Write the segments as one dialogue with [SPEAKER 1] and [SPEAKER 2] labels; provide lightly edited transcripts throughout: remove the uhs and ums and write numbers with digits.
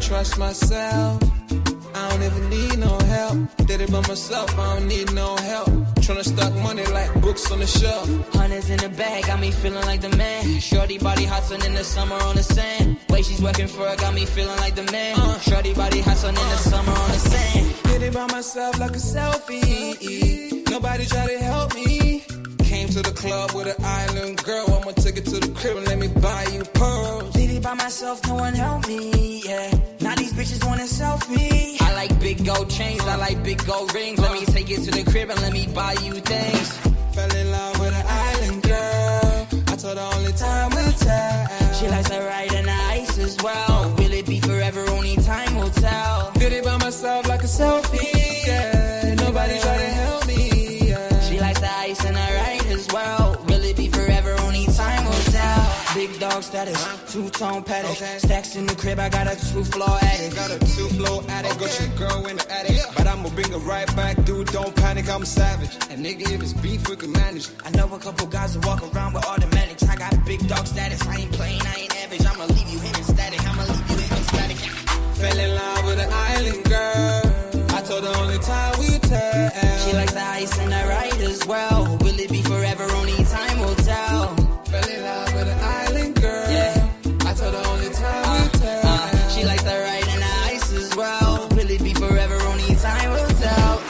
[SPEAKER 1] trust myself. I don't even need no help. Did it by myself, I don't need no help. Tryna stack money like books on the shelf.
[SPEAKER 2] Hundreds in the bag, got me feeling like the man. Shorty body hot sun in the summer on the sand. Way she's working for it, got me feeling like the man. Shorty body hot sun in the summer on the sand.
[SPEAKER 1] Did it by myself like a selfie. Nobody try to help me. Came to the club with an island girl. I'ma take it to the crib and let me buy you pearls.
[SPEAKER 2] Did it by myself, no one helped me, yeah. Now these bitches wanna selfie. I like big gold chains, I like big gold rings. Let me take it to the crib and let me buy you things.
[SPEAKER 1] Fell in love with an island girl. I told her only time will tell.
[SPEAKER 2] She likes to ride in the ice as well. Will it be forever? Only time will tell.
[SPEAKER 1] Did it by myself like a selfie, yeah. Nobody try to help me, yeah.
[SPEAKER 2] She likes the ice and the ride as well. Will it be forever? Only time will tell. Big dog status, two-tone paddock.
[SPEAKER 1] Okay.
[SPEAKER 2] Stacks in the crib, I got a two-floor attic.
[SPEAKER 1] Got a two-floor attic, got your girl in the attic. But I'ma bring her right back, dude, don't panic, I'm savage. And nigga, if it's beef, we can manage.
[SPEAKER 2] I know a couple guys who walk around with automatics. I got big dog status, I ain't playing, I ain't average. I'ma leave you in static, I'ma leave you in static.
[SPEAKER 1] Fell in love with an island girl. I told her only time we tell.
[SPEAKER 2] She likes the ice and the ride as well. Will it be forever? Only time will tell.
[SPEAKER 1] Fell in love with an island girl.
[SPEAKER 2] Yeah.
[SPEAKER 1] I told her only time we tell.
[SPEAKER 2] She likes the ride and the ice as well. Will it be forever? Only time will tell.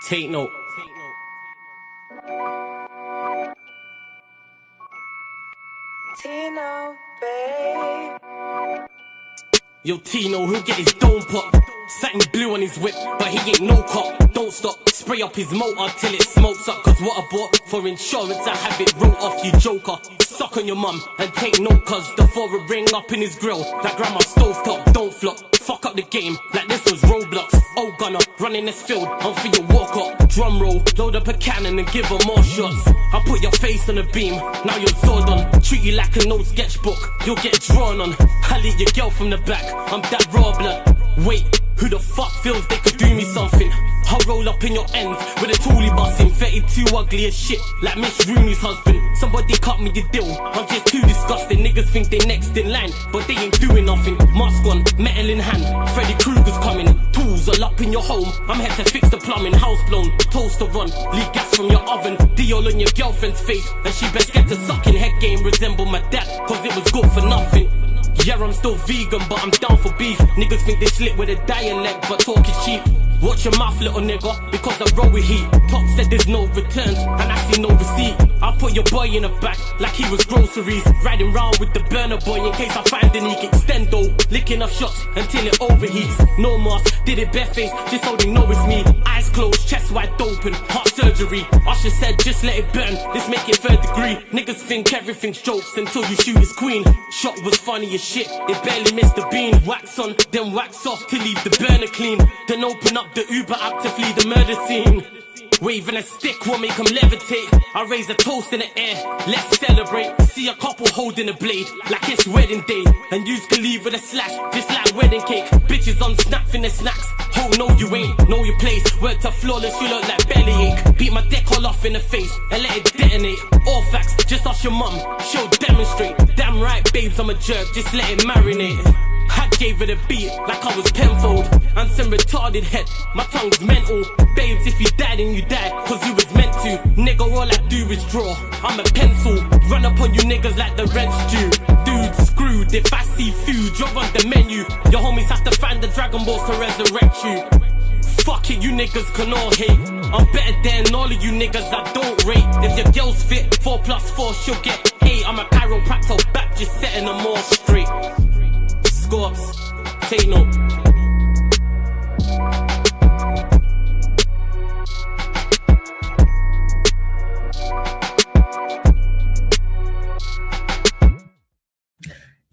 [SPEAKER 3] Take note.
[SPEAKER 4] Tino, babe.
[SPEAKER 3] Yo, Tino, he'll get his dome pop. Satin blue on his whip, but he ain't no cop. Don't stop, spray up his motor till it smokes up. Cause what I bought for insurance, I have it wrote off, you joker. Suck on your mum and take note, cause the foreign ring up in his grill. Like grandma stovetop, don't flop. Fuck up the game, like this was Roblox. Oh gunner, running this field, I'm for your walk up. Drum roll, load up a cannon and give her more shots. I put your face on the beam, now you're Zordon. Treat you like an old sketchbook, you'll get drawn on. I lead your girl from the back, I'm that raw blood. Wait, who the fuck feels they could do me something? I'll roll up in your ends with a toolie busting. 32 ugly as shit, like Miss Rooney's husband. Somebody cut me the deal, I'm just too disgusting. Niggas think they next in line, but they ain't doing nothing. Mask on, metal in hand, Freddy Krueger's coming. Tools all up in your home, I'm here to fix the plumbing. House blown, toaster run, leak gas from your oven. Diol on your girlfriend's face, and she best get to sucking. Head game resemble my dad, cause it was good for nothing. Yeah, I'm still vegan, but I'm down for beef. Niggas think they slick with a dialect, but talk is cheap. Watch your mouth, little nigga, because I roll with heat. Top said there's no returns, and I see no receipt. I put your boy in the back, like he was groceries. Riding round with the burner boy in case I find any extendo. Licking off shots until it overheats. No mask, did it barefaced, just so they know it's me. Eyes closed, chest wide open, heart surgery. Usher said just let it burn, let's make it third degree. Niggas think everything's jokes until you shoot his queen. Shot was funny as shit, it barely missed the beam. Wax on, then wax off to leave the burner clean. Then open up the Uber app to flee the murder scene. Waving a stick will make them levitate. I raise a toast in the air, let's celebrate. See a couple holding a blade, like it's wedding day. And yous can leave with a slash, just like wedding cake. Bitches on snap in the snacks. Oh no you ain't, know your place. Word to flawless, you look like bellyache. Beat my deck all off in the face, and let it detonate. All facts, just ask your mum, she'll demonstrate. Damn right babes, I'm a jerk, just let it marinate. I gave it a beat like I was Penfold. And some retarded head, my tongue's mental. Babes, if you died and you died, cause you was meant to. Nigga, all I do is draw, I'm a pencil. Run up on you niggas like the rent's due. Dude, screwed, if I see food, you're on the menu. Your homies have to find the Dragon Balls to resurrect you. Fuck it, you niggas can all hate. I'm better than all of you niggas I don't rate. If your girl's fit, 4+4, she'll get 8. I'm a chiropractor back, just setting them all straight. Scorps, take note.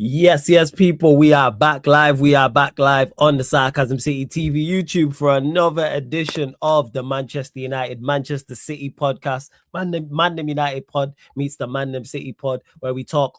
[SPEAKER 5] Yes, people, we are back live. We are back live on the Sarcasm City TV YouTube for another edition of the Manchester United Manchester City podcast, Mandem United pod meets the Mandem City pod, where we talk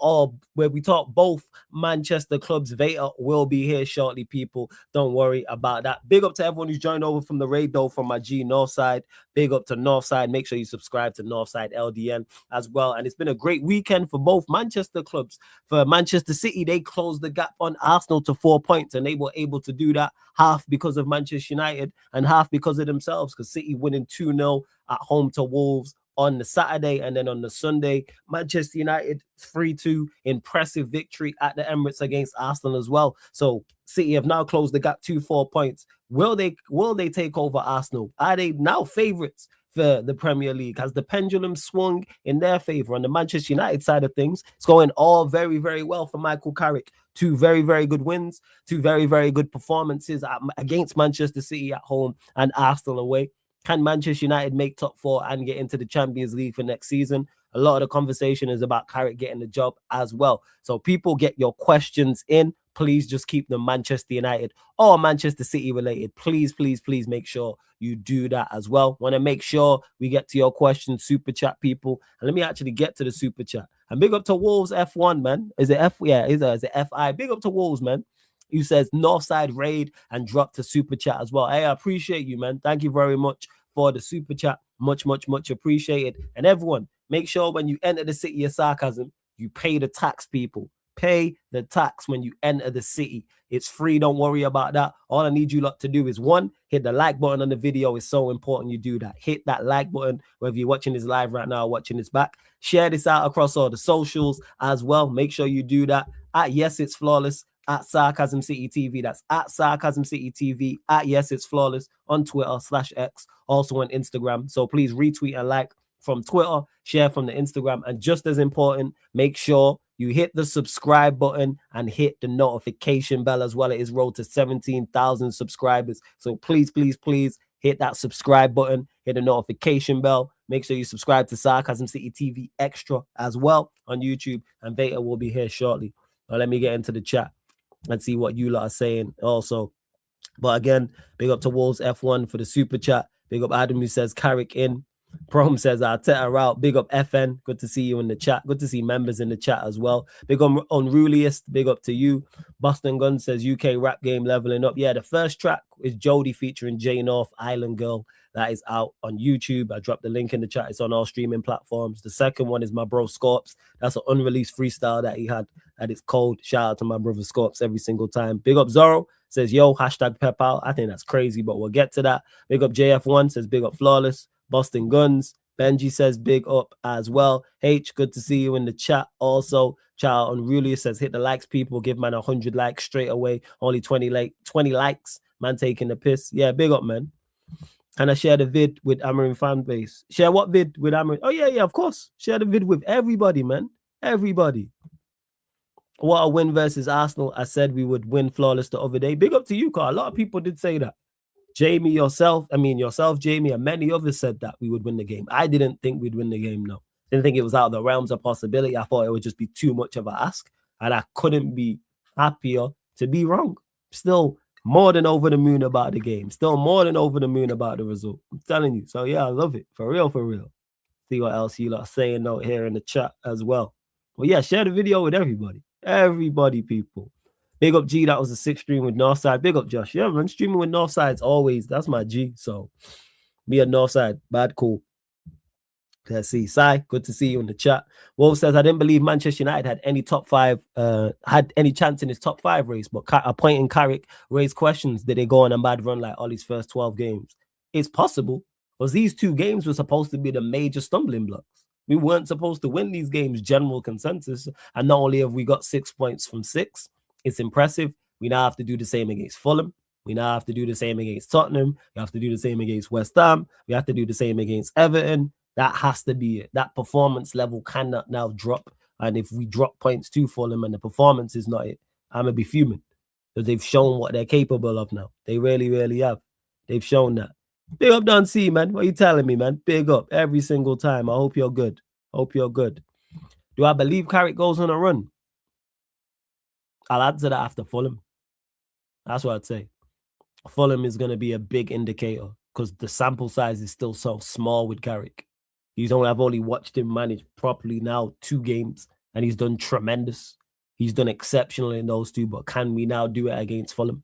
[SPEAKER 5] both Manchester clubs. Vader will be here shortly, people. Don't worry about that. Big up to everyone who's joined over from the raid, though, from my G Northside. Big up to Northside. Make sure you subscribe to Northside LDN as well. And it's been a great weekend for both Manchester clubs. For Manchester City, they closed the gap on Arsenal to 4 points, and they were able to do that half because of Manchester United and half because of themselves, because City winning 2-0 at home to Wolves on the Saturday, and then on the Sunday, Manchester United 3-2 impressive victory at the Emirates against Arsenal as well. So City have now closed the gap to 4 points. Will they take over Arsenal? Are they now favourites for the Premier League? Has the pendulum swung in their favour? On the Manchester United side of things, it's going all very, very well for Michael Carrick. 2 very, very good wins, 2 very, very good performances against Manchester City at home and Arsenal away. Can Manchester United make top 4 and get into the Champions League for next season? A lot of the conversation is about Carrick getting the job as well. So people, get your questions in. Please just keep them Manchester United or Manchester City related. Please, please, please make sure you do that as well. Want to make sure we get to your questions, super chat people. And let me actually get to the super chat. And big up to Wolves F1, man. Is it F? Yeah, is it FI? Big up to Wolves, man. Who says Northside raid and drop to super chat as well. Hey, I appreciate you, man. Thank you very much for the super chat. Much, much, much appreciated. And everyone, make sure when you enter the city of sarcasm, you pay the tax, people. Pay the tax when you enter the city. It's free. Don't worry about that. All I need you lot to do is, 1, hit the like button on the video. It's so important you do that. Hit that like button, whether you're watching this live right now or watching this back. Share this out across all the socials as well. Make sure you do that. At Yes It's Flawless, at Sarcasm City TV. That's at Sarcasm City TV. At Yes It's Flawless on Twitter /X. Also on Instagram. So please retweet and like from Twitter, share from the Instagram, and just as important, make sure you hit the subscribe button and hit the notification bell as well. It is road to 17,000 subscribers. So please, please, please hit that subscribe button, hit the notification bell. Make sure you subscribe to Sarcasm City TV Extra as well on YouTube, and Vader will be here shortly. Now let me get into the chat and see what you lot are saying also. But again, big up to Wolves F1 for the super chat. Big up Adam who says Carrick in. Prom says Arteta out. Big up FN. Good to see you in the chat. Good to see members in the chat as well. Big on Unruliest. Big up to you. Boston Gun says UK rap game leveling up. Yeah, the first track is Jodie featuring J North, Island Girl. That is out on YouTube. I dropped the link in the chat. It's on all streaming platforms. The second one is my bro Scorps. That's an unreleased freestyle that he had. That is cold. Shout out to my brother Scorps every single time. Big up Zorro. Says, yo, hashtag pep out. I think that's crazy, but we'll get to that. Big up JF1. Says, big up Flawless. Boston Guns. Benji says, big up as well. H, good to see you in the chat also. Child Unruly says, hit the likes, people. Give man 100 likes straight away. Only 20 likes. Man taking the piss. Yeah, big up, man. And I share the vid with Amarin fan base. Share what vid with Amarin? Oh, yeah, of course. Share the vid with everybody, man. Everybody. What a win versus Arsenal. I said we would win flawless the other day. Big up to you, Carl. A lot of people did say that. Jamie, yourself, Jamie, and many others said that we would win the game. I didn't think we'd win the game, no. Didn't think it was out of the realms of possibility. I thought it would just be too much of an ask, and I couldn't be happier to be wrong. Still more than over the moon about the game. Still more than over the moon about the result. I'm telling you. So, yeah, I love it. For real, for real. See what else you lot are saying out here in the chat as well. Well, yeah, share the video with everybody. Everybody, people. Big up G, that was a 6th stream with Northside. Big up Josh. Yeah, man, streaming with Northside's always. That's my G. So, me at Northside. Bad, cool. Let's see. Sai, good to see you in the chat. Wolf says, I didn't believe Manchester United had any chance in his top 5 race, but a point in Carrick raised questions. Did they go on a bad run like Ollie's first 12 games? It's possible, because these 2 games were supposed to be the major stumbling blocks. We weren't supposed to win these games, general consensus. And not only have we got 6 points from 6, it's impressive. We now have to do the same against Fulham. We now have to do the same against Tottenham. We have to do the same against West Ham. We have to do the same against Everton. That has to be it. That performance level cannot now drop. And if we drop points to Fulham and the performance is not it, I'm going to be fuming. Because they've shown what they're capable of now. They really, really have. They've shown that. Big up, Don C, man. What are you telling me, man? Big up every single time. I hope you're good. Hope you're good. Do I believe Carrick goes on a run? I'll answer that after Fulham. That's what I'd say. Fulham is going to be a big indicator because the sample size is still so small with Carrick. I've only watched him manage properly now 2 games, and he's done tremendous. He's done exceptional in those 2, but can we now do it against Fulham?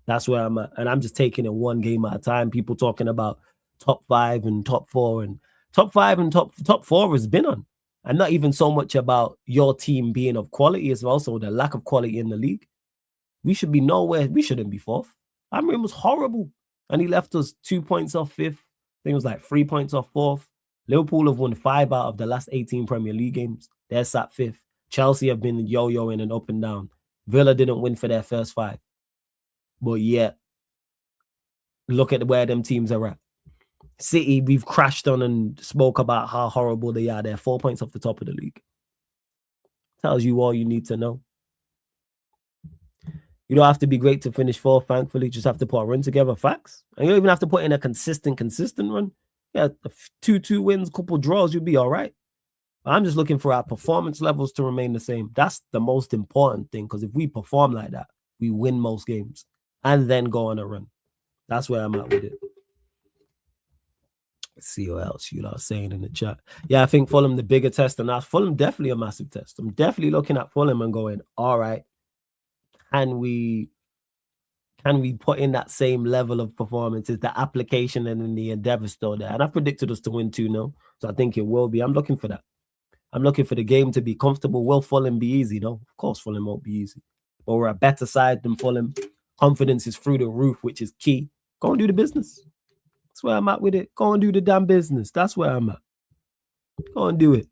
[SPEAKER 5] That's where I'm at. And I'm just taking it one game at a time. People talking about top 5 and top 4, and top 5 and top 4 has been on. And not even so much about your team being of quality, it's also the lack of quality in the league. We should be nowhere. We shouldn't be 4th. Amrin was horrible. And he left us 2 points off 5th. I think it was like 3 points off 4th. Liverpool have won 5 out of the last 18 Premier League games. They're sat 5th. Chelsea have been yo-yoing and up and down. Villa didn't win for their first 5. But yet, look at where them teams are at. City, we've crashed on and spoke about how horrible they are. They're 4 points off the top of the league. Tells you all you need to know. You don't have to be great to finish 4th, thankfully. Just have to put a run together, facts. And you don't even have to put in a consistent run. Yeah, 2-2 wins, couple draws, you'll be all right. I'm just looking for our performance levels to remain the same. That's the most important thing, because if we perform like that, we win most games and then go on a run. That's where I'm at with it. Let's see what else you are saying in the chat. Yeah, I think Fulham the bigger test than us. Fulham definitely a massive test. I'm definitely looking at Fulham and going, all right, can we put in that same level of performance? Is the application and in the endeavor still there? And I predicted us to win 2-0, so I think it will be. I'm looking for that. I'm looking for the game to be comfortable. Will Fulham be easy? No, of course Fulham won't be easy. But we're a better side than Fulham. Confidence is through the roof, which is key. Go and do the business. That's where I'm at with it. Go and do the damn business. That's where I'm at. Go and do it.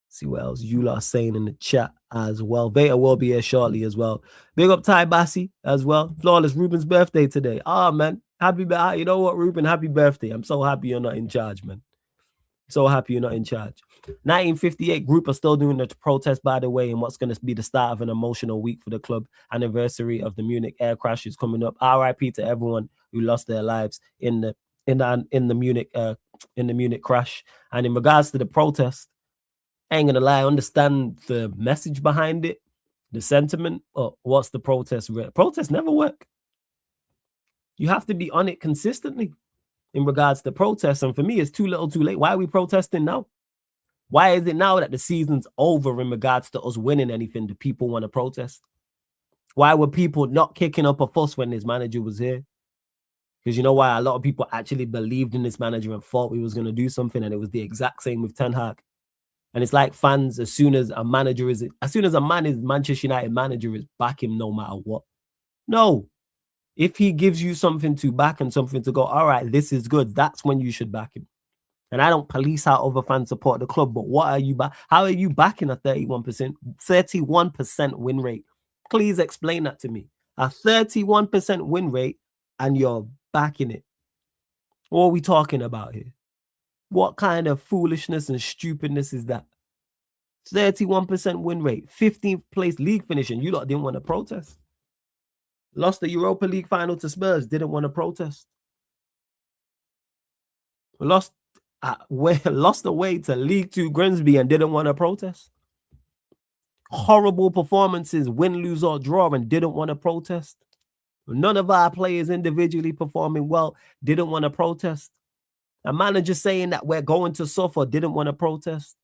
[SPEAKER 5] See what else you lot are saying in the chat as well. Vader will be here shortly as well. Big up Ty Bassi as well. Flawless, Ruben's birthday today. Man. Happy birthday. You know what, Ruben? Happy birthday. I'm so happy you're not in charge, man. So happy you're not in charge. 1958 group are still doing the protest, by the way, and what's going to be the start of an emotional week for the club. Anniversary of the Munich air crash is coming up. RIP to everyone who lost their lives in the Munich crash. And in regards to the protest, I ain't gonna lie, I understand the message behind it, the sentiment. Oh, what's the protest? Protests never work. You have to be on it consistently in regards to protests. And for me, it's too little too late. Why are we protesting now? Why is it now that the season's over in regards to us winning anything do people want to protest? Why were people not kicking up a fuss when this manager was here? Because you know why? A lot of people actually believed in this manager and thought we was going to do something, and it was the exact same with Ten Hag. And it's like fans, as soon as a man is Manchester United manager, is back him no matter what. No. If he gives you something to back and something to go, all right, this is good, that's when you should back him. And I don't police how other fans support the club, but how are you backing a 31% win rate? Please explain that to me. A 31% win rate and you're backing it. What are we talking about here? What kind of foolishness and stupidness is that? 31% win rate, 15th place league finishing. You lot didn't want to protest. Lost the Europa League final to Spurs, didn't want to protest. Lost away to League 2 Grimsby and didn't want to protest. Horrible performances, win, lose, or draw, and didn't want to protest. None of our players individually performing well, didn't want to protest. A manager saying that we're going to suffer, didn't want to protest.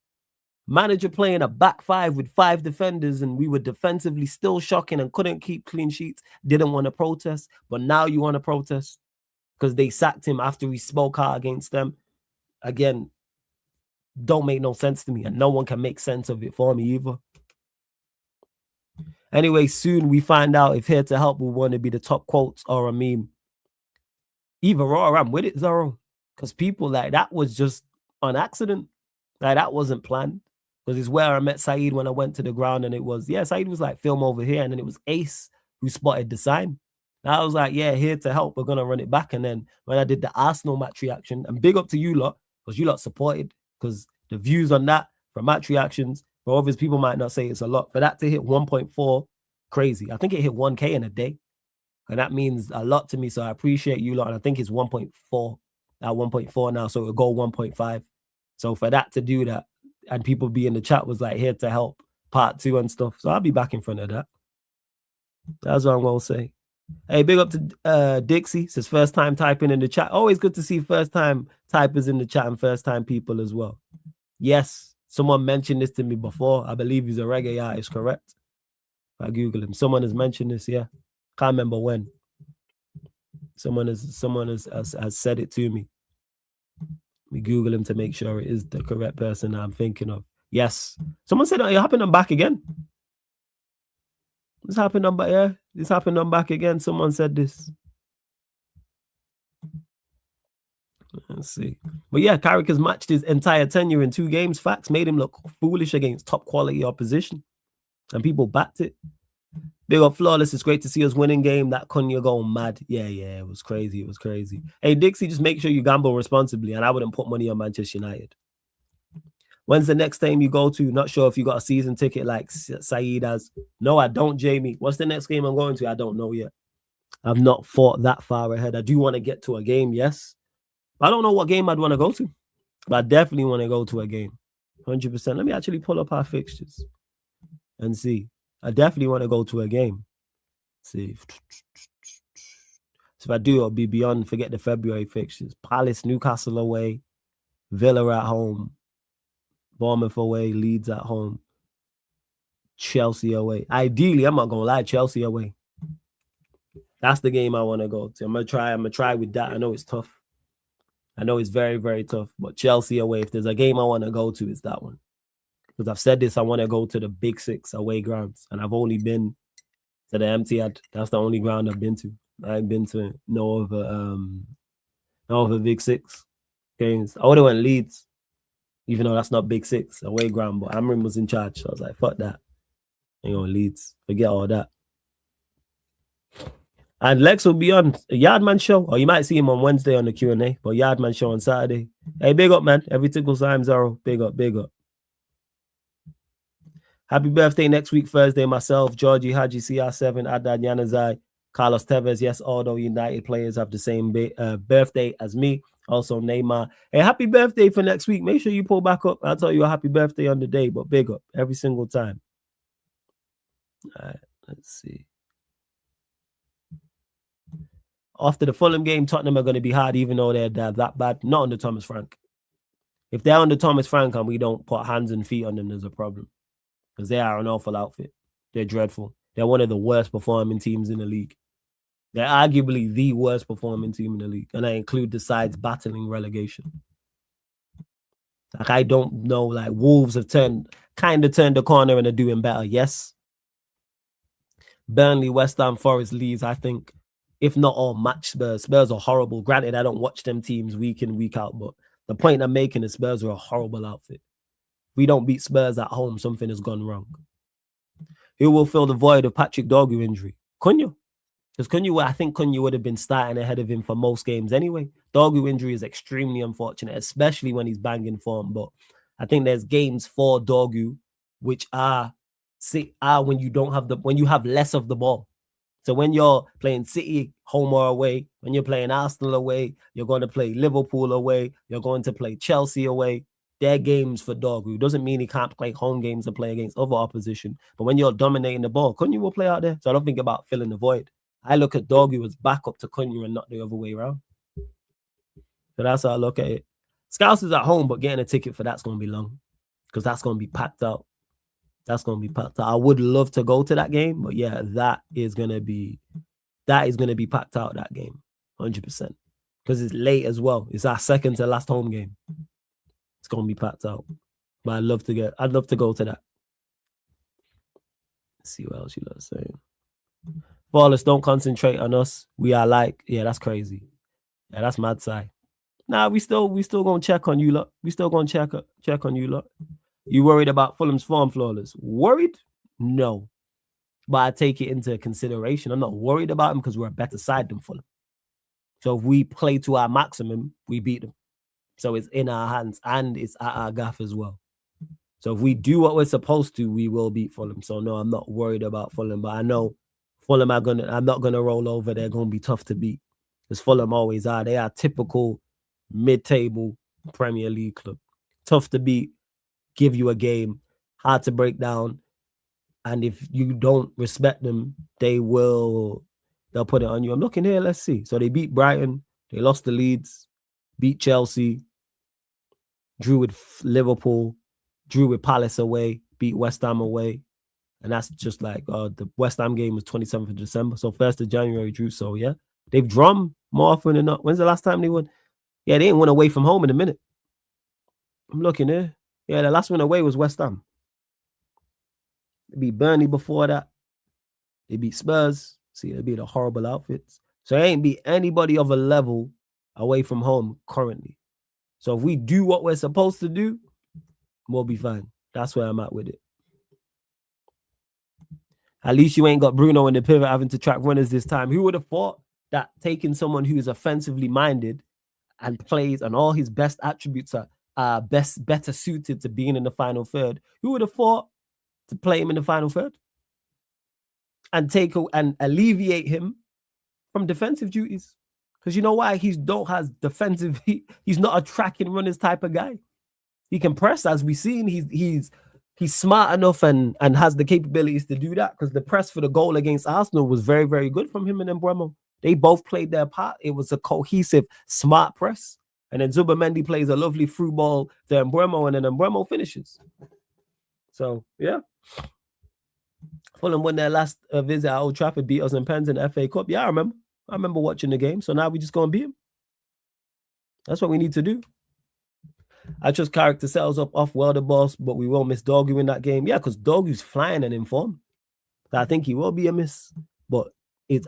[SPEAKER 5] Manager playing a back 5 with 5 defenders and we were defensively still shocking and couldn't keep clean sheets, didn't want to protest. But now you want to protest because they sacked him after he spoke out against them. Again, don't make no sense to me, and no one can make sense of it for me either. Anyway, soon we find out if Here to Help will want to be the top quotes or a meme. Either or, I'm with it, Zorro. Because people like that was just on accident. Like that wasn't planned. Because it's where I met Saeed when I went to the ground, and it was, Saeed was like, film over here, and then it was Ace who spotted the sign. And I was like, Here to Help, we're going to run it back. And then when I did the Arsenal match reaction, and big up to you lot, because you lot supported, because the views on that from match reactions, for others, people might not say it's a lot. For that to hit 1.4, crazy. I think it hit 1K in a day. And that means a lot to me. So I appreciate you lot. And I think it's 1.4 at 1.4 now. So it'll go 1.5. So for that to do that, and people be in the chat was like, Here to Help, part 2 and stuff. So I'll be back in front of that. That's what I'm going to say. Hey, big up to Dixie. Says first time typing in the chat. Always good to see first time typers in the chat and first time people as well. Yes, someone mentioned this to me before. I believe he's a reggae artist, correct? I Google him. Someone has mentioned this, yeah. Can't remember when. Someone has said it to me. We Google him to make sure it is the correct person I'm thinking of. Yes. Someone said it happened. I'm back again. This happened. This happened. I'm back again. Someone said this. Let's see. But yeah, Carrick has matched his entire tenure in 2 games. Facts made him look foolish against top quality opposition. And people backed it. Big up Flawless. It's great to see us winning game. That Cunha going mad. Yeah, it was crazy. It was crazy. Hey, Dixie, just make sure you gamble responsibly. And I wouldn't put money on Manchester United. When's the next game you go to? Not sure if you got a season ticket like Saeed has. No, I don't, Jamie. What's the next game I'm going to? I don't know yet. I've not thought that far ahead. I do want to get to a game, yes. I don't know what game I'd want to go to. But I definitely want to go to a game. 100%. Let me actually pull up our fixtures and see. I definitely want to go to a game. Let's see. So if I do, it'll be beyond, forget the February fixtures. Palace, Newcastle away. Villa at home. Bournemouth away. Leeds at home. Chelsea away. Ideally, I'm not going to lie, Chelsea away. That's the game I want to go to. I'm going to try with that. I know it's tough. I know it's very, very tough. But Chelsea away, if there's a game I want to go to, it's that one. Because I've said this, I want to go to the Big 6 away grounds. And I've only been to the Etihad. That's the only ground I've been to. I ain't been to no other Big 6 games. I would have went Leeds, even though that's not Big 6 away ground. But Amrin was in charge. So I was like, fuck that. Ain't going Leeds. Forget all that. And Lex will be on a Yardman show. Or you might see him on Wednesday on the Q&A. But Yardman show on Saturday. Hey, big up, man. Every tickle time, Zaro. Big up, big up. Happy birthday next week, Thursday, myself, Georgie, Haji, CR7, Adad, Yanazai, Carlos Tevez. Yes, all the United players have the same birthday as me. Also, Neymar. Hey, happy birthday for next week. Make sure you pull back up. I'll tell you a happy birthday on the day, but big up every single time. All right, let's see. After the Fulham game, Tottenham are going to be hard, even though they're that bad. Not under Thomas Frank. If they're under Thomas Frank and we don't put hands and feet on them, there's a problem. Because they are an awful outfit. They're dreadful. They're one of the worst performing teams in the league. They're arguably the worst performing team in the league. And I include the sides battling relegation. Like, I don't know, like, Wolves have kind of turned the corner and are doing better. Yes. Burnley, West Ham, Forest, Leeds, I think, if not all, match Spurs. Spurs are horrible. Granted, I don't watch them teams week in, week out, but the point I'm making is Spurs are a horrible outfit. We don't beat Spurs at home, something has gone wrong. Who will fill the void of Patrick Dorgu injury? Cunha. Because I think Cunha would have been starting ahead of him for most games anyway. Dorgu injury is extremely unfortunate, especially when he's banging form. But I think there's games for Dorgu which are when you have less of the ball. So when you're playing City home or away, when you're playing Arsenal away, you're going to play Liverpool away, you're going to play Chelsea away. They're games for Dorgu. Doesn't mean he can't play home games and play against other opposition. But when you're dominating the ball, Cunha will play out there. So I don't think about filling the void. I look at Dorgu as backup to Cunha and not the other way around. So that's how I look at it. Scouse is at home, but getting a ticket for that's going to be long. Because that's going to be packed out. That's going to be packed out. I would love to go to that game, but yeah, that is going to be packed out, that game. 100%. Because it's late as well. It's our second to last home game. It's going to be packed out. But I'd love to go to that. Let's see what else you lot are saying. Flawless, don't concentrate on us. We are like, yeah, that's crazy. Yeah, that's mad side. Nah, we still gonna check on you lot. We still gonna check on you lot. You worried about Fulham's form, Flawless? Worried? No. But I take it into consideration. I'm not worried about them because we're a better side than Fulham. So if we play to our maximum, we beat them. So it's in our hands and it's at our gaff as well. So if we do what we're supposed to, we will beat Fulham. So no, I'm not worried about Fulham, but I know Fulham I'm not gonna roll over. They're gonna be tough to beat. Because Fulham always are. They are typical mid-table Premier League club. Tough to beat, give you a game, hard to break down. And if you don't respect them, they'll they'll put it on you. I'm looking here. Let's see. So they beat Brighton. They lost to Leeds. Beat Chelsea. Drew with Liverpool. Drew with Palace away. Beat West Ham away. And that's just like the West Ham game was 27th of December. So 1st of January drew. So yeah, they've drawn more often than not. When's the last time they won? Yeah, they didn't win away from home in a minute. I'm looking here. Yeah, the last one away was West Ham. They beat Burnley before that. They beat Spurs. See, they beat the horrible outfits. So they ain't beat anybody of a level away from home currently. So if we do what we're supposed to do, we'll be fine. That's where I'm at with it. At least you ain't got Bruno in the pivot having to track runners this time. Who would have thought that taking someone who is offensively minded and plays and all his best attributes are better suited to being in the final third? Who would have thought to play him in the final third and and alleviate him from defensive duties? Because you know why? He's not a tracking runners type of guy. He can press, as we've seen. He's smart enough and has the capabilities to do that, because the press for the goal against Arsenal was very, very good from him and Mbeumo. They both played their part. It was a cohesive, smart press. And then Zubimendi plays a lovely through ball to Mbeumo, and then Mbeumo finishes. So, yeah. Fulham won their last visit at Old Trafford, beat us in pens in the FA Cup. Yeah, I remember watching the game. So now we just go and beat him. That's what we need to do. I trust Carrick to set us up off well the boss, but we won't miss Dorgu in that game. Yeah, because Dorgu's flying and in form. I think he will be a miss. But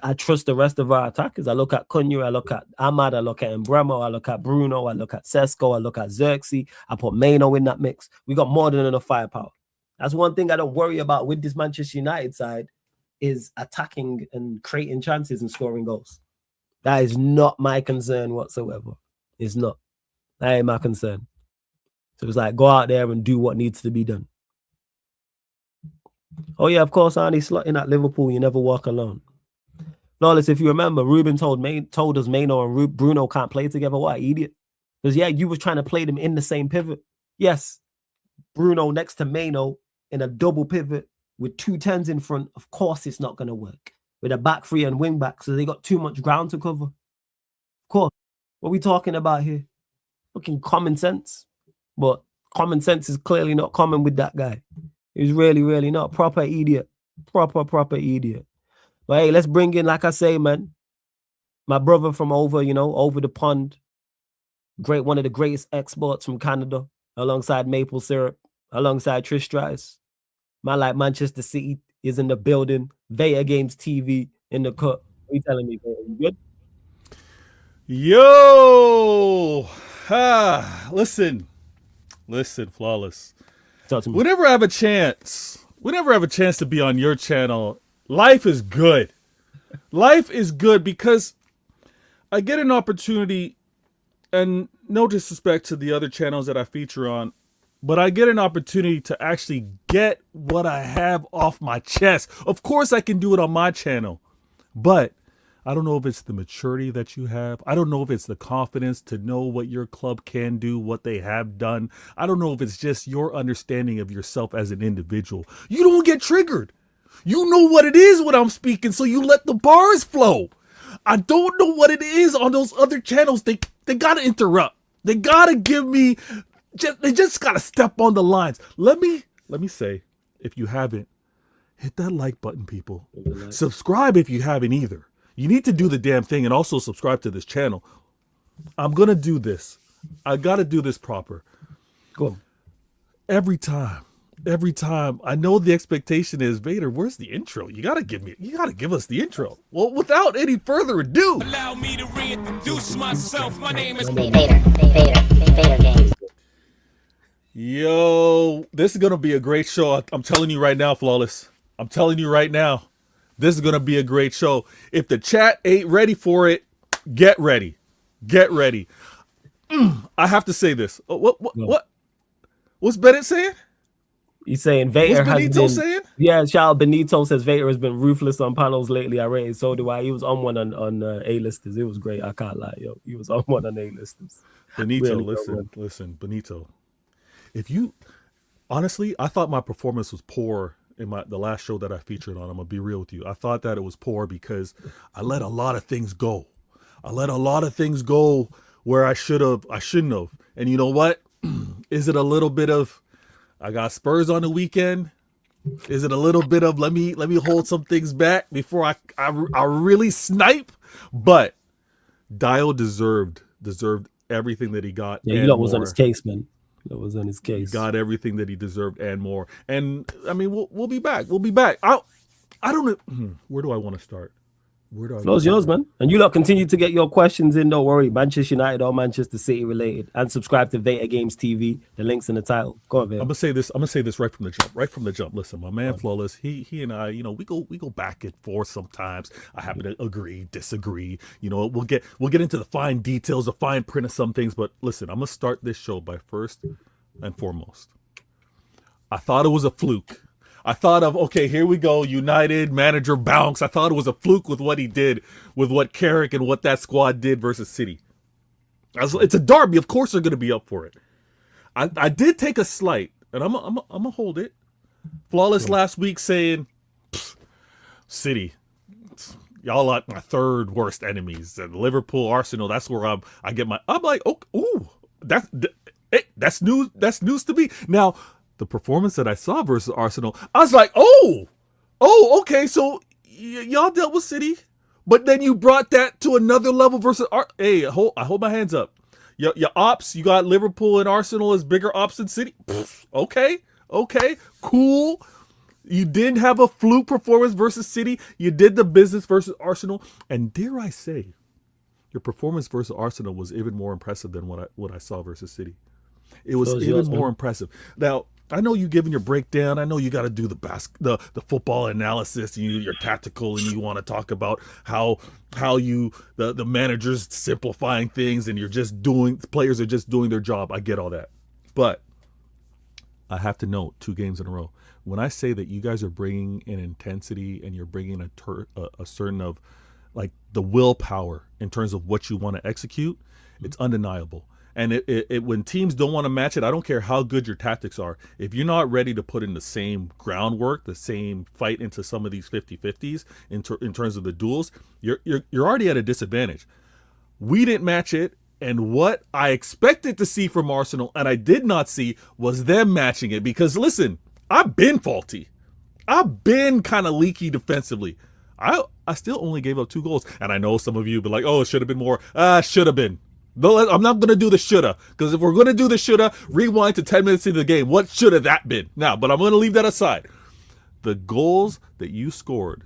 [SPEAKER 5] I trust the rest of our attackers. I look at Cunha, I look at Ahmad, I look at Mbeumo, I look at Bruno, I look at Sesko, I look at Xerxes. I put Maino in that mix. We got more than enough firepower. That's one thing I don't worry about with this Manchester United side, is attacking and creating chances and scoring goals. That is not my concern whatsoever. It's not. That ain't my concern. So it's like, go out there and do what needs to be done. Oh, yeah, of course, Arnie, slotting at Liverpool, you never walk alone. Flawless, if you remember, Ruben told us Maino and Bruno can't play together. What an idiot. Because, yeah, you were trying to play them in the same pivot. Yes, Bruno next to Maino in a double pivot with 2 10s in front. Of course, it's not going to work. With a back three and wing back, so they got too much ground to cover. Of course. What are we talking about here? Fucking common sense. But common sense is clearly not common with that guy. He's really, really not. Proper idiot. Proper idiot. But hey, let's bring in, like I say, man, my brother from over the pond. One of the greatest exports from Canada, alongside maple syrup, alongside Trish Stratus. Man like Manchester City is in the building. Vader Games TV in the cut. What are you telling me, Vader? You good?
[SPEAKER 6] Yo! Listen, Flawless.
[SPEAKER 5] Talk to me.
[SPEAKER 6] Whenever I have a chance to be on your channel, life is good. Life is good because I get an opportunity, and no disrespect to the other channels that I feature on, but I get an opportunity to actually get what I have off my chest. Of course, I can do it on my channel, but I don't know if it's the maturity that you have. I don't know if it's the confidence to know what your club can do, what they have done. I don't know if it's just your understanding of yourself as an individual. You don't get triggered. You know what it is when I'm speaking, so you let the bars flow. I don't know what it is on those other channels. They got to interrupt. They got to give me, they just got to step on the lines. Let me say, if you haven't, hit that like button, people. Subscribe if you haven't either. You need to do the damn thing and also subscribe to this channel. I'm going to do this. I got to do this proper.
[SPEAKER 5] Cool.
[SPEAKER 6] Every time. I know the expectation is, Vader, where's the intro? You got to give us the intro. Well, without any further ado.
[SPEAKER 1] Allow me to reintroduce myself. My name is
[SPEAKER 2] Vader Games.
[SPEAKER 6] Yo, this is going to be a great show. I'm telling you right now, Flawless. I'm telling you right now. This is going to be a great show. If the chat ain't ready for it, get ready. Get ready. I have to say this. What's Bennett saying?
[SPEAKER 5] He's saying Vader
[SPEAKER 6] What's Benito saying?
[SPEAKER 5] Yeah, shout out Benito says Vader has been ruthless on panels lately. I rated. So do I. He was on one on A-listers. It was great. I can't lie, yo. He was on one on A-listers.
[SPEAKER 6] Benito,
[SPEAKER 5] Really
[SPEAKER 6] listen, Benito. If you honestly, I thought my performance was poor the last show that I featured on. I'm gonna be real with you. I thought that it was poor because I let a lot of things go. I let a lot of things go where I shouldn't have. And you know what? Is it a little bit of I got Spurs on the weekend? Is it a little bit of let me hold some things back before I really snipe? But Dial deserved everything that he got.
[SPEAKER 5] Yeah,
[SPEAKER 6] and
[SPEAKER 5] was on
[SPEAKER 6] more.
[SPEAKER 5] his case, man. That was on his case.
[SPEAKER 6] He got everything that he deserved and more. And I mean, we'll be back. We'll be back. I don't know. Where do I want to start?
[SPEAKER 5] Floor's yours, man. And you lot continue to get your questions in. Don't worry. Manchester United or Manchester City related. And subscribe to Vader Games TV. The link's in the title. Go on, Vader.
[SPEAKER 6] I'm gonna say this right from the jump. Right from the jump. Listen, my man Flawless, he and I, we go back and forth sometimes. I happen to agree, disagree. We'll get into the fine details, the fine print of some things. But listen, I'm gonna start this show by first and foremost. I thought it was a fluke. I thought of, okay, here we go, United manager bounce. I thought it was a fluke with what he did, with what Carrick and what that squad did versus City. It's a derby. Of course they're going to be up for it. I did take a slight, and I'm going to hold it. Flawless last week saying, City, y'all are my third worst enemies. And Liverpool, Arsenal, that's where I'm like, oh, ooh, that's news. That's news to me. Now, the performance that I saw versus Arsenal, I was like, oh, okay, so y'all dealt with City, but then you brought that to another level versus Hey, I hold my hands up. Your ops, you got Liverpool and Arsenal as bigger ops than City. Okay, cool. You didn't have a fluke performance versus City. You did the business versus Arsenal, and dare I say, your performance versus Arsenal was even more impressive than what I saw versus City. It was even more impressive. Now, I know you giving your breakdown. I know you got to do the football analysis. And you're tactical, and you want to talk about how the manager's simplifying things, and players are just doing their job. I get all that, but I have to note 2 games in a row. When I say that you guys are bringing an intensity and you're bringing a certain of like the willpower in terms of what you want to execute, it's undeniable. And when teams don't want to match it, I don't care how good your tactics are. If you're not ready to put in the same groundwork, the same fight into some of these 50-50s in terms of the duels, you're already at a disadvantage. We didn't match it, and what I expected to see from Arsenal, and I did not see, was them matching it. Because listen, I've been faulty. I've been kind of leaky defensively. I still only gave up 2 goals. And I know some of you be like, oh, it should have been more. Should have been. I'm not going to do the shoulda, because if we're going to do the shoulda, rewind to 10 minutes into the game. What should have that been? Now, but I'm going to leave that aside. The goals that you scored,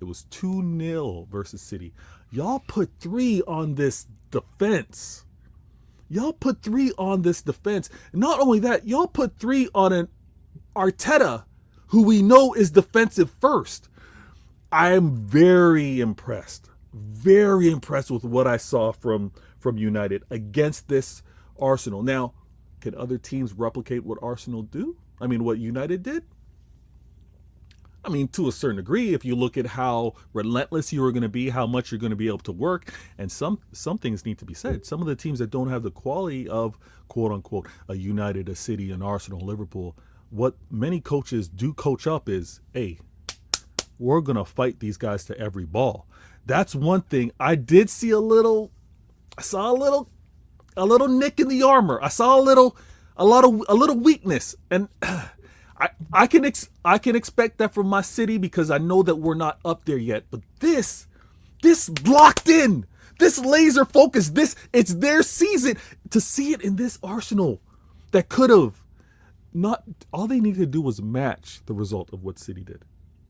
[SPEAKER 6] it was 2-0 versus City. Y'all put 3 on this defense. Not only that, y'all put 3 on an Arteta, who we know is defensive first. I am very impressed with what I saw from United against this Arsenal. Now, can other teams replicate what Arsenal do? I mean, what United did? I mean, to a certain degree, if you look at how relentless you are going to be, how much you're going to be able to work, and some things need to be said. Some of the teams that don't have the quality of, quote unquote, a United, a City, an Arsenal, Liverpool, what many coaches do coach up is, hey, we're going to fight these guys to every ball. That's one thing. I did see a little nick in the armor. I saw a little weakness, and I can expect that from my City, because I know that we're not up there yet. But this locked in, this laser focus, it's their season. To see it in this Arsenal that could have not, all they needed to do was match the result of what City did.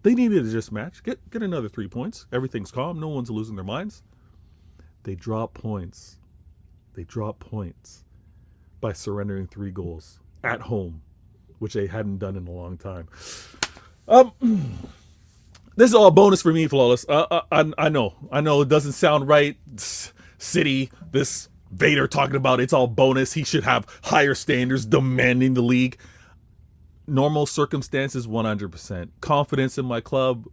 [SPEAKER 6] They needed to just match, get another 3 points. Everything's calm. No one's losing their minds. They drop points. By surrendering 3 goals at home, which they hadn't done in a long time. This is all bonus for me, Flawless. I know it doesn't sound right. City, this Vader talking about it's all bonus. He should have higher standards demanding the league. Normal circumstances, 100%. Confidence in my club,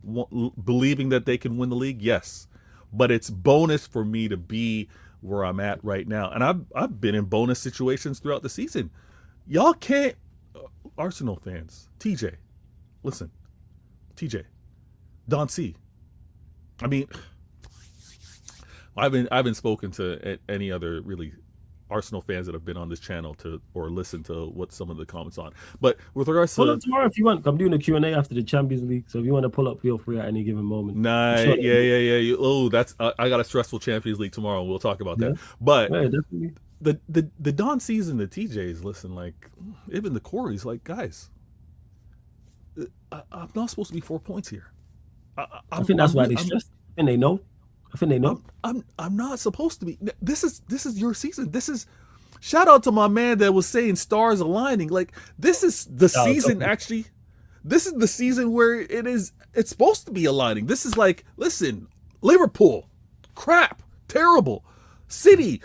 [SPEAKER 6] believing that they can win the league, yes. But it's bonus for me to be where I'm at right now. And I've been in bonus situations throughout the season. Y'all can't, Arsenal fans, TJ, listen, TJ, Don C. I mean, I haven't spoken to any other really Arsenal fans that have been on this channel or listened to what some of the comments on. But with regards to
[SPEAKER 5] pull up tomorrow if you want. I'm doing a Q&A after the Champions League, so if you want to pull up, feel free at any given moment.
[SPEAKER 6] Nice, yeah. That's I got a stressful Champions League tomorrow. We'll talk about that. But
[SPEAKER 5] definitely.
[SPEAKER 6] The Don C's and the TJs, listen, like even the Corey's, like guys, I'm not supposed to be 4 points here.
[SPEAKER 5] I think that's why they stressed. And they know. I think they know.
[SPEAKER 6] I'm not supposed to be. This is your season. This is shout out to my man that was saying stars aligning. Like this is the season. Actually, this is the season where it's supposed to be aligning. This is like, listen, Liverpool, crap, terrible, City,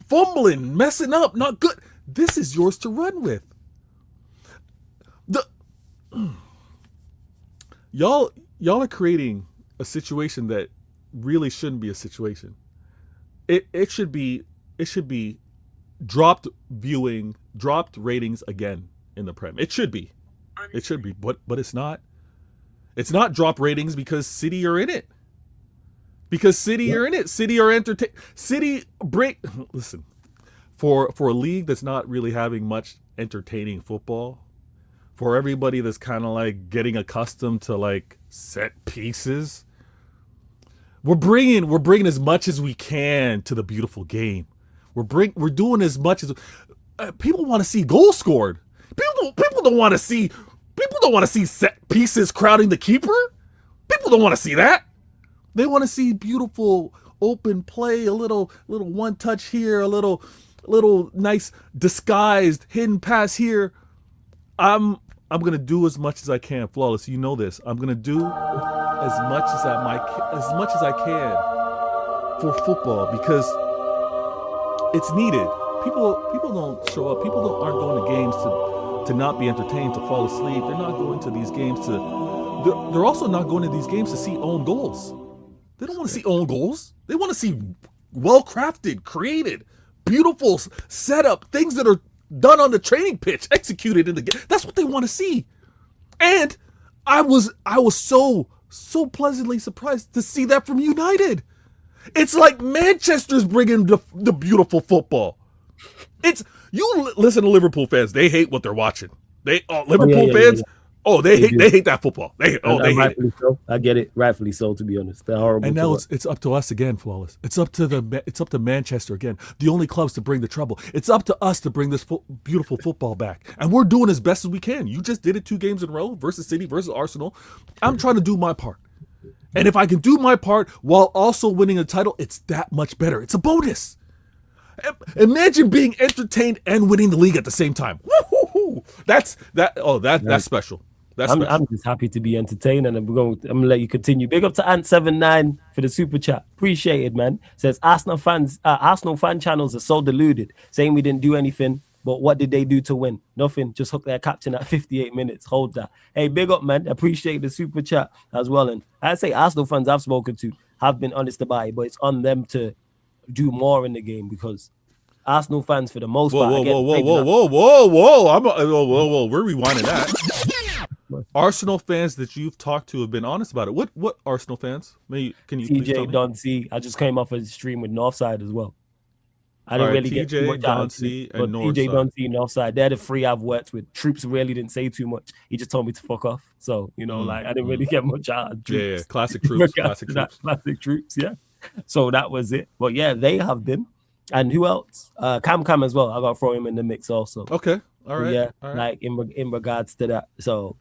[SPEAKER 6] fumbling, messing up, not good. This is yours to run with. Y'all are creating a situation that really shouldn't be a situation. It should be dropped viewing, dropped ratings again in the Prem. It should be, but it's not. It's not drop ratings because City are in it. Because City are in it. City are entertain. City break. Listen, for a league that's not really having much entertaining football, for everybody that's kind of like getting accustomed to like set pieces, we're bringing as much as we can to the beautiful game. We're doing as much as people want to see goals scored. People don't want to see set pieces crowding the keeper. People don't want to see that. They want to see beautiful open play, a little one touch here, a little nice disguised hidden pass here. I'm gonna do as much as I can, Flawless. You know this. I'm gonna do as much as I can for football because it's needed. People don't show up. People aren't going to games to not be entertained, to fall asleep. They're not going to these games they're also not going to these games to see own goals. They don't want to see own goals. They want to see well-crafted, created, beautiful setup, things that are done on the training pitch, executed in the game. That's what they want to see. And I was so pleasantly surprised to see that from United. It's like Manchester's bringing the beautiful football. Listen to Liverpool fans. They hate what they're watching. Liverpool fans. Oh, they hate that football. They hate it.
[SPEAKER 5] So. I get it, rightfully so. To be honest, they're horrible.
[SPEAKER 6] And now it's up to us again, Flawless. It's up to Manchester again, the only clubs to bring the trouble. It's up to us to bring this beautiful football back, and we're doing as best as we can. You just did it 2 games in a row versus City versus Arsenal. I'm trying to do my part, and if I can do my part while also winning a title, it's that much better. It's a bonus. Imagine being entertained and winning the league at the same time. Woo-hoo-hoo. That's special.
[SPEAKER 5] I'm just happy to be entertained, and I'm gonna let you continue. Big up to Ant79 for the super chat. Appreciate it, man. Says Arsenal fan channels are so deluded, saying we didn't do anything. But what did they do to win? Nothing. Just hook their captain at 58 minutes. Hold that. Hey, big up, man. Appreciate the super chat as well. And I say Arsenal fans I've spoken to have been honest about it, but it's on them to do more in the game because Arsenal fans, for the most part,
[SPEAKER 6] whoa! We're rewinding that. Arsenal fans that you've talked to have been honest about it. What Arsenal fans? Can you please tell me?
[SPEAKER 5] Don C. I just came off a stream with Northside as well. I didn't really get too much
[SPEAKER 6] Don C and Northside.
[SPEAKER 5] TJ, Don C, Northside. They're the 3 I've worked with. Troops really didn't say too much. He just told me to fuck off. So, I didn't really get much out of Troops.
[SPEAKER 6] Yeah. Classic Troops.
[SPEAKER 5] Classic Troops, yeah. So that was it. But yeah, they have been. And who else? Cam as well. I got to throw him in the mix also.
[SPEAKER 6] Okay. All right.
[SPEAKER 5] Yeah,
[SPEAKER 6] all right.
[SPEAKER 5] Like in regards to that. So,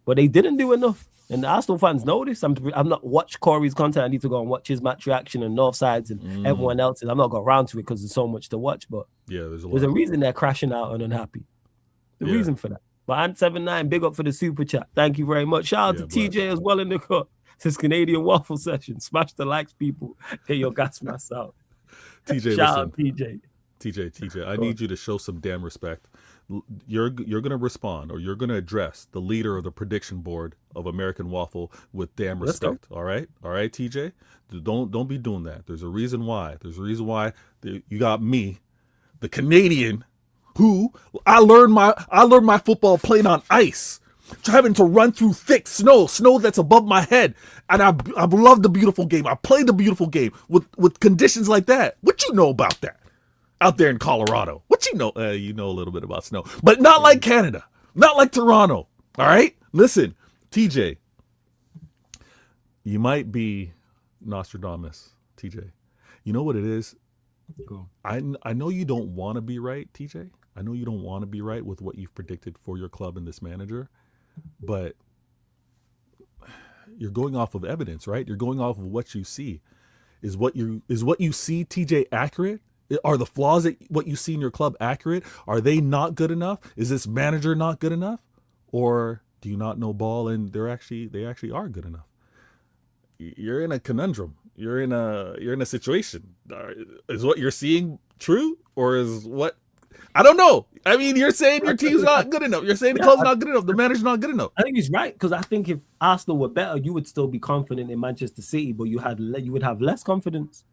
[SPEAKER 5] but they didn't do enough. And the Arsenal fans know this. I've not watched Corey's content. I need to go and watch his match reaction and Northside's and everyone else's. I'm not got around to it because there's so much to watch. But
[SPEAKER 6] yeah, there's
[SPEAKER 5] a reason they're crashing out and unhappy. The reason for that. But Ant79, big up for the super chat. Thank you very much. Shout out to TJ as well in the cut. This Canadian waffle session. Smash the likes, people. Get your gas mask out.
[SPEAKER 6] TJ,
[SPEAKER 5] shout out TJ.
[SPEAKER 6] TJ, I need you to show some damn respect. You're going to respond, or you're going to address the leader of the prediction board of American Waffle with damn respect. All right, TJ. Don't be doing that. There's a reason why. You got me, the Canadian, who I learned my football playing on ice. having to run through thick snow that's above my head. And I love the beautiful game. I play the beautiful game with conditions like that. What you know about that out there in Colorado? What you know? You know a little bit about snow, but not like Canada, not like Toronto. All right, listen, TJ, you might be Nostradamus, TJ. You know what it is?
[SPEAKER 5] Cool.
[SPEAKER 6] I know you don't want to be right, TJ. I know you don't want to be right with what you've predicted for your club and this manager, but you're going off of evidence, right? You're going off of what you see. Is what you see, TJ, accurate? Are the flaws that what you see in your club accurate? Are they not good enough? Is this manager not good enough? Or do you not know ball and they actually are good enough? You're in a conundrum. You're in a situation. Is what you're seeing true, or is what? I don't know. I mean, you're saying your team's not good enough. You're saying the club's not good enough. The manager's not good enough.
[SPEAKER 5] I think he's right, because I think if Arsenal were better, you would still be confident in Manchester City, but you would have less confidence.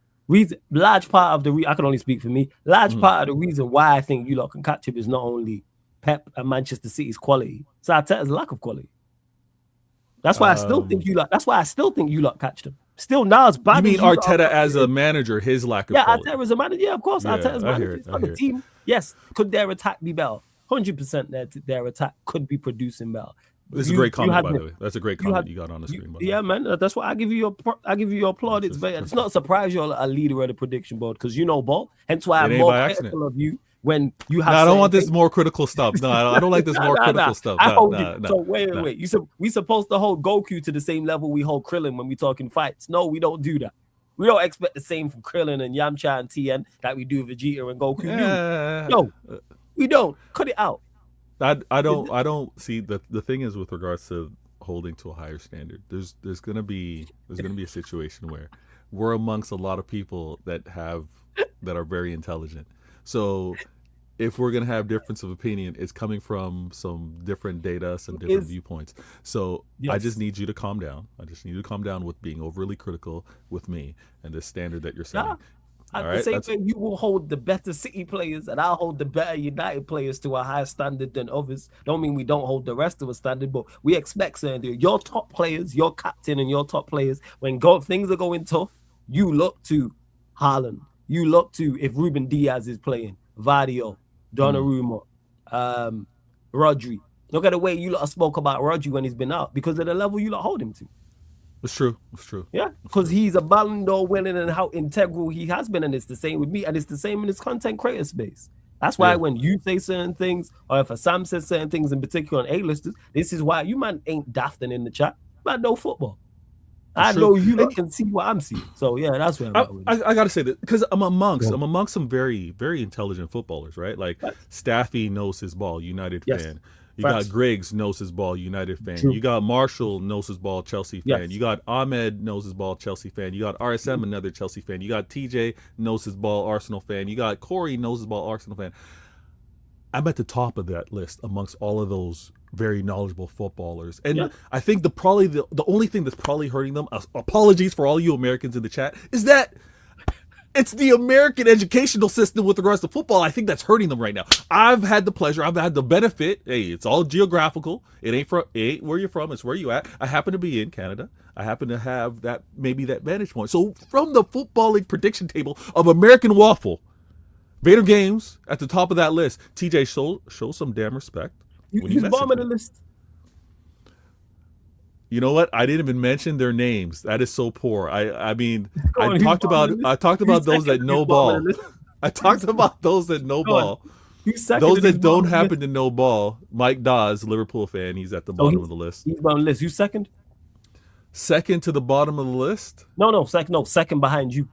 [SPEAKER 5] Large part of the I can only speak for me. Large part of the reason why I think you lot can catch him is not only Pep and Manchester City's quality, it's Arteta's lack of quality. That's why I still think you lot. That's why I still think you lot catched him. Still, now it's bad.
[SPEAKER 6] You mean Arteta as a manager, his lack of quality?
[SPEAKER 5] Arteta as a manager, yeah, of course. Arteta's manager. On the team, yes. Could their attack be better? 100% their attack could be producing better.
[SPEAKER 6] This is a great comment, by the way. That's a great comment you got on the screen.
[SPEAKER 5] Yeah, man. That's why I give you your plaudits. It's not a surprise you're a leader of the prediction board, because you know ball. Hence why I'm more critical of you when you have.
[SPEAKER 6] No, I don't want this more critical stuff. No, I don't like this more critical stuff.
[SPEAKER 5] So wait. We supposed to hold Goku to the same level we hold Krillin when we talking fights. No, we don't do that. We don't expect the same from Krillin and Yamcha and Tien that we do Vegeta and Goku. No, we don't. Cut it out.
[SPEAKER 6] I don't see the thing is, with regards to holding to a higher standard, there's gonna be a situation where we're amongst a lot of people that are very intelligent. So if we're gonna have difference of opinion, it's coming from some different data, some different viewpoints. So I just need you to calm down. I just need you to calm down with being overly critical with me and this standard that you're setting.
[SPEAKER 5] At the same time, you will hold the better City players, and I'll hold the better United players to a higher standard than others. Don't mean we don't hold the rest of a standard, but we expect certain. Your top players, your captain, and your top players, when things are going tough, you look to Haaland. You look to, if Ruben Diaz is playing, Vader, Donnarumma, Rodri. Look at the way you lot spoke about Rodri when he's been out, because of the level you lot hold him to.
[SPEAKER 6] It's true.
[SPEAKER 5] Yeah, because he's a Ballon d'Or winning, and how integral he has been, and it's the same with me, and it's the same in his content creator space. That's why when you say certain things, or if a Sam says certain things in particular on A-listers, this is why you man ain't daft in the chat. Man, know football. I know you lot can see what I'm seeing. So yeah, that's where
[SPEAKER 6] I gotta say that, because I'm amongst some very, very intelligent footballers, right? Like Staffy knows his ball, United fan. You got Griggs, knows his ball, United fan.
[SPEAKER 5] True.
[SPEAKER 6] You got Marshall, knows his ball, Chelsea fan.
[SPEAKER 5] Yes.
[SPEAKER 6] You got Ahmed, knows his ball, Chelsea fan. You got RSM, another Chelsea fan. You got TJ, knows his ball, Arsenal fan. You got Corey, knows his ball, Arsenal fan. I'm at the top of that list amongst all of those very knowledgeable footballers. And I think the only thing that's probably hurting them, apologies for all you Americans in the chat, is that it's the American educational system with regards to football. I think that's hurting them right now. I've had the pleasure, I've had the benefit. Hey, it's all geographical. It ain't where you're from, it's where you at. I happen to be in Canada. I happen to have that vantage point. So from the footballing prediction table of American Waffle, Vader Games at the top of that list. TJ, show some damn respect.
[SPEAKER 5] Who's bombing the list?
[SPEAKER 6] You know what? I didn't even mention their names. That is so poor. I mean, I talked about those that know ball. I talked about those that know ball. Those that don't happen to know ball. Mike Dawes, Liverpool fan. He's at the bottom of the list.
[SPEAKER 5] He's on the list. You second?
[SPEAKER 6] Second to the bottom of the list?
[SPEAKER 5] No, second behind you.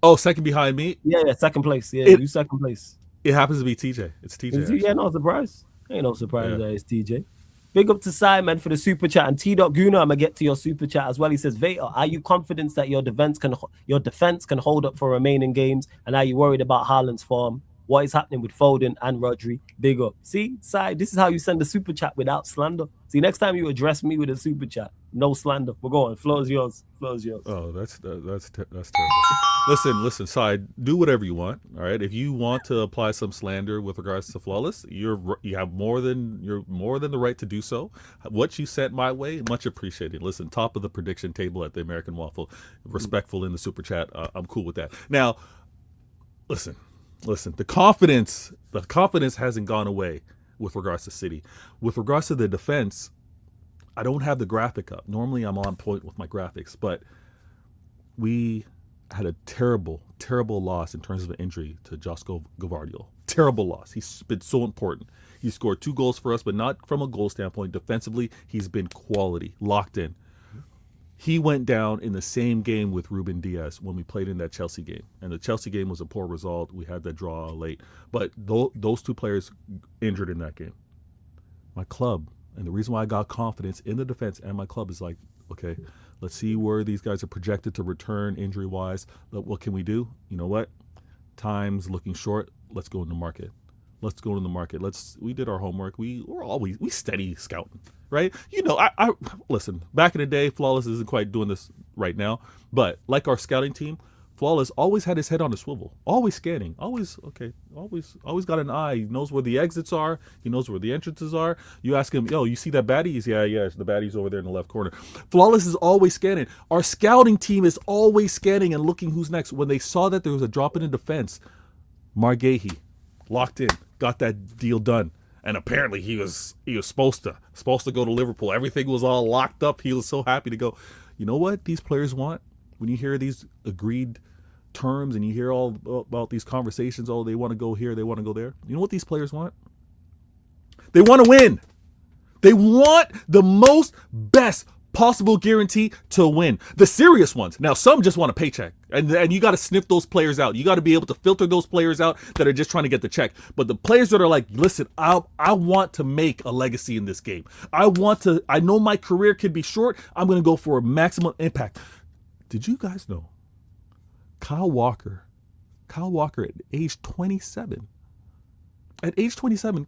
[SPEAKER 6] Oh, second behind me?
[SPEAKER 5] Yeah, second place. Yeah, you second place.
[SPEAKER 6] It happens to be TJ. It's TJ.
[SPEAKER 5] Yeah, no surprise. Ain't no surprise that it's TJ. Big up to Simon for the super chat, and T. Guna. I'm gonna get to your super chat as well. He says, Vader, are you confident that your defense can hold up for remaining games, and are you worried about Haaland's form? What is happening with Foden and Rodri? Big up. See, side. This is how you send a super chat without slander. See, next time you address me with a super chat, no slander. We're going. Floor is yours. Floor is yours.
[SPEAKER 6] Oh, that's terrible. Listen, side. Do whatever you want. All right. If you want to apply some slander with regards to Flawless, you have more than the right to do so. What you sent my way, much appreciated. Listen, top of the prediction table at the American Waffle, respectful in the super chat. I'm cool with that. Now, listen. The confidence hasn't gone away with regards to City. With regards to the defense, I don't have the graphic up. Normally I'm on point with my graphics, but we had a terrible loss in terms of an injury to Josko Gvardiol. Terrible loss. He's been so important. He scored 2 goals for us, but not from a goal standpoint. Defensively, he's been quality, locked in. He went down in the same game with Ruben Diaz when we played in that Chelsea game. And the Chelsea game was a poor result. We had that draw late. But those 2 players injured in that game. My club, and the reason why I got confidence in the defense and my club is like, okay, let's see where these guys are projected to return injury-wise. What can we do? You know what? Time's looking short. Let's go in the market. We did our homework. We steady scouting, right? You know, I listen, back in the day, Flawless isn't quite doing this right now, but like our scouting team, Flawless always had his head on a swivel, always scanning, always got an eye. He knows where the exits are. He knows where the entrances are. You ask him, yo, you see that baddie? He's, yeah, the baddie's over there in the left corner. Flawless is always scanning. Our scouting team is always scanning and looking who's next. When they saw that there was a drop in defense, Margehi locked in, got that deal done. And apparently he was supposed to go to Liverpool. Everything was all locked up. He was so happy to go. You know what these players want? When you hear these agreed terms and you hear all about these conversations, oh, they want to go here, they want to go there. You know what these players want? They want to win. They want the most best possible guarantee to win. The serious ones. Now, some just want a paycheck. And you got to sniff those players out. You got to be able to filter those players out that are just trying to get the check. But the players that are like, listen, I want to make a legacy in this game. I know my career could be short. I'm going to go for a maximum impact. Did you guys know Kyle Walker at age 27,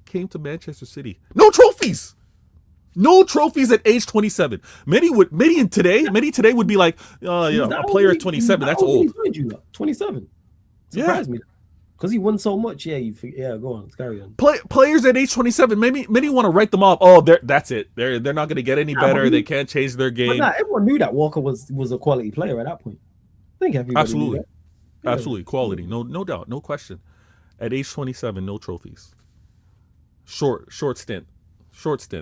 [SPEAKER 6] came to Manchester City. No trophies. No trophies at age 27. Many today would be like, a player at 27, that's old.
[SPEAKER 5] 27. Surprised me. Because he won so much. Yeah, go on. Let's carry on.
[SPEAKER 6] Players at age 27, many want to write them off. Oh, that's it. They're not going to get any better. They can't change their game.
[SPEAKER 5] But everyone knew that Walker was a quality player at that point. I think everybody knew that. Yeah.
[SPEAKER 6] Absolutely. Quality. No doubt. No question. At age 27, no trophies. Short stint.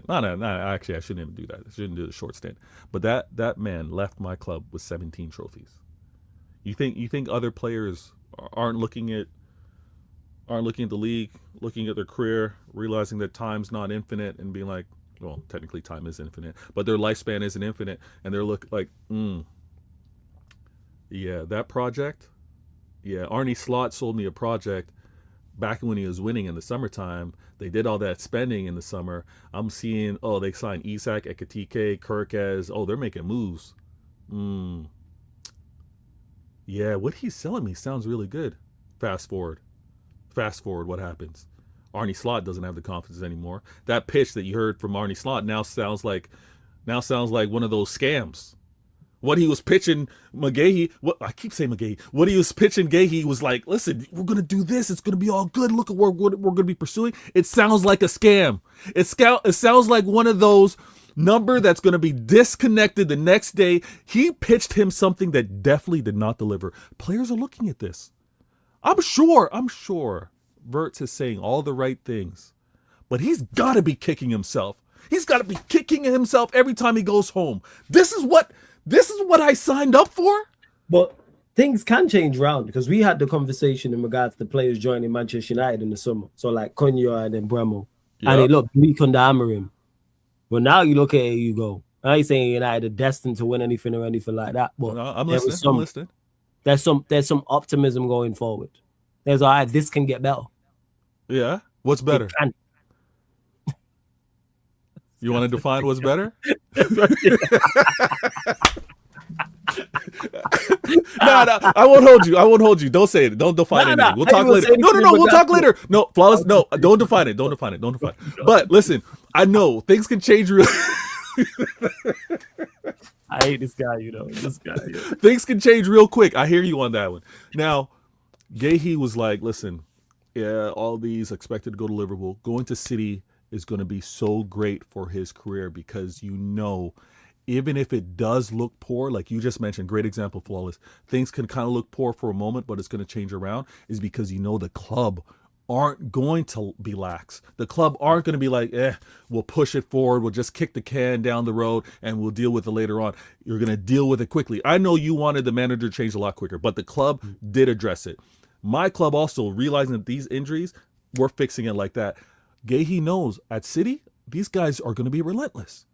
[SPEAKER 6] No, actually, I shouldn't even do that. I shouldn't do the short stint. But that man left my club with 17 trophies. You think other players aren't looking at the league, looking at their career, realizing that time's not infinite, and being like, well, technically time is infinite, but their lifespan isn't infinite, and they're like, yeah, that project, yeah, Arne Slot sold me a project back when he was winning in the summertime. They did all that spending in the summer. I'm seeing, they signed Isak, Ekitike, Kirkez. They're making moves. Yeah, what he's selling me sounds really good. Fast forward, what happens? Arne Slot doesn't have the confidence anymore. That pitch that you heard from Arne Slot now sounds like one of those scams. What he was pitching McGahey, what he was pitching Gahey was like, listen, we're going to do this. It's going to be all good. Look at what we're going to be pursuing. It sounds like a scam. It sounds like one of those number that's going to be disconnected the next day. He pitched him something that definitely did not deliver. Players are looking at this. I'm sure Verts is saying all the right things, but he's got to be kicking himself. He's got to be kicking himself every time he goes home. This is what I signed up for. But
[SPEAKER 5] things can change around, because we had the conversation in regards to players joining Manchester United in the summer. So like Konya and then Bremo. Yep. And it looked bleak under Amorim. But now you look at it, you go, I ain't saying United are destined to win anything or anything like that. But
[SPEAKER 6] I'm listening.
[SPEAKER 5] There's some optimism going forward. There's all right, this can get better.
[SPEAKER 6] Yeah. What's better? You want to define what's better? No, I won't hold you. I won't hold you. Don't say it. Don't define anything. We'll talk later. No. We'll talk later. No, Flawless. No, don't define it. Don't define it. But listen, I know things can change real.
[SPEAKER 5] I hate this guy, This guy.
[SPEAKER 6] Things can change real quick. I hear you on that one. Now, Gahey was like, listen, yeah, all these expected to go to Liverpool. Going to City is going to be so great for his career because even if it does look poor, like you just mentioned, great example, Flawless, things can kind of look poor for a moment, but it's going to change around, is because the club aren't going to be lax. The club aren't going to be like, we'll push it forward, we'll just kick the can down the road, and we'll deal with it later on. You're going to deal with it quickly. I know you wanted the manager changed a lot quicker, but the club did address it. My club also, realizing that these injuries, we're fixing it like that. Gahey knows at City, these guys are going to be relentless.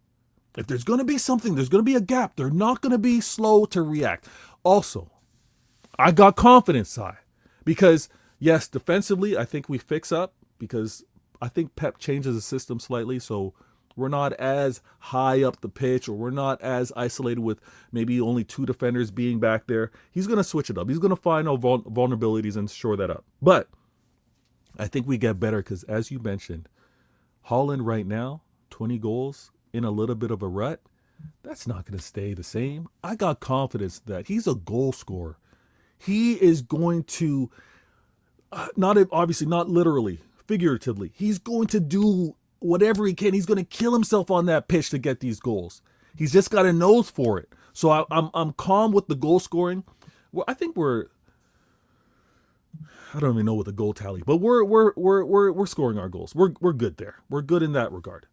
[SPEAKER 6] If there's going to be something, there's going to be a gap. They're not going to be slow to react. Also, I got confidence, Sai, because yes, defensively, I think we fix up because I think Pep changes the system slightly, so we're not as high up the pitch, or we're not as isolated with maybe only 2 defenders being back there. He's going to switch it up. He's going to find our vulnerabilities and shore that up. But I think we get better because, as you mentioned, Haaland right now, 20 goals in a little bit of a rut, that's not going to stay the same. I got confidence that he's a goal scorer. He is going to, obviously not literally, figuratively, he's going to do whatever he can. He's going to kill himself on that pitch to get these goals. He's just got a nose for it. So I'm calm with the goal scoring. Well, I think I don't even know what the goal tally, but we're scoring our goals. We're good there. We're good in that regard.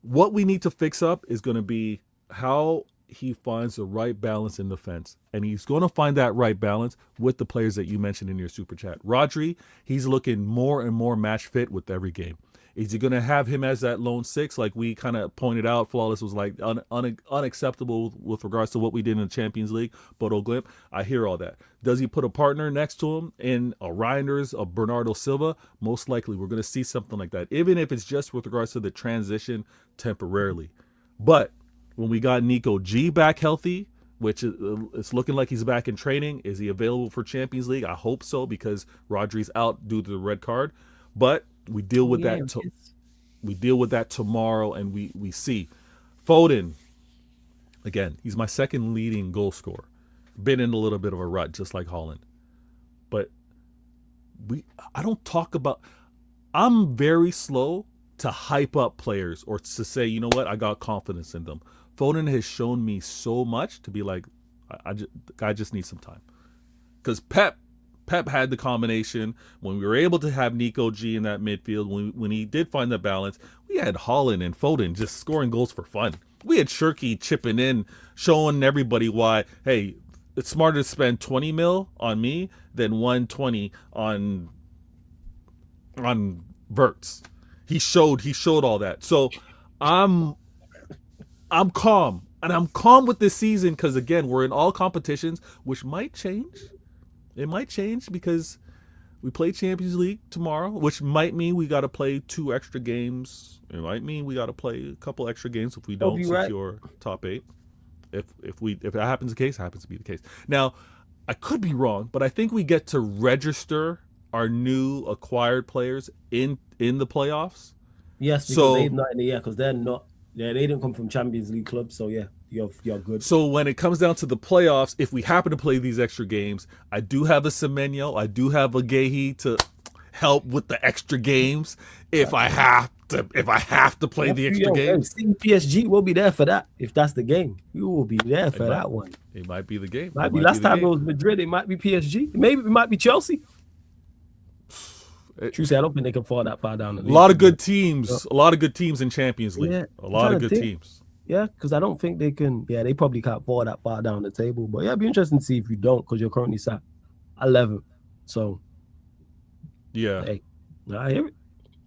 [SPEAKER 6] What we need to fix up is going to be how he finds the right balance in defense. And he's going to find that right balance with the players that you mentioned in your super chat. Rodri, he's looking more and more match fit with every game. Is he going to have him as that lone 6, like we kind of pointed out? Flawless was like unacceptable with regards to what we did in the Champions League. Bodo Glimt, I hear all that. Does he put a partner next to him in a Reinders, a Bernardo Silva? Most likely we're going to see something like that, even if it's just with regards to the transition temporarily. But when we got Nico G back healthy, which it's looking like he's back in training, is he available for Champions League? I hope so, because Rodri's out due to the red card. But we deal with that. We deal with that tomorrow, and we see Foden. Again, he's my second leading goal scorer. Been in a little bit of a rut, just like Haaland. But I don't talk about. I'm very slow to hype up players or to say, you know what, I got confidence in them. Foden has shown me so much to be like, I just need some time, because Pep had the combination when we were able to have Nico G in that midfield. When he did find the balance, we had Haaland and Foden just scoring goals for fun. We had Shirky chipping in, showing everybody why, hey, it's smarter to spend 20 mil on me than 120 on Verts. He showed all that. So I'm calm, and I'm calm with this season because, again, we're in all competitions, which might change. It might change because we play Champions League tomorrow, which might mean we got to play 2 extra games. It might mean we got to play a couple extra games if we don't secure top 8. If that happens, it happens to be the case. Now, I could be wrong, but I think we get to register our new acquired players in the playoffs.
[SPEAKER 5] Yes, because they're not in the because they're not. Yeah, they didn't come from Champions League clubs, so yeah, you're good.
[SPEAKER 6] So when it comes down to the playoffs, if we happen to play these extra games, I do have a Semenyo, I do have a Gahey to help with the extra games if I have to play the extra games.
[SPEAKER 5] PSG will be there for that. If that's the game, we will be there for that one.
[SPEAKER 6] It might be the game.
[SPEAKER 5] Might be last time it was Madrid. It might be PSG. Maybe it might be Chelsea. True, I don't think they can fall that far down the league.
[SPEAKER 6] A lot of good teams. A lot of good teams in Champions League.
[SPEAKER 5] Yeah,
[SPEAKER 6] a lot of good teams.
[SPEAKER 5] Yeah, because I don't think they can. Yeah, they probably can't fall that far down the table. But yeah, it'd be interesting to see if you don't, because you're currently sat 11th. So
[SPEAKER 6] yeah,
[SPEAKER 5] hey, I hear it.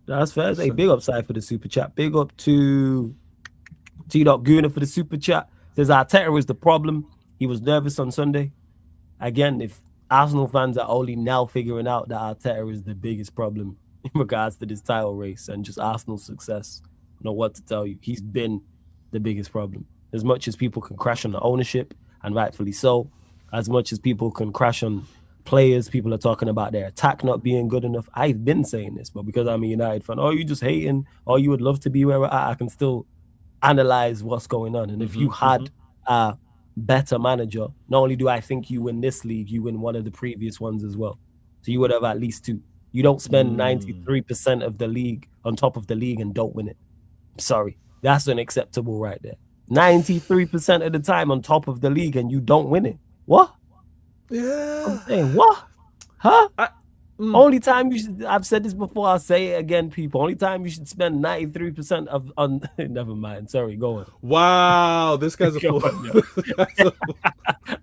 [SPEAKER 5] That's fair. Hey, big upside for the super chat. Big up to T.Guna for the super chat. Says Arteta is the problem. He was nervous on Sunday. Again, if Arsenal fans are only now figuring out that Arteta is the biggest problem in regards to this title race and just Arsenal's success, I don't know what to tell you. He's been the biggest problem. As much as people can crash on the ownership, and rightfully so. As much as people can crash on players, people are talking about their attack not being good enough. I've been saying this, but because I'm a United fan, you just hating, you would love to be where we're at. I can still analyze what's going on. And if you had a better manager, not only do I think you win this league, you win one of the previous ones as well. So you would have at least 2. You don't spend 93% of the league on top of the league and don't win it. Sorry, that's unacceptable right there. 93% of the time on top of the league and you don't win it. What?
[SPEAKER 6] Yeah.
[SPEAKER 5] I'm saying what? Huh? Only time you should, I've said this before, I'll say it again, people. Only time you should spend 93% on never mind. Sorry, go on.
[SPEAKER 6] Wow, this guy's a fool.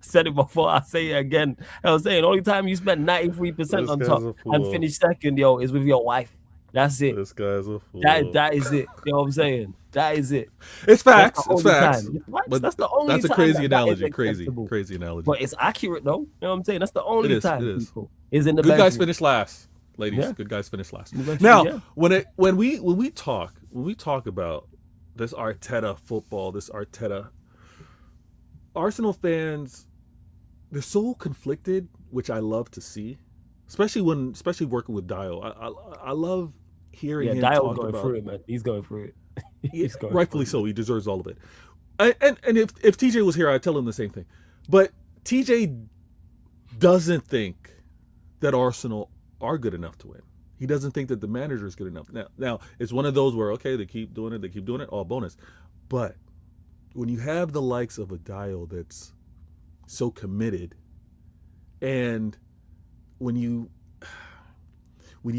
[SPEAKER 5] Said it before, I'll say it again. I was saying only time you spend 93% on top and finish second, is with your wife. That's it.
[SPEAKER 6] This guy's a fool.
[SPEAKER 5] That is it. You know what I'm saying? That is it.
[SPEAKER 6] It's facts. It's facts.
[SPEAKER 5] But that's the only
[SPEAKER 6] That's a
[SPEAKER 5] time
[SPEAKER 6] crazy
[SPEAKER 5] that
[SPEAKER 6] analogy.
[SPEAKER 5] is
[SPEAKER 6] Crazy
[SPEAKER 5] acceptable.
[SPEAKER 6] analogy.
[SPEAKER 5] But it's accurate though. You know what I'm saying? That's the only time
[SPEAKER 6] It is.
[SPEAKER 5] people is in the
[SPEAKER 6] Good guys
[SPEAKER 5] bedroom.
[SPEAKER 6] finish last, ladies.
[SPEAKER 5] Yeah.
[SPEAKER 6] Good guys finish last.
[SPEAKER 5] Eventually,
[SPEAKER 6] Now,
[SPEAKER 5] yeah.
[SPEAKER 6] when we talk about this Arteta football, this Arteta, Arsenal fans, they're so conflicted, which I love to see, especially working with Dio. I love hearing him
[SPEAKER 5] Dio's
[SPEAKER 6] talk
[SPEAKER 5] going
[SPEAKER 6] about
[SPEAKER 5] through it, man. He's going through it. He's going
[SPEAKER 6] rightfully
[SPEAKER 5] through
[SPEAKER 6] so. He deserves all of it. And if TJ was here, I'd tell him the same thing. But TJ doesn't think that Arsenal are good enough to win. He doesn't think that the manager is good enough. Now it's one of those where, okay, they keep doing it, all bonus. But when you have the likes of a Dio that's so committed, and when you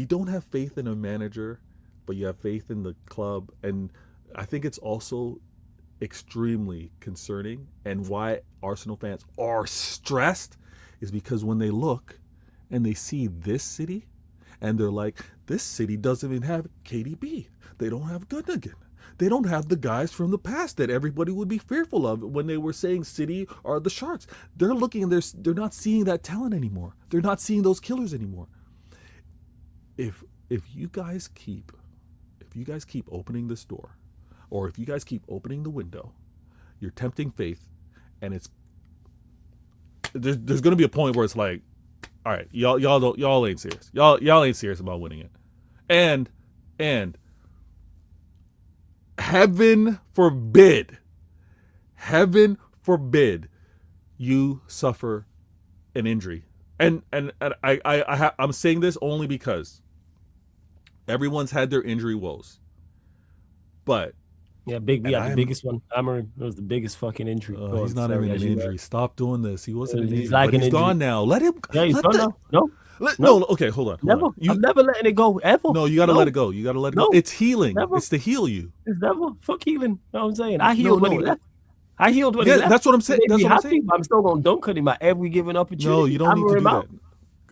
[SPEAKER 6] don't have faith in a manager, but you have faith in the club, and I think it's also extremely concerning, and why Arsenal fans are stressed is because when they look and they see this city, and they're like, this city doesn't even have KDB. They don't have Gundogan. They don't have the guys from the past that everybody would be fearful of when they were saying City are the Sharks. They're looking and they're not seeing that talent anymore. They're not seeing those killers anymore. If you guys keep opening this door, or if you guys keep opening the window, you're tempting faith, and there's going to be a point where it's like, all right, y'all ain't serious. Y'all ain't serious about winning it, and heaven forbid you suffer an injury, and I'm saying this only because everyone's had their injury woes, but
[SPEAKER 5] Yeah, we had the biggest one. Amorim was the biggest fucking injury.
[SPEAKER 6] he's not even an injury. Stop doing this. He wasn't an injury,
[SPEAKER 5] like
[SPEAKER 6] but
[SPEAKER 5] an
[SPEAKER 6] he's
[SPEAKER 5] injury.
[SPEAKER 6] gone now. Let him.
[SPEAKER 5] Yeah, he's gone now.
[SPEAKER 6] No, okay, hold on.
[SPEAKER 5] Never. I'm never letting it go ever.
[SPEAKER 6] No, you got to let it go. You got to let it go.
[SPEAKER 5] No.
[SPEAKER 6] It's healing.
[SPEAKER 5] Never.
[SPEAKER 6] It's to heal you.
[SPEAKER 5] It's never fuck healing. You know what I'm saying? I healed when he left. I healed when he left.
[SPEAKER 6] That's what I'm saying.
[SPEAKER 5] It made
[SPEAKER 6] That's
[SPEAKER 5] me
[SPEAKER 6] what I'm
[SPEAKER 5] happy,
[SPEAKER 6] saying.
[SPEAKER 5] but I'm still gonna dunk on him at every given opportunity.
[SPEAKER 6] No, you don't need to do that.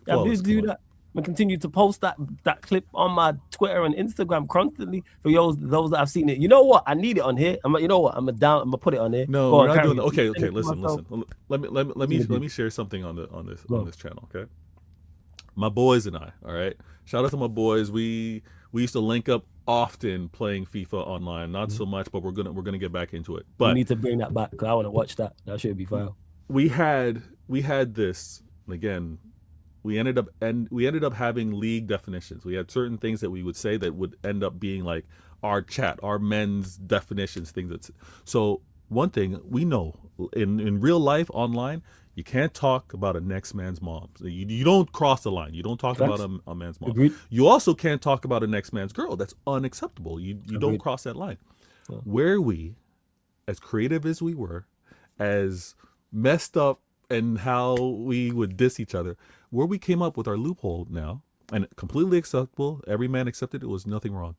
[SPEAKER 5] I did do that. I continue to post that clip on my Twitter and Instagram constantly for those that have seen it. You know what? I need it on here. I'm gonna put it on here.
[SPEAKER 6] No, we're not doing that. Okay. Listen. Let me share something on this channel. Okay. My boys and I. All right. Shout out to my boys. We used to link up often playing FIFA online. Not so much, but we're gonna get back into it. But
[SPEAKER 5] we need to bring that back because I want to watch that. That should be fire.
[SPEAKER 6] We had this again. We ended up having league definitions. We had certain things that we would say that would end up being like our chat, our men's definitions, things that. So one thing we know in real life online, you can't talk about a next man's mom. You don't cross the line. You don't talk about a man's mom.
[SPEAKER 5] Agreed.
[SPEAKER 6] You also can't talk about a next man's girl. That's unacceptable. You don't cross that line. Yeah. Where we, as creative as we were, as messed up and how we would diss each other, where we came up with our loophole now, and completely acceptable, every man accepted it, was nothing wrong,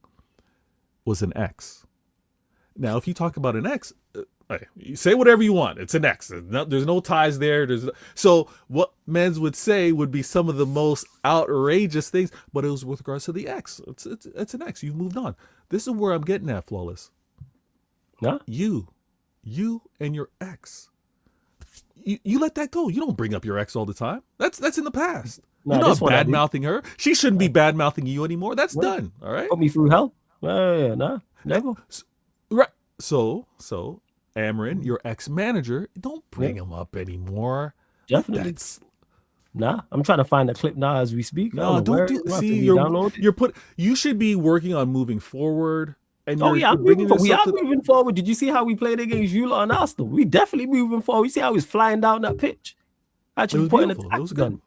[SPEAKER 6] was an X. Now, if you talk about an X, you say whatever you want. It's an X. There's no ties there. So what men's would say would be some of the most outrageous things, but it was with regards to the X. It's an X. You've moved on. This is where I'm getting at, Flawless.
[SPEAKER 5] Yeah?
[SPEAKER 6] You and your ex. You let that go. You don't bring up your ex all the time. That's in the past. You're not bad mouthing her. She shouldn't be bad mouthing you anymore. That's done. All right.
[SPEAKER 5] Put me through hell. Nah, never.
[SPEAKER 6] Right. So Amarin, your ex-manager, don't bring him up anymore.
[SPEAKER 5] Definitely. Nah, I'm trying to find a clip now as we speak.
[SPEAKER 6] No, don't do. See, you should be working on moving forward. And
[SPEAKER 5] I'm moving forward. We are moving forward. Did you see how we played against you lot and Arsenal? We definitely moving forward. You see how he's flying down that pitch, actually putting a tackle gun.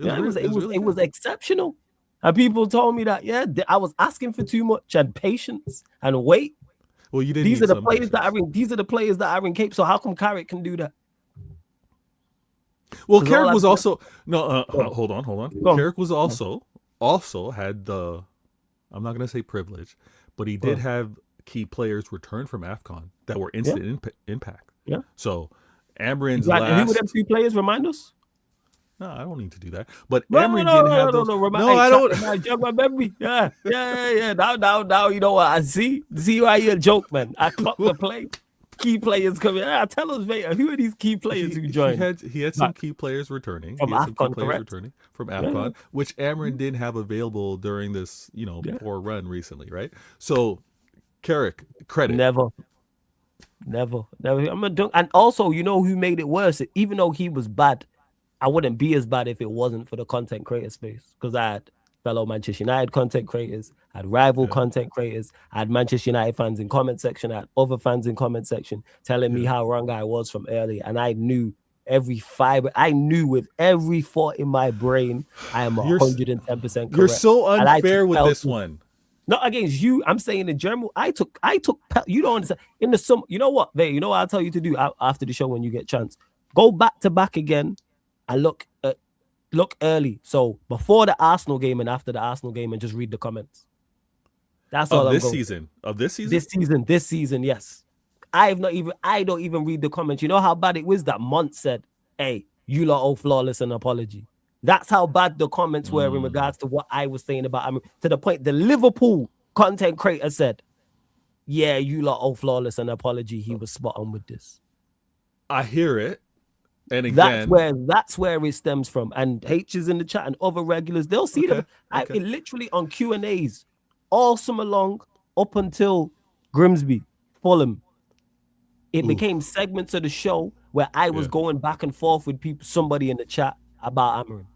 [SPEAKER 5] It was exceptional. And people told me that I was asking for too much and patience and wait.
[SPEAKER 6] Well, you didn't.
[SPEAKER 5] These are the players that are in. These are the players that are in Cape. So how come Carrick can do that?
[SPEAKER 6] Well, Carrick was also hold on. Carrick was also had the, I'm not going to say privilege, but he did have key players return from AFCON that were instant impact. Yeah. So Amarin's last. Who were them 2 players? Remind us. No, I don't need to do that. But Amarin didn't have those. No, I don't.
[SPEAKER 5] Jog my memory. Yeah. Now you know what I see. See why you're a joke, man. I clocked the play. Key players coming. Tell us, Vader, who are these key players who joined?
[SPEAKER 6] He had some key players returning
[SPEAKER 5] from AFCON,
[SPEAKER 6] from AFCON, which Amarin didn't have available during this, poor run recently, right? So, Carrick, credit.
[SPEAKER 5] Never. I'm a dunk. And also, you know who made it worse? Even though he was bad, I wouldn't be as bad if it wasn't for the content creator space, because I had fellow Manchester United content creators, I had rival content creators, I had Manchester United fans in comment section, I had other fans in comment section telling me how wrong I was from early, and I knew every fiber, I knew with every thought in my brain, I am 110% correct.
[SPEAKER 6] You're so unfair with this one.
[SPEAKER 5] Not against you. I'm saying in general, I took. You don't understand. In the summer, you know what, Vader? You know what I'll tell you to do after the show when you get a chance. Go back to back again and look early. So before the Arsenal game and after the Arsenal game, and just read the comments. That's all.
[SPEAKER 6] This season.
[SPEAKER 5] This season, yes. I don't even read the comments. You know how bad it was that Mont said, "Hey, you lot owe Flawless an apology." That's how bad the comments were in regards to what I was saying about. I mean, to the point the Liverpool content creator said, "Yeah, you lot owe Flawless an apology. He was spot on with this."
[SPEAKER 6] I hear it. And again,
[SPEAKER 5] that's where it stems from. And H is in the chat and other regulars, they'll see them. It literally on Q&As all summer long up until Grimsby, Fulham. It became segments of the show where I was going back and forth with somebody in the chat about Amarin.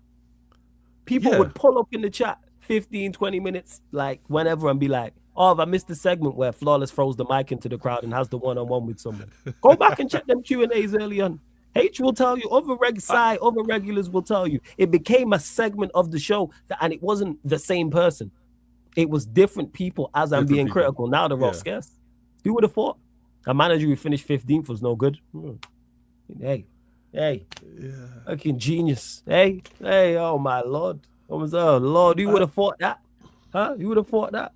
[SPEAKER 5] People would pull up in the chat 15, 20 minutes, like whenever, and be like, "Oh, have I missed the segment where Flawless throws the mic into the crowd and has the one-on-one with someone?" Go back and check them Q&As early on. H will tell you, other regulars will tell you. It became a segment of the show, and it wasn't the same person. It was different people as I'm being critical. Now they're all scarce. Who would have thought? A manager who finished 15th was no good. Hey. Fucking genius. Hey, oh my Lord. Lord, who would have thought that? Huh? You would have thought that?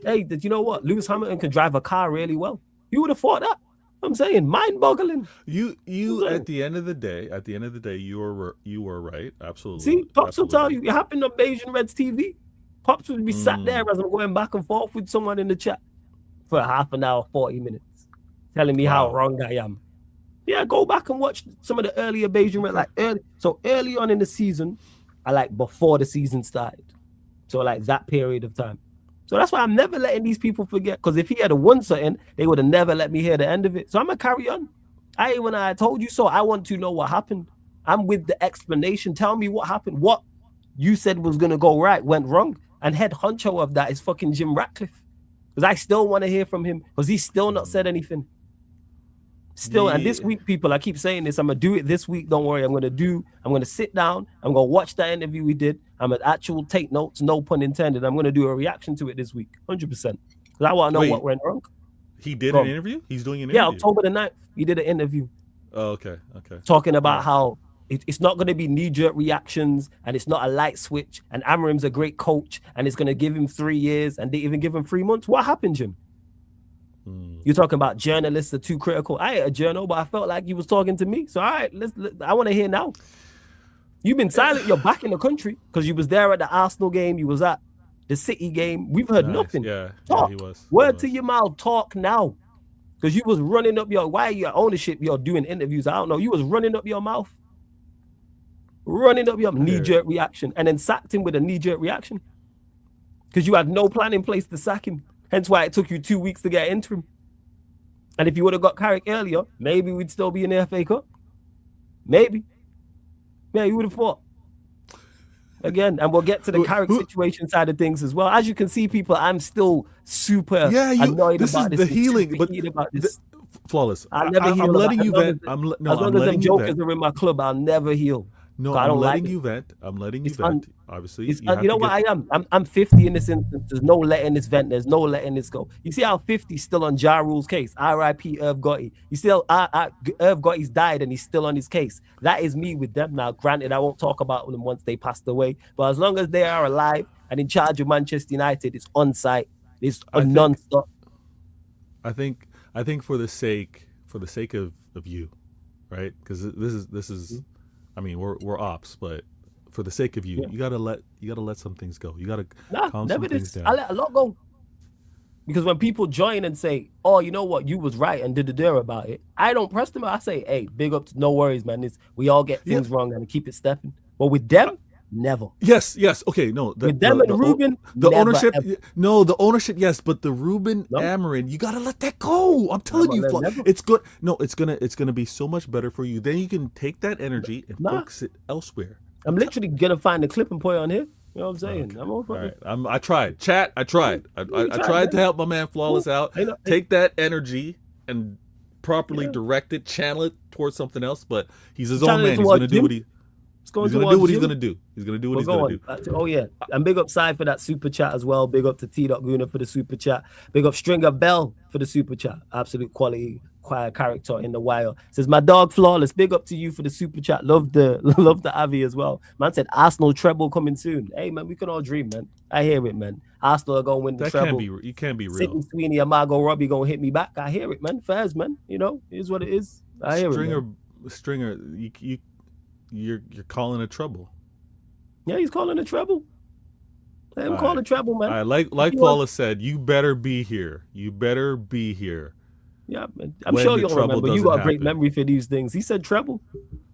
[SPEAKER 5] Hey, did you know what? Lewis Hamilton can drive a car really well. You would have thought that? I'm saying, mind-boggling.
[SPEAKER 6] You at the end of the day, you were right. Absolutely.
[SPEAKER 5] See, Pops will tell you. It happened on Beijing Reds TV. Pops would be sat there as I'm going back and forth with someone in the chat for half an hour, 40 minutes, telling me how wrong I am. Yeah, go back and watch some of the earlier Beijing Reds. Early on in the season, before the season started. So that period of time. So that's why I'm never letting these people forget. Because if he had won something, they would have never let me hear the end of it. So I'm going to carry on. When I told you so, I want to know what happened. I'm with the explanation. Tell me what happened. What you said was going to go right went wrong. And head honcho of that is fucking Jim Ratcliffe. Because I still want to hear from him. Because he's still not said anything. And this week, people, I keep saying this. I'm going to do it this week. Don't worry. I'm going to sit down. I'm going to watch that interview we did. I'm going to actually take notes, no pun intended. I'm going to do a reaction to it this week, 100%. Because I want to know what went wrong.
[SPEAKER 6] He did an interview? He's doing an interview?
[SPEAKER 5] Yeah, October the 9th. He did an interview.
[SPEAKER 6] Oh, okay.
[SPEAKER 5] Talking about how it's not going to be knee-jerk reactions and it's not a light switch and Amarim's a great coach and it's going to give him 3 years and they even give him 3 months. What happened, Jim? You're talking about journalists are too critical. I ain't a journal, but I felt like you was talking to me. So, all right, I want to hear now. You've been silent. You're back in the country because you was there at the Arsenal game. You was at the City game. We've heard nothing. Talk.
[SPEAKER 6] He was.
[SPEAKER 5] Word to your mouth. Talk now. Because you was running up why your ownership, you're doing interviews. I don't know. You was running up your mouth. Running up your knee-jerk reaction. And then sacked him with a knee-jerk reaction. Because you had no plan in place to sack him. Hence why it took you 2 weeks to get into him. And if you would have got Carrick earlier, maybe we'd still be in the FA Cup. Maybe. Yeah, you would have fought. Again, and we'll get to the Carrick situation side of things as well. As you can see, people, I'm still super annoyed about this.
[SPEAKER 6] The healing, but
[SPEAKER 5] about this.
[SPEAKER 6] Flawless.
[SPEAKER 5] I'll never heal.
[SPEAKER 6] I'm letting you vent.
[SPEAKER 5] As long as them jokers are in my club, I'll never heal.
[SPEAKER 6] No, I'm letting you vent. I'm letting you vent. Obviously,
[SPEAKER 5] you know what I am? I'm 50 in this instance. There's no letting this vent. There's no letting this go. You see how 50's still on Ja Rule's case. R.I.P. Irv Gotti. You see how Irv Gotti's died and he's still on his case. That is me with them. Now, granted, I won't talk about them once they passed away. But as long as they are alive and in charge of Manchester United, it's on site. It's non-stop.
[SPEAKER 6] I think for the sake of you, right? Because this is. I mean, we're ops, but for the sake of you, you gotta let some things go. You gotta calm some things down.
[SPEAKER 5] I let a lot go. Because when people join and say, "Oh, you know what, you was right," and did about it, I don't press them. I say, "Hey, big up to no worries, man. We all get things wrong and keep it stepping." But with them, never.
[SPEAKER 6] Yes. Okay, no.
[SPEAKER 5] With them and Ruben,
[SPEAKER 6] the
[SPEAKER 5] never,
[SPEAKER 6] ownership.
[SPEAKER 5] ever.
[SPEAKER 6] No, the ownership. Yes, but the Ruben Amarin, you gotta let that go. I'm telling you, it's good. No, it's gonna be so much better for you. Then you can take that energy and focus it elsewhere.
[SPEAKER 5] I'm literally gonna find the clip and put it on here. You know what I'm saying? Okay. I'm all
[SPEAKER 6] right. I tried. Chat. I tried. I tried to help my man Flawless out. Take that energy and properly direct it, channel it towards something else. But he's his own man. He's gonna do what he's gonna do what he's gonna do. He's gonna do what he's gonna do.
[SPEAKER 5] Oh yeah, and big up Sai for that super chat as well. Big up to T.Guna for the super chat. Big up Stringer Bell for the super chat. Absolute quality character in the wire. Says my dog Flawless. Big up to you for the super chat. Love the Avi as well. Man said Arsenal treble coming soon. Hey man, we can all dream, man. I hear it, man. Arsenal are gonna win the treble.
[SPEAKER 6] You can't be real.
[SPEAKER 5] Sidney Sweeney and Margot Robbie gonna hit me back. I hear it, man. Fairs, man. You know, it is what it is. I hear it.
[SPEAKER 6] Stringer, you're calling a trouble.
[SPEAKER 5] Yeah, he's calling a treble. Let him call a treble, man.
[SPEAKER 6] Like Flawless said, you better be here. You better be here.
[SPEAKER 5] Yeah, man. I'm sure you'll remember. You got a great memory for these things. He said treble.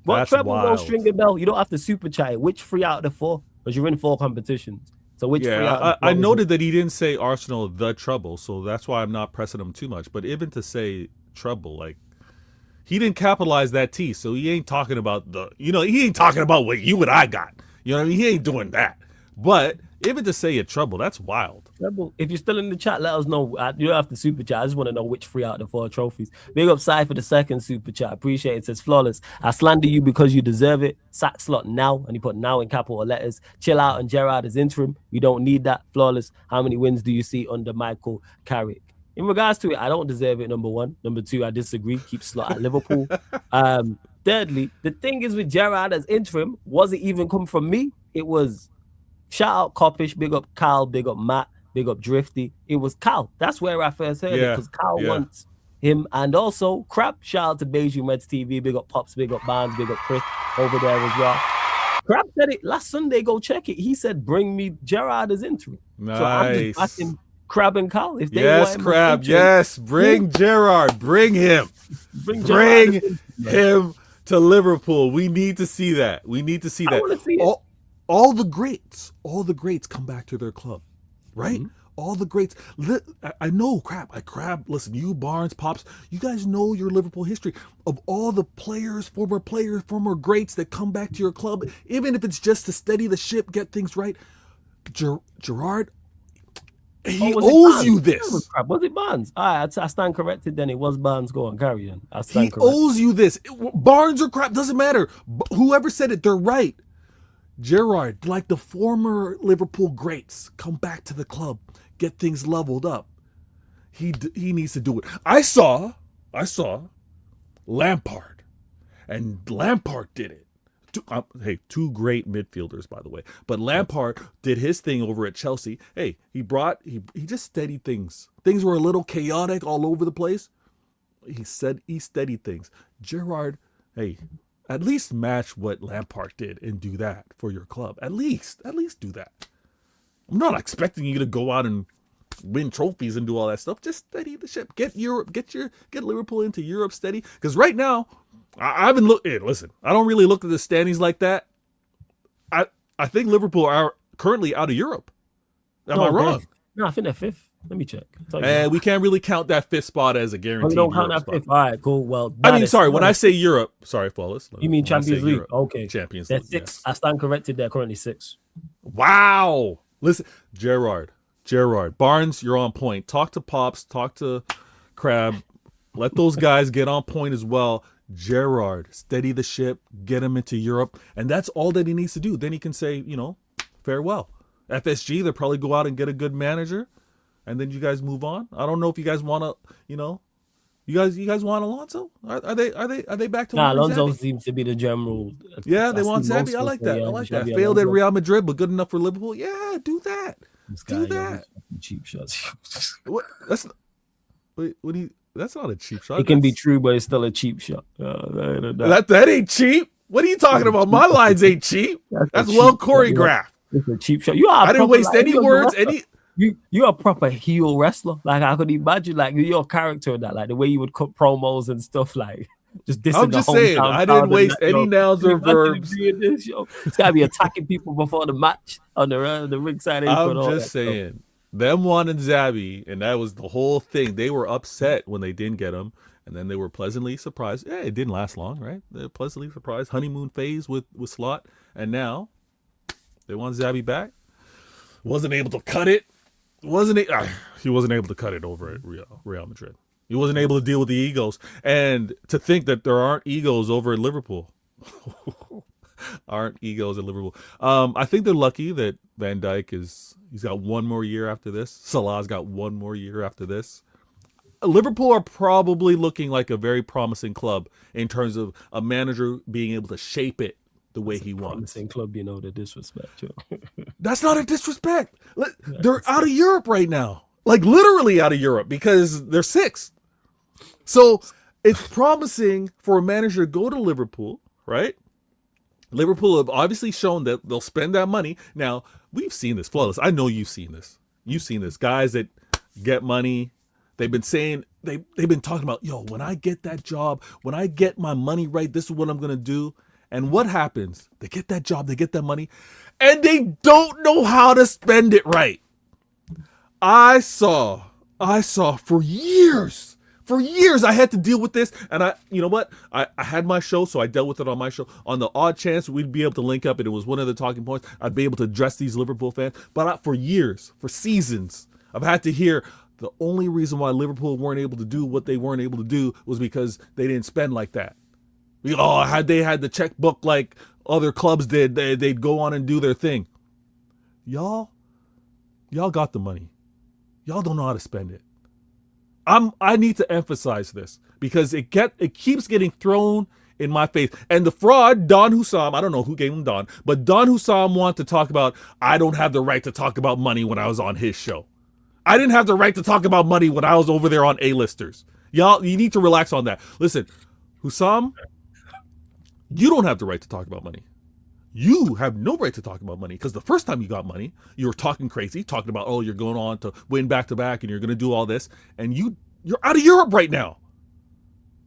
[SPEAKER 5] What
[SPEAKER 6] That's
[SPEAKER 5] treble?
[SPEAKER 6] wild.
[SPEAKER 5] No Stringer Bell. You don't have to super chat it. Which 3 out of the 4? Because you're in 4 competitions. So which 3 out of the 4?
[SPEAKER 6] I noted that he didn't say Arsenal the trouble, so that's why I'm not pressing him too much. But even to say treble, like, he didn't capitalize that T, so he ain't talking about he ain't talking about what you and I got. You know what I mean? He ain't doing that. But even to say a trouble, that's wild.
[SPEAKER 5] Treble. If you're still in the chat, let us know. You don't have to super chat. I just want to know which 3 out of the 4 trophies. Big up Sai for the second super chat. Appreciate it. Says Flawless. I slander you because you deserve it. Sack slot now, and he put now in capital letters. Chill out and Gerrard is interim. We don't need that. Flawless. How many wins do you see under Michael Carrick? In regards to it, I don't deserve it, number 1. Number 2, I disagree. Keep slot at Liverpool. Thirdly, the thing is with Gerrard as interim, was it even come from me? It was shout out Coppish, big up Kyle, big up Matt, big up Drifty. It was Kyle. That's where I first heard it, because Kyle wants him. And also, Crap, shout out to Beijing Reds TV, big up Pops, big up Barnes, big up Chris over there as well. Crap said it last Sunday, go check it. He said, bring me Gerrard as interim.
[SPEAKER 6] Nice.
[SPEAKER 5] So I'm just backing Crab and Kyle. If they
[SPEAKER 6] yes, Crab. Yes, bring Gerrard. Bring him. Bring him to Liverpool. We need to see that. We need to see that.
[SPEAKER 5] I want to see it.
[SPEAKER 6] All the greats come back to their club, right? Mm-hmm. All the greats. I know, Crab. Listen, you, Barnes, Pops, you guys know your Liverpool history of all the former greats that come back to your club, even if it's just to steady the ship, get things right. Gerrard, he owes you this.
[SPEAKER 5] Was it Barnes? I stand corrected then. It was Barnes. Go on, carry on.
[SPEAKER 6] He owes you this. Barnes or Crap, doesn't matter. Whoever said it, they're right. Gerrard, like the former Liverpool greats, come back to the club, get things leveled up. He needs to do it. I saw Lampard, and Lampard did it. Two great midfielders, by the way. But Lampard did his thing over at Chelsea. Hey, he just steadied things. Things were a little chaotic all over the place. He steadied things. Gerrard, hey, at least match what Lampard did and do that for your club. At least do that. I'm not expecting you to go out and win trophies and do all that stuff. Just steady the ship. Get Liverpool into Europe steady. Because right now, I haven't looked. Hey, listen, I don't really look at the standings like that. I think Liverpool are currently out of Europe. Am I wrong?
[SPEAKER 5] No, I think they're fifth. Let me check.
[SPEAKER 6] And we can't really count that fifth spot as a
[SPEAKER 5] Oh,
[SPEAKER 6] guaranteed
[SPEAKER 5] you don't count
[SPEAKER 6] Europe
[SPEAKER 5] that
[SPEAKER 6] spot.
[SPEAKER 5] fifth. All right, cool. Well,
[SPEAKER 6] I mean, sorry, when I say Europe, sorry, Flawless.
[SPEAKER 5] you mean
[SPEAKER 6] When I say
[SPEAKER 5] Champions League?
[SPEAKER 6] Europe,
[SPEAKER 5] Okay,
[SPEAKER 6] Champions
[SPEAKER 5] they're
[SPEAKER 6] League.
[SPEAKER 5] six.
[SPEAKER 6] Yes.
[SPEAKER 5] I stand corrected. They're currently six.
[SPEAKER 6] Wow. Listen, Gerard, Barnes, you're on point. Talk to Pops, talk to Crab. Let those guys get on point as well. Gerard, steady the ship, get him into Europe, and that's all that he needs to do. Then he can say, farewell. FSG, they'll probably go out and get a good manager, and then you guys move on. I don't know if you guys want to, you guys want Alonso? Are they back to
[SPEAKER 5] Alonso
[SPEAKER 6] Zabi?
[SPEAKER 5] seems to be the general.
[SPEAKER 6] Yeah, they want Zabi. I like that. I like that. Failed at Real Madrid, but good enough for Liverpool. Yeah, do that. Do that.
[SPEAKER 5] Cheap shots.
[SPEAKER 6] What? That's that's not a cheap shot.
[SPEAKER 5] It can be true, but it's still a cheap shot.
[SPEAKER 6] That ain't cheap. What are you talking about? My lines ain't cheap. That's
[SPEAKER 5] cheap
[SPEAKER 6] well choreographed.
[SPEAKER 5] It's a cheap shot.
[SPEAKER 6] I didn't waste any words.
[SPEAKER 5] You're a proper heel wrestler. Like I could imagine, like your character in that, like the way you would cut promos and stuff, like just dissing
[SPEAKER 6] I'm just saying, I didn't waste any nouns or verbs.
[SPEAKER 5] It's gotta be attacking people before the match on the ring side.
[SPEAKER 6] I'm just saying, them wanting Zabi, and that was the whole thing. They were upset when they didn't get him, and then they were pleasantly surprised. Yeah, it didn't last long, right? They're pleasantly surprised. Honeymoon phase with Slot, and now they want Zabi back. Wasn't able to cut it. He wasn't able to cut it over at Real Madrid. He wasn't able to deal with the egos. And to think that there aren't egos over at Liverpool. Aren't egos at Liverpool. I think they're lucky that Van Dijk he's got one more year after this. Salah's got one more year after this. Liverpool are probably looking like a very promising club in terms of a manager being able to shape it the way he wants.
[SPEAKER 5] Promising club, the disrespect.
[SPEAKER 6] That's not a disrespect. They're out of Europe right now. Like literally out of Europe because they're sixth. So it's promising for a manager to go to Liverpool, right? Liverpool have obviously shown that they'll spend that money. Now, we've seen this, Flawless. I know you've seen this. You've seen this. Guys that get money, they've been saying, they've been talking about, when I get that job, when I get my money right, this is what I'm going to do. And what happens? They get that job, they get that money, and they don't know how to spend it right. I saw for years I had to deal with this, and you know what? I had my show, so I dealt with it on my show. On the odd chance we'd be able to link up, and it was one of the talking points, I'd be able to address these Liverpool fans. But for years, for seasons, I've had to hear the only reason why Liverpool weren't able to do what they weren't able to do was because they didn't spend like that. Had they had the checkbook like other clubs did, they'd go on and do their thing. Y'all got the money. Y'all don't know how to spend it. I need to emphasize this because it keeps getting thrown in my face. And the fraud, Don Hussam, I don't know who gave him Don, but Don Hussam wanted to talk about, I don't have the right to talk about money when I was on his show. I didn't have the right to talk about money when I was over there on A-listers. Y'all, you need to relax on that. Listen, Hussam, you don't have the right to talk about money. You have no right to talk about money because the first time you got money, you were talking crazy, talking about, you're going on to win back-to-back and you're going to do all this. And you're out of Europe right now.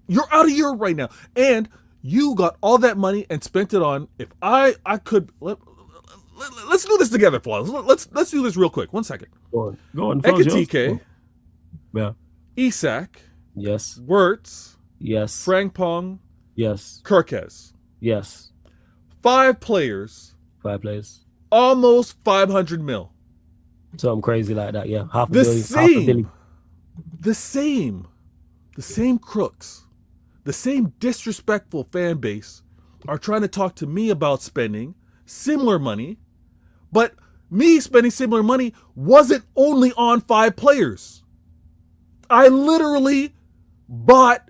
[SPEAKER 6] You're out of Europe right now. And you got all that money and spent it on, if I could, let's do this together, Flawless. Let's do this real quick. 1 second.
[SPEAKER 5] Go on.
[SPEAKER 6] Ekatike.
[SPEAKER 5] Yeah.
[SPEAKER 6] Isak.
[SPEAKER 5] Yes.
[SPEAKER 6] Wirtz.
[SPEAKER 5] Yes.
[SPEAKER 6] Frankpong.
[SPEAKER 5] Yes.
[SPEAKER 6] Kirkes.
[SPEAKER 5] Yes.
[SPEAKER 6] 5 players.
[SPEAKER 5] 5 players.
[SPEAKER 6] Almost 500 mil.
[SPEAKER 5] Something crazy like that, yeah. Half a
[SPEAKER 6] The
[SPEAKER 5] billion.
[SPEAKER 6] same crooks, the same disrespectful fan base are trying to talk to me about spending similar money, but me spending similar money wasn't only on 5 players. I literally bought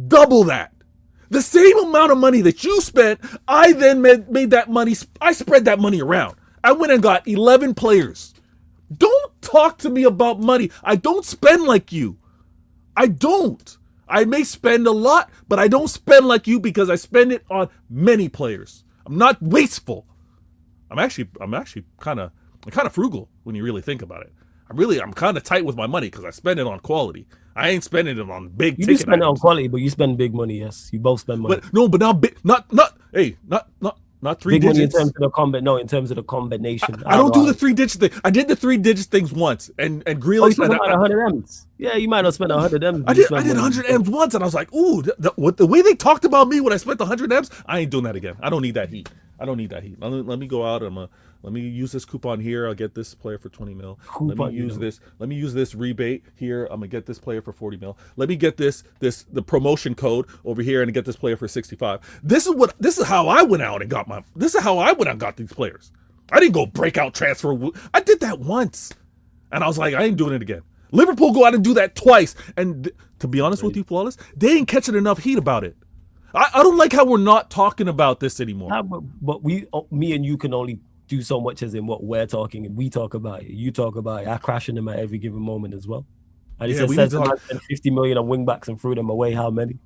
[SPEAKER 6] double that. The same amount of money that you spent, I then made that money, I spread that money around. I went and got 11 players. Don't talk to me about money. I don't spend like you. I don't. I may spend a lot, but I don't spend like you because I spend it on many players. I'm not wasteful. I'm actually kind of frugal when you really think about it. I'm kind of tight with my money because I spend it on quality. I ain't spending it on big ticket.
[SPEAKER 5] You spend it on
[SPEAKER 6] items.
[SPEAKER 5] quality, but you spend big money. Yes, you both spend money.
[SPEAKER 6] But not Not three
[SPEAKER 5] Big money in
[SPEAKER 6] digits.
[SPEAKER 5] terms of the no, in terms of the combination.
[SPEAKER 6] I don't
[SPEAKER 5] know
[SPEAKER 6] do the
[SPEAKER 5] how-
[SPEAKER 6] 3-digit thing. I did the 3-digit things once, and
[SPEAKER 5] Oh,
[SPEAKER 6] Grealish.
[SPEAKER 5] you talking about 100 M's? Yeah, you might not spend 100 M's.
[SPEAKER 6] I did 100 M's once, and I was like, ooh, the way they talked about me when I spent 100 M's, I ain't doing that again. I don't need that heat. Let me go out. Let me use this coupon here. I'll get this player for 20 mil. Let me use this rebate here. I'm gonna get this player for 40 mil. Let me get the promotion code over here and get this player for 65. This is how I went out and got these players. I didn't go breakout transfer. I did that once, and I was like, I ain't doing it again. Liverpool go out and do that twice, and to be honest with you, Flawless, they ain't catching enough heat about it. I don't like how we're not talking about this anymore.
[SPEAKER 5] But me and you can only do so much as in what we're talking, and we talk about it. You talk about it. I crash in them at every given moment as well. And he says 50 million on wingbacks and threw them away. How many?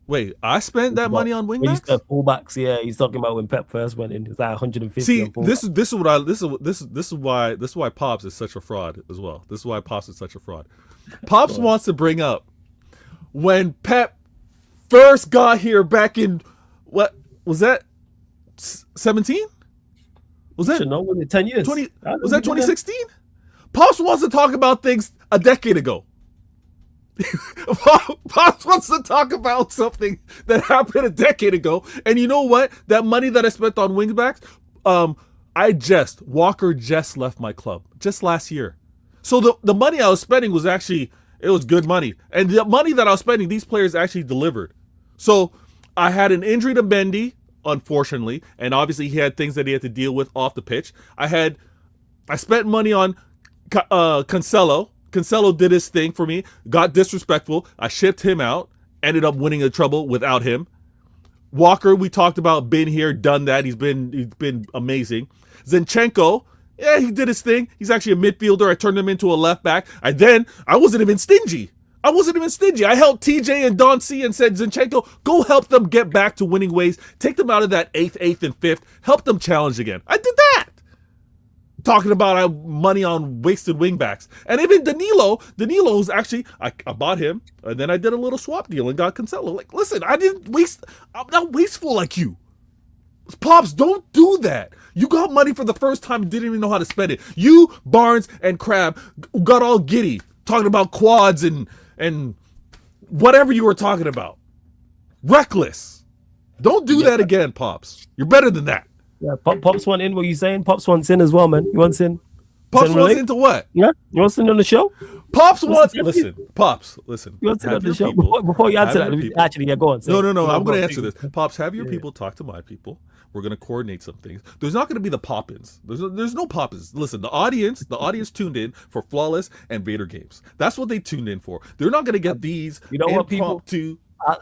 [SPEAKER 6] Wait, I spent that money on wingbacks?
[SPEAKER 5] Fullbacks, yeah. He's talking about when Pep first went in. It's like 150.
[SPEAKER 6] See, this is why Pops is such a fraud as well. This is why Pops is such a fraud. Pops wants to bring up when Pep first got here back in what was that 17? Was that
[SPEAKER 5] was it 10 years?
[SPEAKER 6] 20? Was that 2016? Pops wants to talk about things a decade ago. Pops wants to talk about something that happened a decade ago. And you know what? That money that I spent on wingbacks, Walker just left my club just last year. So the money I was spending was actually, it was good money. And the money that I was spending, these players actually delivered. So I had an injury to Mendy, unfortunately, and obviously he had things that he had to deal with off the pitch. I spent money on Cancelo. Cancelo did his thing for me, got disrespectful. I shipped him out, ended up winning the trouble without him. Walker, we talked about, been here, done that. He's been amazing. Zinchenko, yeah, he did his thing. He's actually a midfielder. I turned him into a left back. I wasn't even stingy. I helped TJ and Don C and said, Zinchenko, go help them get back to winning ways. Take them out of that 8th and 5th. Help them challenge again. I did that. Talking about money on wasted wingbacks. And even Danilo's actually, I bought him, and then I did a little swap deal and got Cancelo. Like, listen, I'm not wasteful like you. Pops, don't do that. You got money for the first time and didn't even know how to spend it. You, Barnes, and Crab got all giddy talking about quads and whatever you were talking about. Reckless. Don't do that again, Pops. You're better than that.
[SPEAKER 5] Yeah, Pops wants in. What are you saying? Pops wants in as well, man. You wants in?
[SPEAKER 6] Pops wants into what?
[SPEAKER 5] Yeah, you want in on the show?
[SPEAKER 6] Pops wants. Listen, Pops. Listen.
[SPEAKER 5] You want in on the show? Before you answer that, actually, yeah, go on.
[SPEAKER 6] No. I'm going to answer this. Pops, have your people talk to my people. We're going to coordinate some things. There's not going to be the pop-ins. There's no pop-ins. Listen, the audience tuned in for Flawless and Vader games. That's what they tuned in for. They're not going to get these.
[SPEAKER 5] You know what, people?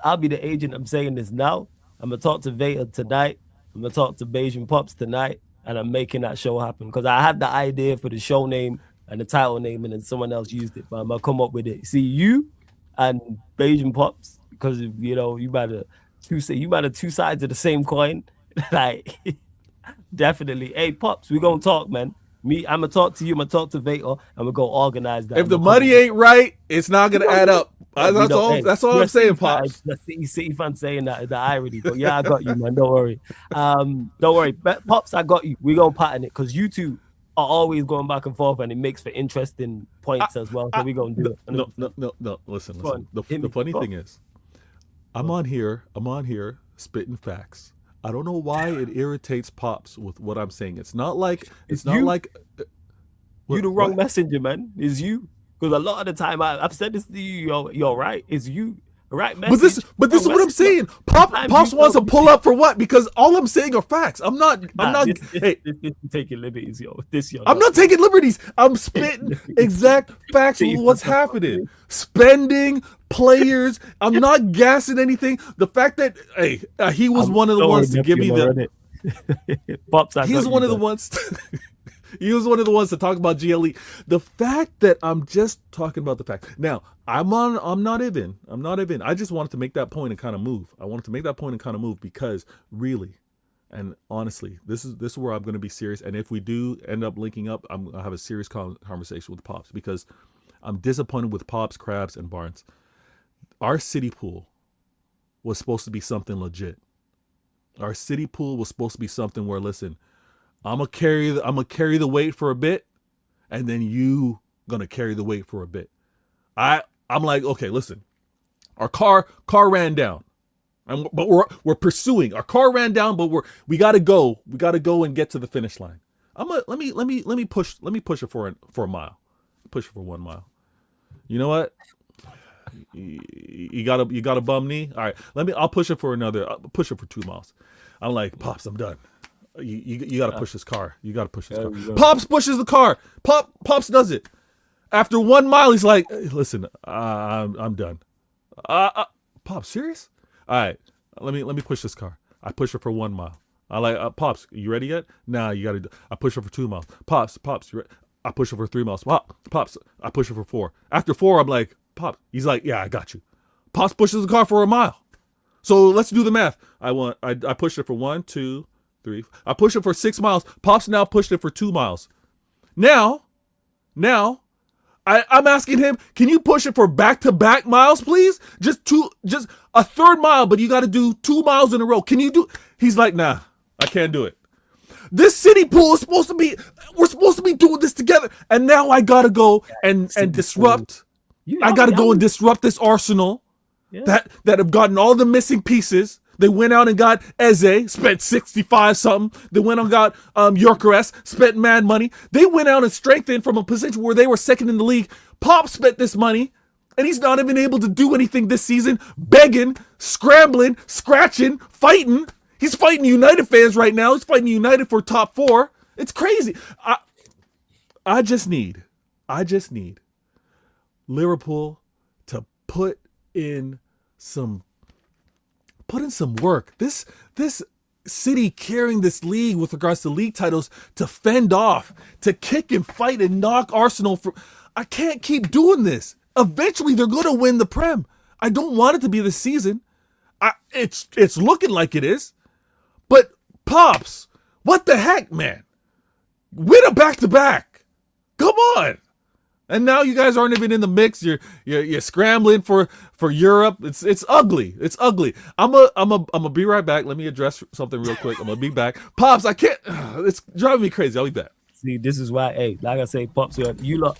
[SPEAKER 5] I'll be the agent. I'm saying this now. I'm going to talk to Vader tonight. I'm going to talk to Bayesian Pops tonight, and I'm making that show happen because I had the idea for the show name and the title name, and then someone else used it, but I'm going to come up with it. See, you and Bayesian Pops, because, you know, you matter two sides of the same coin. Like, definitely. Hey, Pops, we're going to talk, man. I'm going to talk to you, I'm going to talk to Vader, and we're going to organize that.
[SPEAKER 6] If the money ain't right, it's not going to add up. That's all I'm saying, Pops.
[SPEAKER 5] The City fan saying that, the irony. But yeah, I got you, man. Don't worry. Don't worry. Pops, I got you. We're going to pattern it because you two are always going back and forth, and it makes for interesting points as well. So we're going to do it.
[SPEAKER 6] No. Listen. The funny thing is, I'm on here spitting facts. I don't know why it irritates Pops with what I'm saying. It's not like
[SPEAKER 5] you the wrong messenger, man. It's you. Because a lot of the time I've said this to you, you're right. It's you. Right message.
[SPEAKER 6] But this is what I'm saying. Pops wants to pull up for what? Because all I'm saying are facts. I'm not
[SPEAKER 5] taking liberties, yo.
[SPEAKER 6] I'm not taking liberties. I'm spitting exact facts of what's happening. Spending, players. I'm not gassing anything. The fact that he was one of the ones to give me the
[SPEAKER 5] Pops.
[SPEAKER 6] He was one of the ones. He was one of the ones to talk about GLE. The fact that I'm just talking about the fact. Now, I'm not even. I just wanted to make that point and kind of move. Because really, and honestly, this is where I'm going to be serious. And if we do end up linking up, I'm going to have a serious conversation with Pops because I'm disappointed with Pops, Krabs, and Barnes. Our city pool was supposed to be something legit. Our city pool was supposed to be something where, listen, I'm gonna carry the weight for a bit, and then you gonna carry the weight for a bit. I'm like, okay, listen, our car ran down, but we're pursuing. Our car ran down, but we gotta go and get to the finish line. Let me push it for a mile, push it for 1 mile. You know what? You got a bum knee. All right, I'll push it for 2 miles. I'm like, Pops, I'm done. You got to push this car. You got to push this car. Pops pushes the car. Pops does it. After 1 mile, he's like, hey, listen, I'm done. Pops, serious? All right, let me push this car. I push it for 1 mile. I like, Pops, you ready yet? Nah, you got to. I push it for 2 miles. Pops, you ready? I push it for 3 miles. Pops, I push it for 4. After 4, I'm like, Pops. He's like, yeah, I got you. Pops pushes the car for a mile. So let's do the math. I pushed it for 1, 2, 3. I pushed it for 6 miles. Pops now pushed it for 2 miles. Now, I'm asking him, can you push it for back-to-back miles, please? Just a third mile, but you got to do 2 miles in a row. Can you do? He's like, nah, I can't do it. This city pool is we're supposed to be doing this together. And now I got to go and disrupt. I got to go and disrupt this arsenal that have gotten all the missing pieces. They went out and got Eze, spent 65 something. They went out and got Yorkeres, spent mad money. They went out and strengthened from a position where they were second in the league. Pop spent this money, and he's not even able to do anything this season. Begging, scrambling, scratching, fighting. He's fighting United fans right now. He's fighting United for top 4. It's crazy. I just need Liverpool to put in some work. This city carrying this league with regards to league titles to fend off, to kick and fight and knock Arsenal from. I can't keep doing this. Eventually they're going to win the Prem. I don't want it to be this season. It's looking like it is. But Pops, what the heck, man? Win a back-to-back. Come on. And now you guys aren't even in the mix. You're scrambling for Europe. It's ugly. It's ugly. I'm gonna be right back. Let me address something real quick. I'm gonna be back. Pops, I can't. It's driving me crazy. I'll be back.
[SPEAKER 5] See, this is why, hey, like I say, Pops, you lot.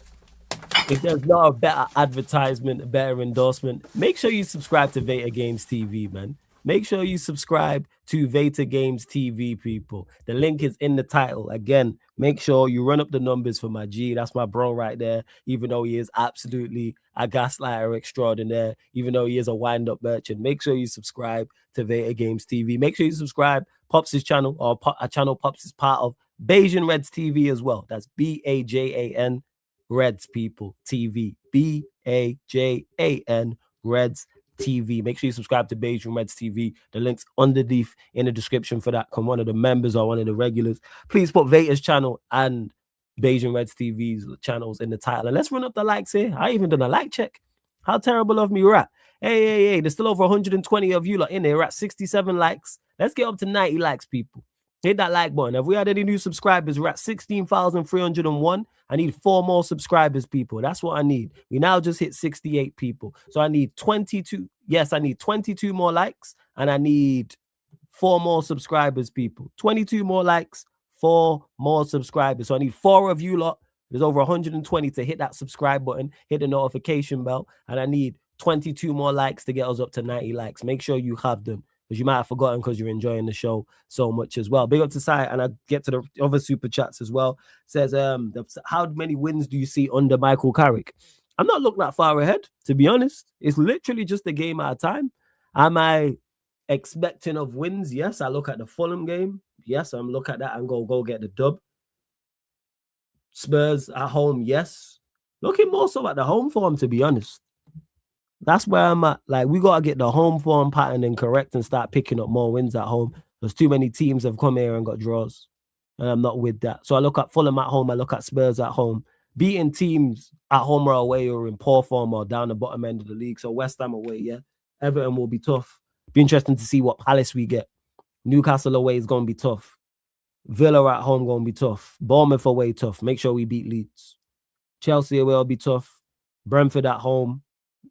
[SPEAKER 5] If there's not a better advertisement, a better endorsement, make sure you subscribe to Vader Games TV, man. Make sure you subscribe to Vader Games TV, people. The link is in the title. Again, make sure you run up the numbers for my G. That's my bro right there. Even though he is absolutely a gaslighter extraordinaire, even though he is a wind-up merchant, make sure you subscribe to Vader Games TV. Make sure you subscribe Pops' channel, or a channel Pops is part of, Bajan Reds TV as well. That's BAJAN Reds, people, TV. BAJAN Reds TV. Make sure you subscribe to Bajan Reds TV. The link's underneath in the description for that. Come one of the members or one of the regulars. Please put Vader's channel and Bajan Reds TV's channels in the title. And let's run up the likes here. I even done a like check. How terrible of me we're at. Hey, there's still over 120 of you lot in there. We're at 67 likes. Let's get up to 90 likes, people. Hit that like button. Have we had any new subscribers? We're at 16,301. I need 4 more subscribers, people. That's what I need. We now just hit 68 people. So I need 22. Yes, I need 22 more likes. And I need 4 more subscribers, people. 22 more likes, 4 more subscribers. So I need 4 of you lot. There's over 120 to hit that subscribe button, hit the notification bell. And I need 22 more likes to get us up to 90 likes. Make sure you have them, because you might have forgotten because you're enjoying the show so much as well. Big up to Sai, and I get to the other super chats as well. It says, how many wins do you see under Michael Carrick? I'm not looking that far ahead, to be honest. It's literally just a game at a time. Am I expecting of wins? Yes, I look at the Fulham game. Yes, I'm look at that and go get the dub. Spurs at home, yes. Looking more so at the home form, to be honest. That's where I'm at. Like, we got to get the home form pattern and correct and start picking up more wins at home. There's too many teams have come here and got draws. And I'm not with that. So I look at Fulham at home. I look at Spurs at home. Beating teams at home or away or in poor form or down the bottom end of the league. So West Ham away, yeah. Everton will be tough. Be interesting to see what Palace we get. Newcastle away is going to be tough. Villa at home going to be tough. Bournemouth away tough. Make sure we beat Leeds. Chelsea away will be tough. Brentford at home.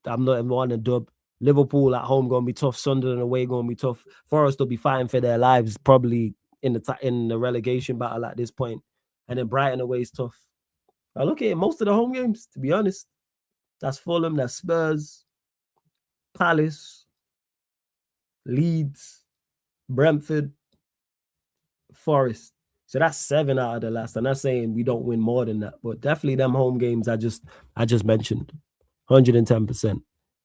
[SPEAKER 5] I'm not even on a dub. Liverpool at home going to be tough. Sunderland away going to be tough. Forest will be fighting for their lives probably in the relegation battle at this point. And then Brighton away is tough. I look at it, most of the home games, to be honest. That's Fulham, that's Spurs, Palace, Leeds, Brentford, Forest. So that's 7 out of the last. I'm not saying we don't win more than that, but definitely them home games I just mentioned. 110%.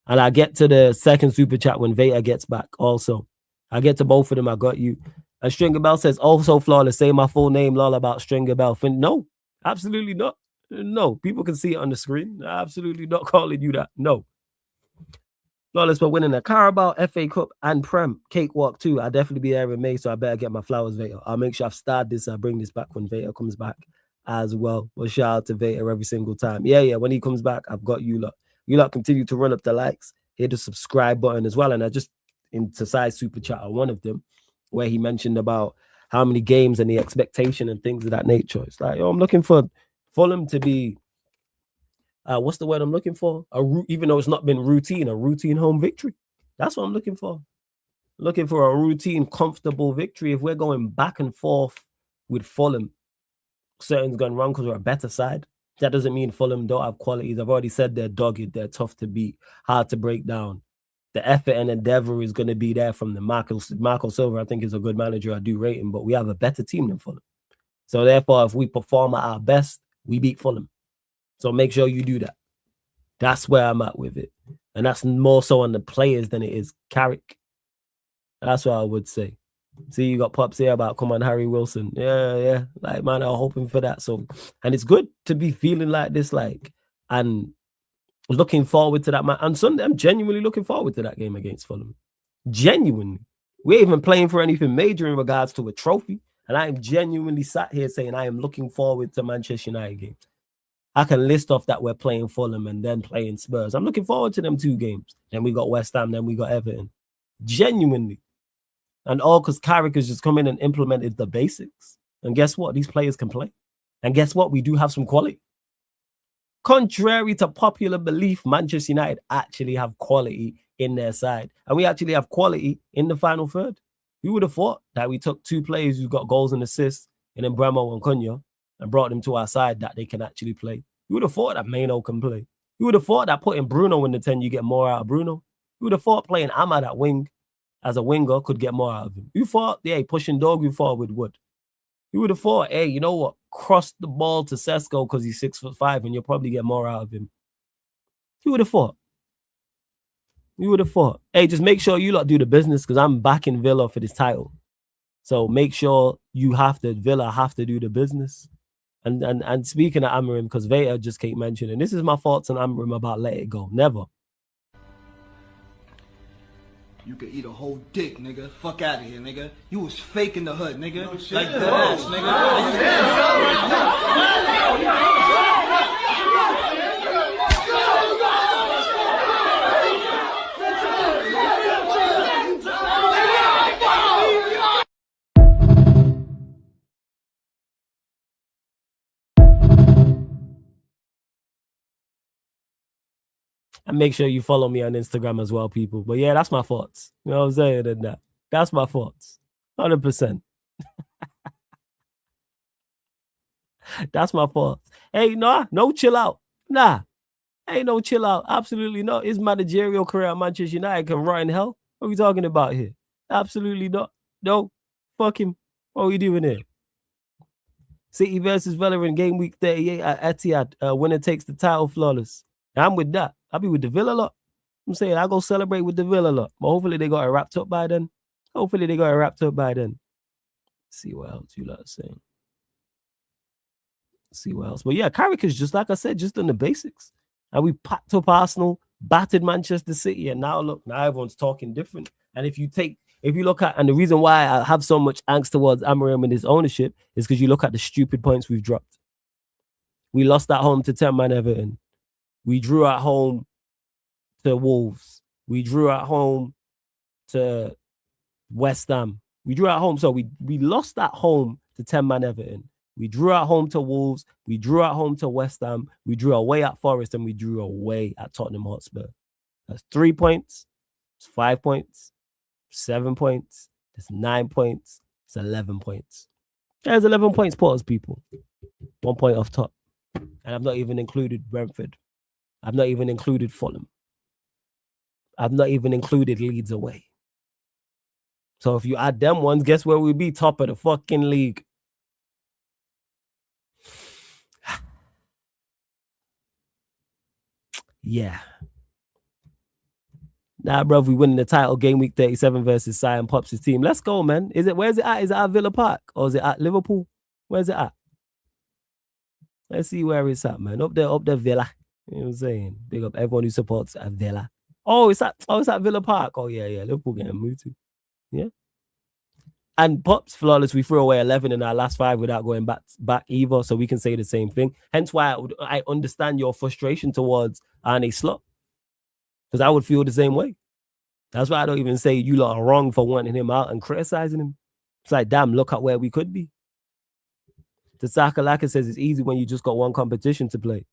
[SPEAKER 5] And I get to the second super chat when Vader gets back also. I get to both of them. I got you. And Stringer Bell says, also flawless, say my full name, lol, about Stringer Bell. No, absolutely not. No, people can see it on the screen. Absolutely not calling you that. No. Flawless for winning a Carabao, FA Cup, and Prem. Cakewalk too. I'll definitely be there in May, so I better get my flowers, Vader. I'll make sure I've started this. I'll bring this back when Vader comes back as well. Well, shout out to Vader every single time. Yeah, when he comes back, I've got you lot. You lot continue to run up the likes. Hit the subscribe button as well. And I just, into side super chat on one of them, where he mentioned about how many games and the expectation and things of that nature. It's like, I'm looking for Fulham to be, what's the word I'm looking for? Even though it's not been routine, a routine home victory. That's what I'm looking for. Looking for a routine, comfortable victory. If we're going back and forth with Fulham, certain gone wrong because we're a better side. That doesn't mean Fulham don't have qualities. I've already said they're dogged, they're tough to beat, hard to break down. The effort and endeavor is going to be there from the Marco Silva. I think is a good manager. I do rate him, but we have a better team than Fulham. So therefore, if we perform at our best, we beat Fulham. So make sure you do that. That's where I'm at with it. And that's more so on the players than it is Carrick. That's what I would say. See, you got Pops here about, come on, Harry Wilson. Yeah. Like, man, I'm hoping for that. So, and it's good to be feeling like this, like, and looking forward to that, man. On Sunday, I'm genuinely looking forward to that game against Fulham. Genuinely. We ain't even playing for anything major in regards to a trophy. And I am genuinely sat here saying I am looking forward to Manchester United games. I can list off that we're playing Fulham and then playing Spurs. I'm looking forward to them 2 games. Then we got West Ham, then we got Everton. Genuinely. And all because Carrick has just come in and implemented the basics. And guess what? These players can play. And guess what? We do have some quality. Contrary to popular belief, Manchester United actually have quality in their side. And we actually have quality in the final third. Who would have thought that we took 2 players who got goals and assists in Bremo and Cunha and brought them to our side that they can actually play? You would have thought that Maino can play. You would have thought that putting Bruno in the 10, you get more out of Bruno. You would have thought playing Ahmad at wing as a winger could get more out of him. You thought, pushing Dogu forward would. You would have thought, you know what? Cross the ball to Sesko because he's 6'5" and you'll probably get more out of him. You would have thought. You would have thought. Just make sure you lot do the business because I'm backing Villa for this title. So make sure Villa have to do the business. And speaking of Amorim, because Vader just keep mentioning, this is my thoughts on Amorim about let it go. Never.
[SPEAKER 7] You could eat a whole dick, nigga. Fuck out of here, nigga. You was faking the hood, nigga. No shit. Like that ass,
[SPEAKER 5] And make sure you follow me on Instagram as well, people. But yeah, that's my thoughts. You know what I'm saying? And that's my thoughts. 100%. That's my thoughts. No chill out. Nah. Ain't no chill out. Absolutely not. His managerial career at Manchester United can rot in hell. What are we talking about here? Absolutely not. No. Fuck him. What are we doing here? City versus Villa in game week 38 at Etihad. Winner takes the title, flawless. I'm with that. I'll be with the Villa lot. I'm saying I go celebrate with the Villa lot. But hopefully they got it wrapped up by then. See what else you lot are saying. See what else. But yeah, Carrick is just like I said, just on the basics. And we packed up Arsenal, battered Manchester City, and now everyone's talking different. And if you look at, and the reason why I have so much angst towards Amorim and his ownership is because you look at the stupid points we've dropped. We lost at home to 10-man Everton. We drew at home to Wolves. We drew at home to West Ham. We drew at home. So we lost at home to 10-man Everton. We drew at home to Wolves. We drew at home to West Ham. We drew away at Forest and we drew away at Tottenham Hotspur. That's 3 points. It's 5 points, 7 points, it's 9 points, it's 11 points. There's 11 points, Potters, people. 1 point off top. And I've not even included Brentford. I've not even included Fulham. I've not even included Leeds away. So if you add them ones, guess where we'd be? Top of the fucking league. Yeah. Nah, bro, we winning the title game week 37 versus Cy and Pops' team. Let's go, man. Where's it at? Is it at Villa Park? Or is it at Liverpool? Where's it at? Let's see where it's at, man. Up there, Villa. You know what I'm saying? Big up everyone who supports at Villa. It's at Villa Park. Oh, yeah. Liverpool getting moved to. Yeah. And Pops, flawless, we threw away 11 in our last 5 without going back either, so we can say the same thing. Hence why I understand your frustration towards Arne Slot, because I would feel the same way. That's why I don't even say you lot are wrong for wanting him out and criticizing him. It's like, damn, look at where we could be. The Sakalaka says it's easy when you just got one competition to play.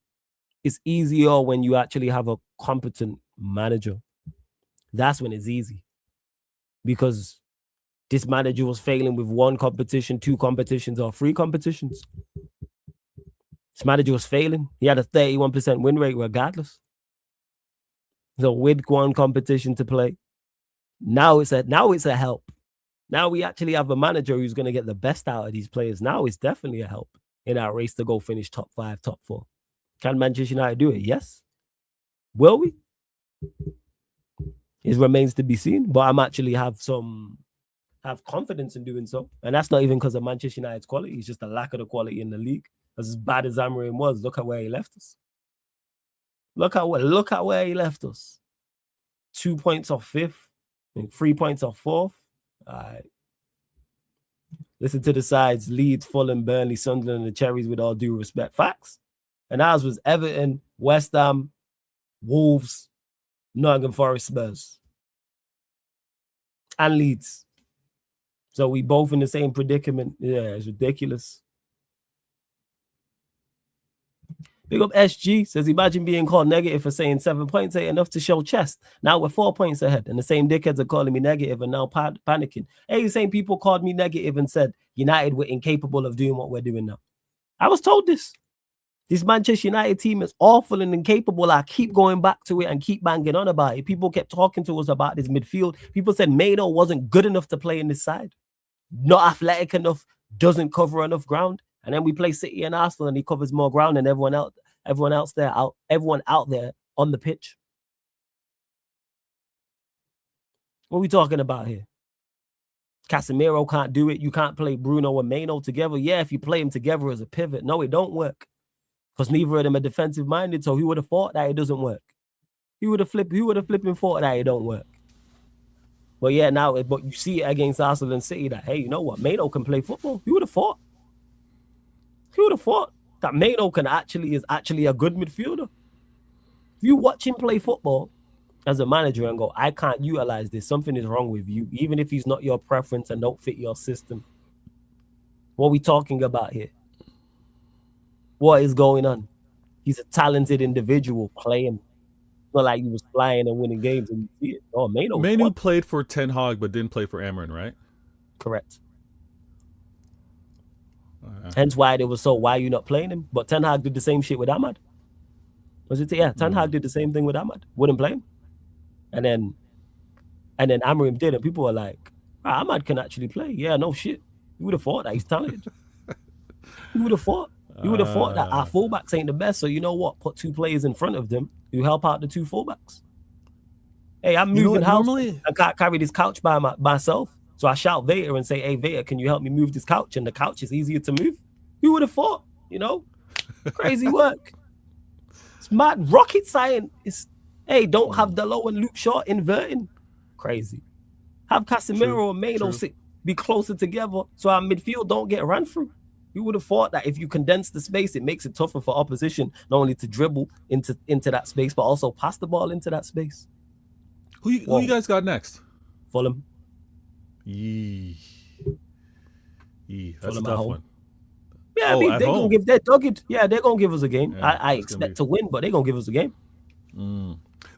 [SPEAKER 5] It's easier when you actually have a competent manager. That's when it's easy. Because this manager was failing with 1 competition, 2 competitions, or 3 competitions. This manager was failing. He had a 31% win rate regardless. So with 1 competition to play, now it's a help. Now we actually have a manager who's going to get the best out of these players. Now it's definitely a help in our race to go finish top 5, top 4. Can Manchester United do it? Yes. Will we? It remains to be seen. But I'm actually have confidence in doing so. And that's not even because of Manchester United's quality. It's just a lack of the quality in the league. As bad as Amorim was, look at where he left us. Look at where he left us. 2 points off 5th and 3 points off 4th. All right. Listen to the sides: Leeds, Fulham, Burnley, Sunderland, and the Cherries, with all due respect. Facts. And ours was Everton, West Ham, Wolves, Nottingham Forest, Spurs, and Leeds. So we both in the same predicament. Yeah, it's ridiculous. Big up SG says, imagine being called negative for saying 7 points ain't enough to show chest. Now we're 4 points ahead, and the same dickheads are calling me negative and now panicking. Hey, the same people called me negative and said United were incapable of doing what we're doing now. I was told this. This Manchester United team is awful and incapable. I keep going back to it and keep banging on about it. People kept talking to us about this midfield. People said Maino wasn't good enough to play in this side. Not athletic enough, doesn't cover enough ground. And then we play City and Arsenal and he covers more ground than everyone out there on the pitch. What are we talking about here? Casemiro can't do it. You can't play Bruno and Maino together. Yeah, if you play them together as a pivot. No, it don't work. Because neither of them are defensive minded. So who would have thought that it doesn't work? Who would have flipping thought that it don't work? But yeah, but you see it against Arsenal and City that, hey, you know what? Maino can play football. Who would have thought? Who would have thought that Maino is actually a good midfielder? If you watch him play football as a manager and go, I can't utilize this, something is wrong with you, even if he's not your preference and don't fit your system. What are we talking about here? What is going on? He's a talented individual playing. Not like he was flying and winning games and you see it. Oh,
[SPEAKER 6] Maino played for Ten Hag but didn't play for Amorim, right?
[SPEAKER 5] Correct. Hence why they were so, why are you not playing him? But Ten Hag did the same shit with Ahmad. Was it? Yeah, Ten Hag did the same thing with Ahmad. Wouldn't play him. And then Amorim did, and people were like, Ahmad can actually play. Yeah, no shit. You would have thought that he's talented. You would have thought. You would have thought that our fullbacks ain't the best. So you know what? Put 2 players in front of them who help out the 2 fullbacks. Hey, I'm moving house. I can't carry this couch by myself. So I shout Vader and say, hey, Vader, can you help me move this couch? And the couch is easier to move. Who would have thought? You know? Crazy work. It's mad. Rocket science. Hey, don't have Delo and Luke Shaw inverting. Crazy. Have Casemiro and Maino be closer together so our midfield don't get run through. You would have thought that if you condense the space, it makes it tougher for opposition, not only to dribble into that space, but also pass the ball into that space.
[SPEAKER 6] Who you guys got next?
[SPEAKER 5] Fulham.
[SPEAKER 6] That's
[SPEAKER 5] Fulham
[SPEAKER 6] a tough one.
[SPEAKER 5] Yeah, they're dogged. Yeah, they're gonna give us a game. Yeah, I expect to win, but they're gonna give us a game.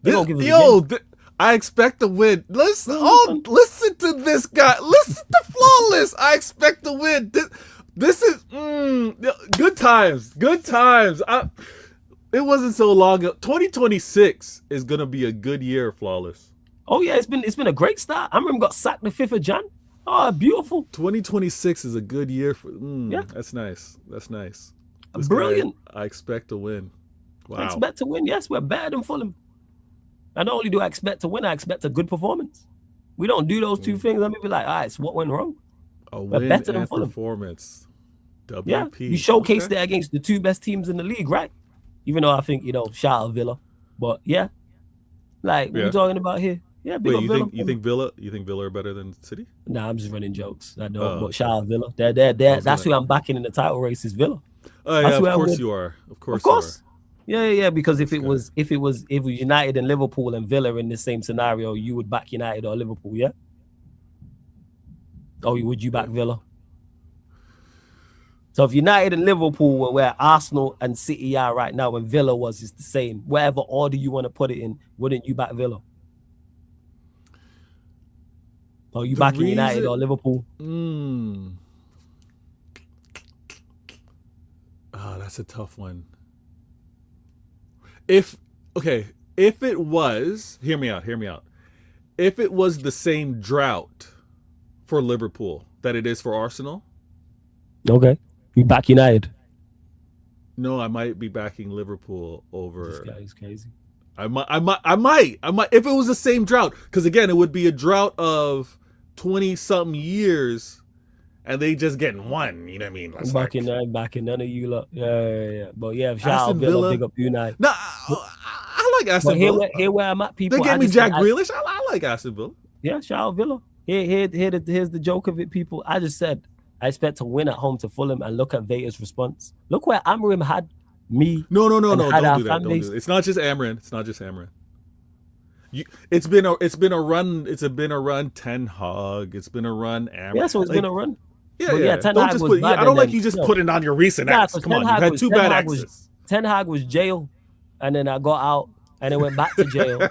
[SPEAKER 6] They're gonna give us a game. I expect to win. Listen to this guy. Listen to Flawless. I expect to win. This is good times. Good times. It wasn't so long ago. 2026 is gonna be a good year, Flawless.
[SPEAKER 5] Oh yeah, it's been a great start. I remember got sacked the 5th of Jan. Oh, beautiful.
[SPEAKER 6] 2026 is a good year for.
[SPEAKER 5] Yeah,
[SPEAKER 6] that's nice. That's nice.
[SPEAKER 5] Brilliant.
[SPEAKER 6] I expect to win. Wow.
[SPEAKER 5] I expect to win. Yes, we're better than Fulham. And not only do I expect to win, I expect a good performance. We don't do those two things. Let me be like, all right, so what went wrong?
[SPEAKER 6] We're better than Fulham. Performance. WP.
[SPEAKER 5] Yeah, you showcased it against the 2 best teams in the league, right? Even though I think, shout out Villa. But yeah, like, what are we talking about here? Yeah, big
[SPEAKER 6] Wait, you think Villa are better than City?
[SPEAKER 5] Nah, I'm just running jokes. I know, but shout out Villa. That's who I'm backing in the title race is Villa.
[SPEAKER 6] Oh yeah, of course you are. Of course. You are.
[SPEAKER 5] Yeah. Because if it was United and Liverpool and Villa in the same scenario, you would back United or Liverpool, yeah? Or would you back Villa? So if United and Liverpool were where Arsenal and City are right now, and Villa was the same, whatever order you want to put it in, wouldn't you back Villa? Or you backing United or Liverpool?
[SPEAKER 6] That's a tough one. If it was, hear me out. If it was the same drought for Liverpool that it is for Arsenal.
[SPEAKER 5] Okay. You back United?
[SPEAKER 6] No, I might be backing Liverpool over.
[SPEAKER 5] This guy is crazy.
[SPEAKER 6] I might. If it was the same drought, because again, it would be a drought of 20-something years, and they just getting one. You know what I mean?
[SPEAKER 5] I'm backing none of you lot. Yeah. But yeah, shout out Villa, big up United.
[SPEAKER 6] No, I like Aston Villa.
[SPEAKER 5] Here where I'm at, people.
[SPEAKER 6] They gave me Jack Grealish. I like Aston Villa.
[SPEAKER 5] Yeah, shout out Villa. Here's the joke of it, people. I just said I expect to win at home to Fulham, and look at Vader's response. Look where Amorim had me.
[SPEAKER 6] No. Don't do that. Don't do that. It's not just Amarin. It's been a run. It's been a run. Ten Hag. It's been a run. Amarin.
[SPEAKER 5] Yeah, so it's been a run.
[SPEAKER 6] Yeah.
[SPEAKER 5] Ten Hag was
[SPEAKER 6] I don't like you just putting on your recent acts. Come on, you've had 2 bad exes.
[SPEAKER 5] Ten Hag was jail, and then I got out, and then went back to jail,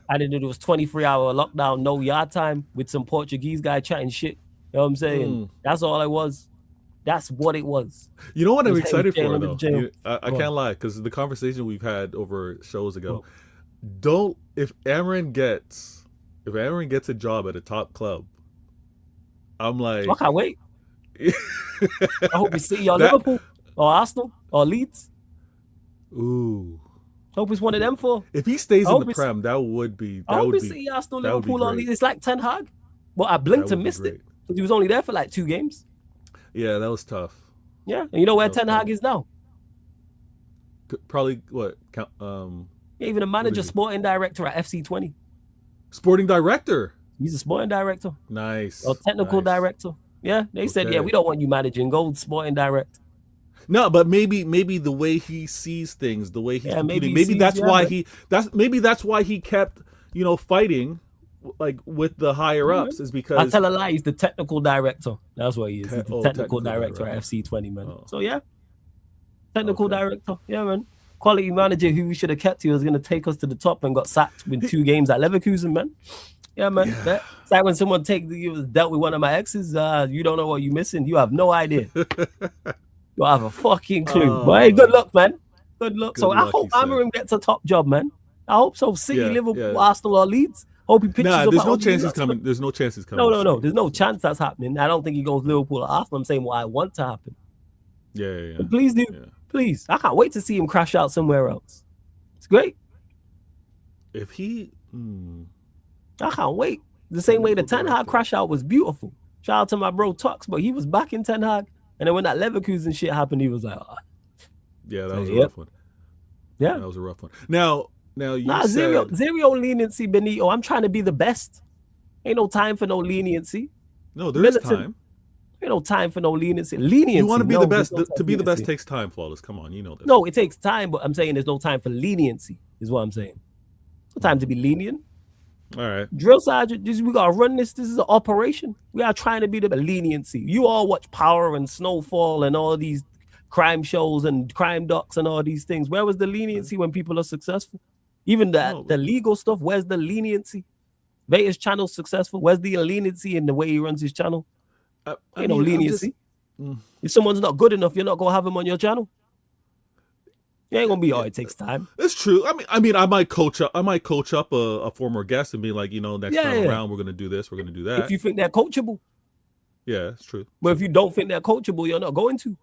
[SPEAKER 5] and then it was 23-hour lockdown, no yard time, with some Portuguese guy chatting shit. You know what I'm saying? That's all it was. That's what it was.
[SPEAKER 6] You know what I'm excited for, though? I can't lie, because the conversation we've had over shows ago. If Amarin gets a job at a top club, I'm like,
[SPEAKER 5] I can't wait. I hope we see or Liverpool or Arsenal or Leeds.
[SPEAKER 6] Ooh.
[SPEAKER 5] Hope it's one of them 4.
[SPEAKER 6] If he stays in the Prem, that would be.
[SPEAKER 5] I hope we see Arsenal, Liverpool or Leeds. It's like Ten Hag. Well, I blinked and missed it because he was only there for like 2 games.
[SPEAKER 6] Yeah, that was tough.
[SPEAKER 5] Yeah, and you know where Ten Hag is now?
[SPEAKER 6] Probably what?
[SPEAKER 5] Even a manager, sporting director at FC20.
[SPEAKER 6] Sporting director.
[SPEAKER 5] He's a sporting director.
[SPEAKER 6] Nice.
[SPEAKER 5] Or technical director. Yeah, they said, we don't want you managing. Go sporting direct.
[SPEAKER 6] No, but maybe the way he sees things, the way he's competing, maybe that's why he kept fighting like with the higher ups is because
[SPEAKER 5] I tell a lie, he's the technical director. That's what he is. He's the technical director at FC20, man. So yeah, technical director. Yeah, man. Quality manager who we should have kept. He was going to take us to the top and got sacked with 2 games at Leverkusen, man. Yeah, man. Yeah. It's like when someone dealt with one of my exes. You don't know what you're missing. You have no idea. You have a fucking clue. But hey, good luck, man. Good luck. So I hope Amorim gets a top job, man. I hope so. City, Liverpool, Arsenal, or Leeds. Hope he pitches up.
[SPEAKER 6] There's no chance he's coming. There's no chance he's coming.
[SPEAKER 5] No. There's no chance that's happening. I don't think he goes Liverpool or Arsenal. I'm saying what I want to happen.
[SPEAKER 6] Yeah.
[SPEAKER 5] But please do. Yeah. Please. I can't wait to see him crash out somewhere else. It's great.
[SPEAKER 6] If he...
[SPEAKER 5] I can't wait. The same way the Ten Hag crash out was beautiful. Shout out to my bro Tux, but he was back in Ten Hag. And then when that Leverkusen shit happened, he was like,
[SPEAKER 6] Yeah, that was a rough one.
[SPEAKER 5] Yeah.
[SPEAKER 6] That was a rough one. Now you said...
[SPEAKER 5] Zero leniency, Benito. I'm trying to be the best. Ain't no time for no leniency.
[SPEAKER 6] No, there is time.
[SPEAKER 5] Ain't no time for no leniency. You
[SPEAKER 6] want to be the best. To be the best takes time, Flawless. Come on, you know this.
[SPEAKER 5] No, it takes time, but I'm saying there's no time for leniency, is what I'm saying. No time to be lenient.
[SPEAKER 6] All right.
[SPEAKER 5] Drill sergeant, we got to run this. This is an operation. We are trying to be the leniency. You all watch Power and Snowfall and all these crime shows and crime docs and all these things. Where was the leniency when people are successful? Even the legal stuff, where's the leniency? Vader's channel successful? Where's the leniency in the way he runs his channel? Ain't no leniency. If someone's not good enough, you're not gonna have him on your channel. You ain't gonna be, it takes time.
[SPEAKER 6] It's true. I mean, I might coach up a former guest and be like, next time around we're gonna do this, we're gonna do that.
[SPEAKER 5] If you think they're coachable.
[SPEAKER 6] Yeah, it's true.
[SPEAKER 5] But if you don't think they're coachable, you're not going to.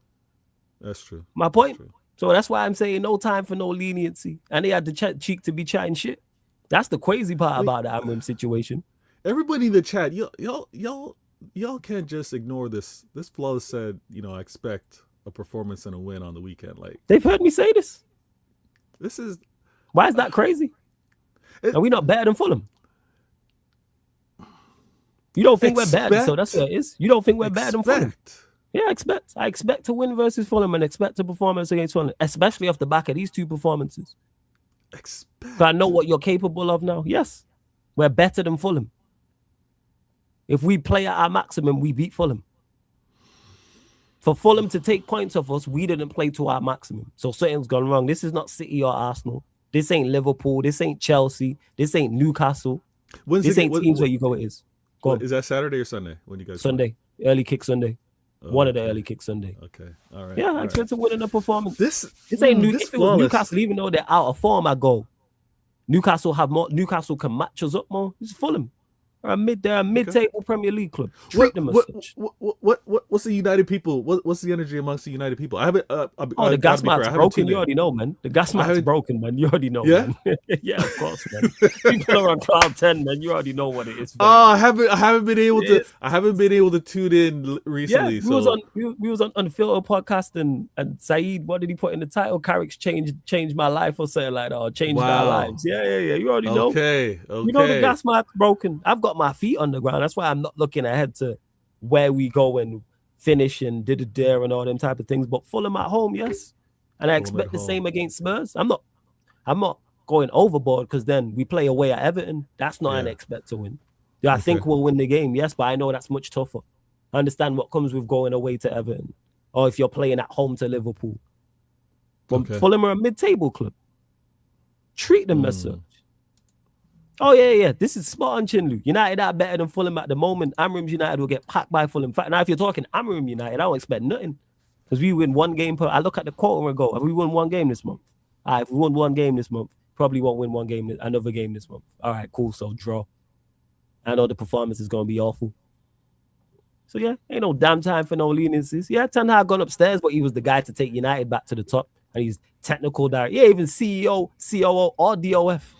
[SPEAKER 6] That's true.
[SPEAKER 5] My point. So that's why I'm saying no time for no leniency. And they had the cheek to be chatting shit. That's the crazy part about the Amrim situation.
[SPEAKER 6] Everybody in the chat, y'all can't just ignore this. This Flawless said, I expect a performance and a win on the weekend. Like,
[SPEAKER 5] they've heard me say this.
[SPEAKER 6] This is
[SPEAKER 5] why is that crazy? Are we not better than Fulham? You don't think we're better, so that's what it is. You don't think we're better than Fulham? Yeah, I expect to win versus Fulham and expect a performance against Fulham, especially off the back of these two performances. But I know what you're capable of now. Yes, we're better than Fulham. If we play at our maximum, we beat Fulham. For Fulham to take points off us, we didn't play to our maximum. So something's gone wrong. This is not City or Arsenal. This ain't Liverpool. This ain't Chelsea. This ain't Newcastle. This ain't teams where you go, it is.
[SPEAKER 6] Is that Saturday or Sunday when you guys
[SPEAKER 5] Sunday.
[SPEAKER 6] Play?
[SPEAKER 5] Early kick Sunday. One of the early kick Sunday.
[SPEAKER 6] Okay. All right.
[SPEAKER 5] Yeah, I expect to win in a performance.
[SPEAKER 6] This
[SPEAKER 5] ain't If it was Newcastle, even though they're out of form, I go. Newcastle have more. Newcastle can match us up more. It's Fulham. They're a mid-table Premier League club. Treat them as such.
[SPEAKER 6] What's the United people? What's the energy amongst the United people? I haven't.
[SPEAKER 5] The gas mat's broken. You already know, man. The gas mat's broken, man. You already know.
[SPEAKER 6] Yeah,
[SPEAKER 5] man. Yeah, of course, man. People are on cloud 10, man. You already know what it is.
[SPEAKER 6] Oh, I haven't been able to. I haven't been able to tune in recently.
[SPEAKER 5] Yeah, we was on Unfiltered podcast and Saeed. What did he put in the title? Carrick's changed my life or something like that. Or changed our lives. Yeah. You already know.
[SPEAKER 6] Okay.
[SPEAKER 5] You know the gas mat's broken. I've got my feet on the ground. That's why I'm not looking ahead to where we go and finish and did it there and all them type of things. But Fulham at home, yes. And I expect the same against Spurs. I'm not going overboard because then we play away at Everton. That's not an expect to win. Yeah, I think we'll win the game, yes, but I know that's much tougher. I understand what comes with going away to Everton. Or if you're playing at home to Liverpool. But Fulham are a mid-table club. Treat them as such. Oh, yeah. This is spot on, Chinlu. United are better than Fulham at the moment. Amrim's United will get packed by Fulham. In fact, now if you're talking Amrim United, I don't expect nothing. Because we win one game I look at the quarter and go, have we won one game this month? All right, if we won one game this month, probably won't win another game this month. All right, cool. So draw. I know the performance is going to be awful. So, yeah, ain't no damn time for no leniencies. Yeah, Ten Hag gone upstairs, but he was the guy to take United back to the top. And he's technical director. Yeah, even CEO, COO, or DOF.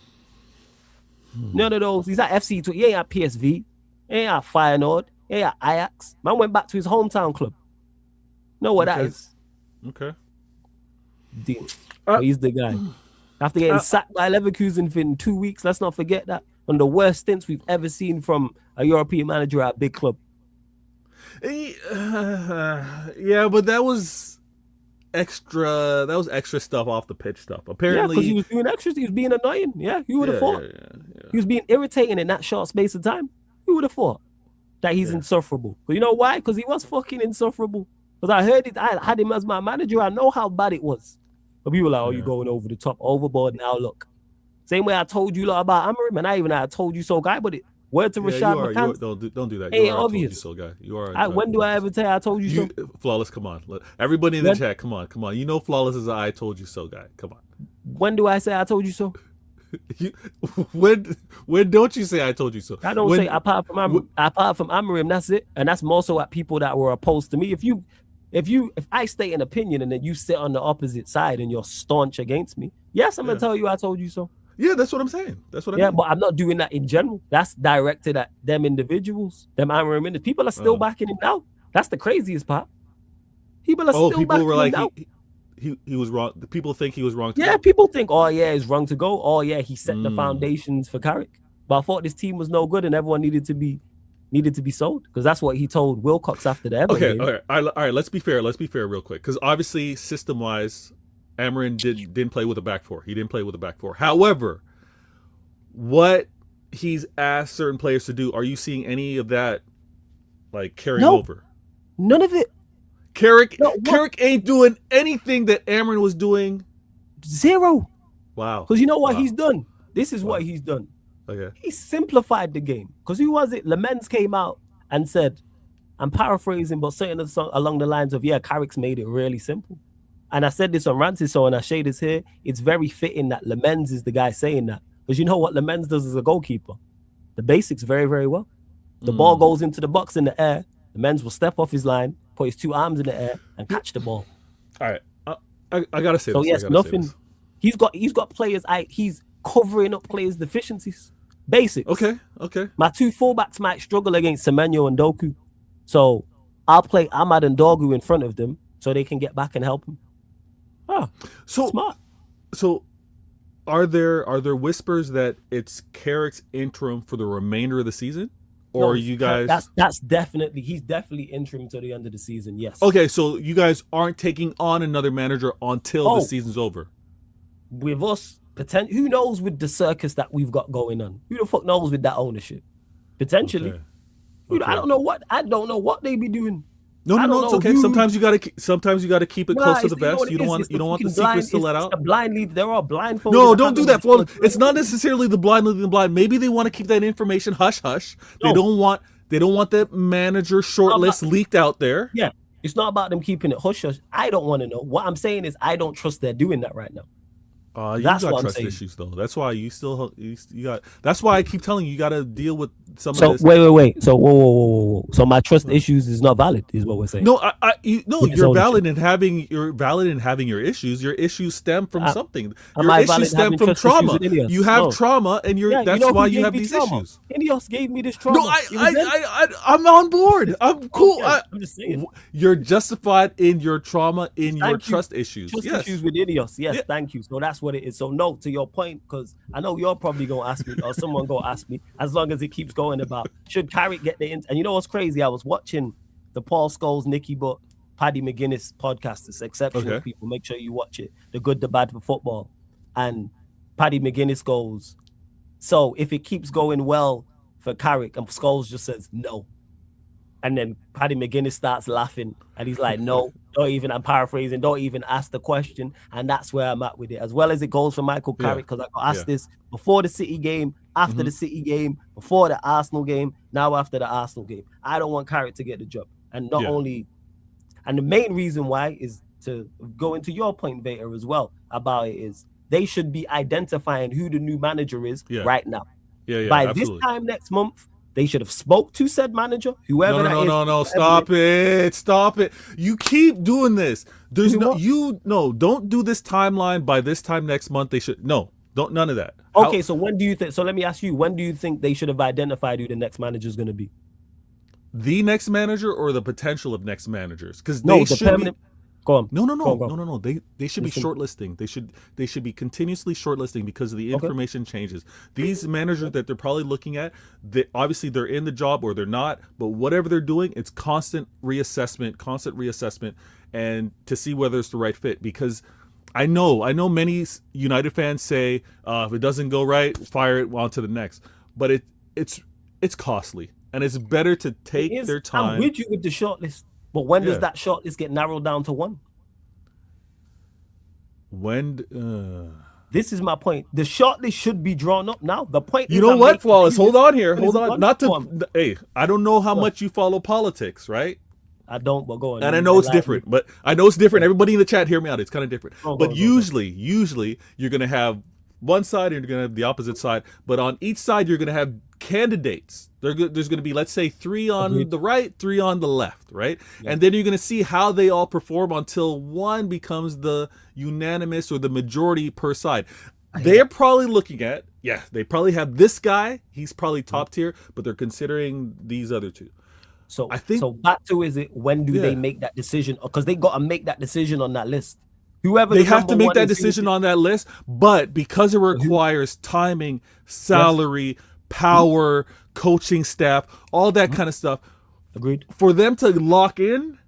[SPEAKER 5] None of those. He's at FC. He ain't at PSV. He ain't at Feyenoord. He ain't at Ajax. Man went back to his hometown club. Know what that is?
[SPEAKER 6] Okay.
[SPEAKER 5] He's the guy. After getting sacked by Leverkusen in 2 weeks, let's not forget that. One of the worst stints we've ever seen from a European manager at a big club.
[SPEAKER 6] Yeah, but that was extra stuff off the pitch stuff. Apparently,
[SPEAKER 5] because he was doing extras. He was being annoying. Yeah, you would have thought. Yeah. He was being irritating in that short space of time. You would have thought that he's insufferable. But you know why? Because he was fucking insufferable. Because I heard it. I had him as my manager. I know how bad it was. But people were like, you're going over the top, overboard. Now look, same way I told you lot about Amrim, and I even had told you so guy. But word to Rashad McCann.
[SPEAKER 6] Don't do that.
[SPEAKER 5] Ain't obvious.
[SPEAKER 6] Told you so guy. You are.
[SPEAKER 5] When do I ever tell you I told you so?
[SPEAKER 6] Flawless, come on. Everybody in the chat, come on. You know Flawless is an I told you so guy. Come on.
[SPEAKER 5] When do I say I told you so?
[SPEAKER 6] When don't you say I told you so?
[SPEAKER 5] I don't say apart from Amrim, that's it. And that's more so at people that were opposed to me. If I state an opinion and then you sit on the opposite side and you're staunch against me, yes, I'm gonna tell you I told you so.
[SPEAKER 6] Yeah, that's what I'm saying. That's what I mean.
[SPEAKER 5] Yeah, but I'm not doing that in general. That's directed at them individuals. Them Amrim. People are still backing him now. That's the craziest part. People are still backing him now.
[SPEAKER 6] He was wrong. People think he was wrong to
[SPEAKER 5] go. People think, he's wrong to go. Oh, yeah, he set the foundations for Carrick. But I thought this team was no good and everyone needed to be sold. Because that's what he told Wilcox after the Everton game.
[SPEAKER 6] Okay, all right. Let's be fair real quick. Because obviously, system-wise, Amarin didn't play with a back four. He didn't play with a back four. However, what he's asked certain players to do, are you seeing any of that carrying over?
[SPEAKER 5] None of it.
[SPEAKER 6] Carrick ain't doing anything that Amarin was doing.
[SPEAKER 5] Zero.
[SPEAKER 6] Wow.
[SPEAKER 5] Because you know what he's done? This is what he's done.
[SPEAKER 6] Okay.
[SPEAKER 5] He simplified the game. Because who was it? Lamens came out and said, I'm paraphrasing, but saying along the lines of, yeah, Carrick's made it really simple. And I said this on Rancis, so and I shade this here. It's very fitting that Lamens is the guy saying that. Because you know what Lamens does as a goalkeeper? The basics very, very well. The ball goes into the box in the air. Lamens will step off his line, put his 2 arms in the air, and catch the ball.
[SPEAKER 6] All right. I got to say
[SPEAKER 5] so
[SPEAKER 6] this.
[SPEAKER 5] Yes, nothing. He's got players. He's covering up players' deficiencies. Basics.
[SPEAKER 6] Okay.
[SPEAKER 5] My 2 fullbacks might struggle against Semenyo and Doku. So I'll play Ahmad and Dorgu in front of them so they can get back and help him. Smart.
[SPEAKER 6] So are there whispers that it's Carrick's interim for the remainder of the season? Or you guys
[SPEAKER 5] that's definitely he's definitely interim to the end of the season, yes.
[SPEAKER 6] Okay, so you guys aren't taking on another manager until the season's over.
[SPEAKER 5] With us, who knows with the circus that we've got going on? Who the fuck knows with that ownership? Potentially.
[SPEAKER 6] Okay.
[SPEAKER 5] I don't know what they be doing.
[SPEAKER 6] No, it's okay. Sometimes you gotta keep it close to the vest. You don't want the secrets to let out.
[SPEAKER 5] They're all blindfolded.
[SPEAKER 6] No, don't do that. Well, it's not necessarily the blind leading the blind. Maybe they want to keep that information hush hush. They don't want that manager shortlist leaked out there.
[SPEAKER 5] Yeah, it's not about them keeping it hush hush. I don't want to know. What I'm saying is I don't trust they're doing that right now.
[SPEAKER 6] That's got trust issues though. That's why you got. That's why I keep telling you got to deal with some of this.
[SPEAKER 5] Wait. So whoa. So my trust issues is not valid, is what we're saying.
[SPEAKER 6] No, you're valid in having your issues. Your issues stem from something. Your issues stem from trauma. You have trauma, and that's why you have these issues.
[SPEAKER 5] Ineos gave me this trauma.
[SPEAKER 6] No, I'm on board. I'm cool.
[SPEAKER 5] Okay, I'm just saying.
[SPEAKER 6] You're justified in your trauma, in your trust issues.
[SPEAKER 5] Trust issues with Ineos. Yes, thank you. So that's what it is. So no, to your point, because I know you're probably gonna ask me, or someone gonna ask me, as long as it keeps going about should Carrick get the and you know what's crazy? I was watching the Paul Scholes, Nicky Butt, Paddy McGuinness podcast. It's exceptional. People, make sure you watch it. The Good, the Bad for Football. And Paddy McGuinness goes, so if it keeps going well for Carrick, and Scholes just says no. And then Paddy McGuinness starts laughing and he's like, no, I'm paraphrasing, don't even ask the question. And that's where I'm at with it. As well as it goes for Michael Carrick, because I got asked this before the City game, after the City game, before the Arsenal game, now after the Arsenal game. I don't want Carrick to get the job. And not only, and the main reason why is to go into your point, Vader, as well about it is they should be identifying who the new manager is right now. By absolutely. This time next month, they should have spoke to said manager, whoever that is.
[SPEAKER 6] No, stop it. You keep doing this. There's don't do this timeline by this time next month. They should, none of that.
[SPEAKER 5] Okay, so when do you think, so let me ask you, when do you think they should have identified who the next manager is going to be?
[SPEAKER 6] The next manager or the potential of next managers? Because they should be...
[SPEAKER 5] Go on.
[SPEAKER 6] No. They should be shortlisting. They should be continuously shortlisting because the information changes. These managers that they're probably looking at, obviously they're in the job or they're not, but whatever they're doing, it's constant reassessment, and to see whether it's the right fit. Because I know many United fans say if it doesn't go right, fire it on to the next. But it's costly, and it's better to take their time.
[SPEAKER 5] I'm with you with the shortlist. But when does that shortlist get narrowed down to one? This is my point. The shortlist should be drawn up now. The point.
[SPEAKER 6] You know what, Flawless? Hold on here. Hold on. Hey, I don't know how much you follow politics, right?
[SPEAKER 5] I don't, but go on.
[SPEAKER 6] And I know it's different. But I know it's different. Everybody in the chat, hear me out. It's kind of different. But usually you're gonna have one side and you're gonna have the opposite side. But on each side, you're gonna have candidates. There's going to be, let's say, 3 on the right, 3 on the left, right? Yeah. And then you're going to see how they all perform until one becomes the unanimous or the majority per side. They're probably looking at, they probably have this guy. He's probably top tier, but they're considering these other two.
[SPEAKER 5] So I think. So back to when do they make that decision? Because they got to make that decision on that list. Whoever
[SPEAKER 6] they have to make that decision on that list, but because it requires timing, salary, power, coaching staff, all that kind of stuff.
[SPEAKER 5] Agreed.
[SPEAKER 6] For them to lock in.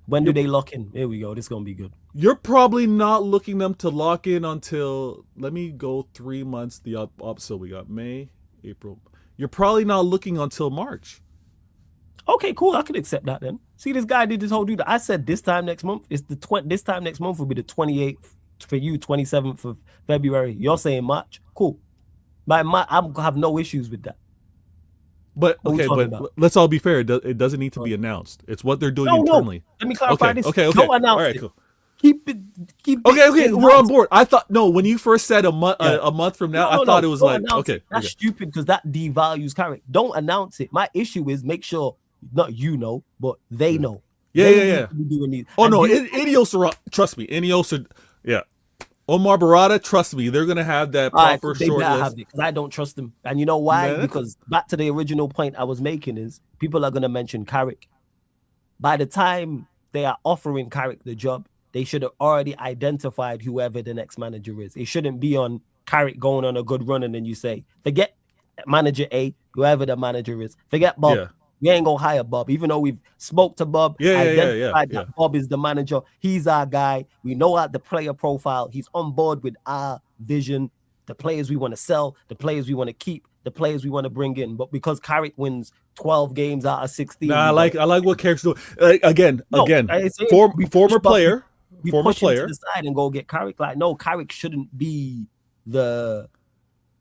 [SPEAKER 5] When do they lock in? Here we go. This is going to be good.
[SPEAKER 6] You're probably not looking them to lock in until, let me go 3 months. So we got May, April. You're probably not looking until March.
[SPEAKER 5] Okay, cool. I can accept that then. See, this guy did this whole dude. I said this time next month. It's this time next month will be the 28th for you, 27th of February. You're saying March. Cool. I have no issues with that.
[SPEAKER 6] But
[SPEAKER 5] What we
[SPEAKER 6] okay,
[SPEAKER 5] talking
[SPEAKER 6] but
[SPEAKER 5] about?
[SPEAKER 6] let's all be fair. It doesn't need to be announced. It's what they're doing internally.
[SPEAKER 5] Let me clarify this.
[SPEAKER 6] Okay.
[SPEAKER 5] Don't announce
[SPEAKER 6] All right,
[SPEAKER 5] it.
[SPEAKER 6] cool.
[SPEAKER 5] Keep it.
[SPEAKER 6] Okay, we're on
[SPEAKER 5] in-house.
[SPEAKER 6] board. I thought no, when you first said a month from now, I thought it was
[SPEAKER 5] Don't
[SPEAKER 6] like
[SPEAKER 5] announce
[SPEAKER 6] okay.
[SPEAKER 5] it. That's stupid because that devalues Carrick. Don't announce it. My issue is make sure not you know, but they know.
[SPEAKER 6] Yeah.
[SPEAKER 5] They need to be doing these.
[SPEAKER 6] Oh
[SPEAKER 5] And
[SPEAKER 6] no,
[SPEAKER 5] this-
[SPEAKER 6] Ineos are trust me. Ineos are Omar Barada, trust me, they're gonna have that proper
[SPEAKER 5] they
[SPEAKER 6] short
[SPEAKER 5] better
[SPEAKER 6] list.
[SPEAKER 5] have it because I don't trust them. And you know why?
[SPEAKER 6] Nah.
[SPEAKER 5] Because back to the original point I was making is people are gonna mention Carrick. By the time they are offering Carrick the job, they should have already identified whoever the next manager is. It shouldn't be on Carrick going on a good run and then you say, forget manager A, whoever the manager is. Forget Bob.
[SPEAKER 6] Yeah.
[SPEAKER 5] We ain't gonna hire Bob, even though we've spoke to Bob, identified that Bob is the manager. He's our guy. We know out the player profile. He's on board with our vision, the players we want to sell, the players we want to keep, the players we want to bring in. But because Carrick wins 12 games out of 16,
[SPEAKER 6] Nah, I like what Carrick's doing. Again,
[SPEAKER 5] I say
[SPEAKER 6] former player,
[SPEAKER 5] we
[SPEAKER 6] former
[SPEAKER 5] push him
[SPEAKER 6] player.
[SPEAKER 5] to the side and go get Carrick. Like, no, Carrick shouldn't be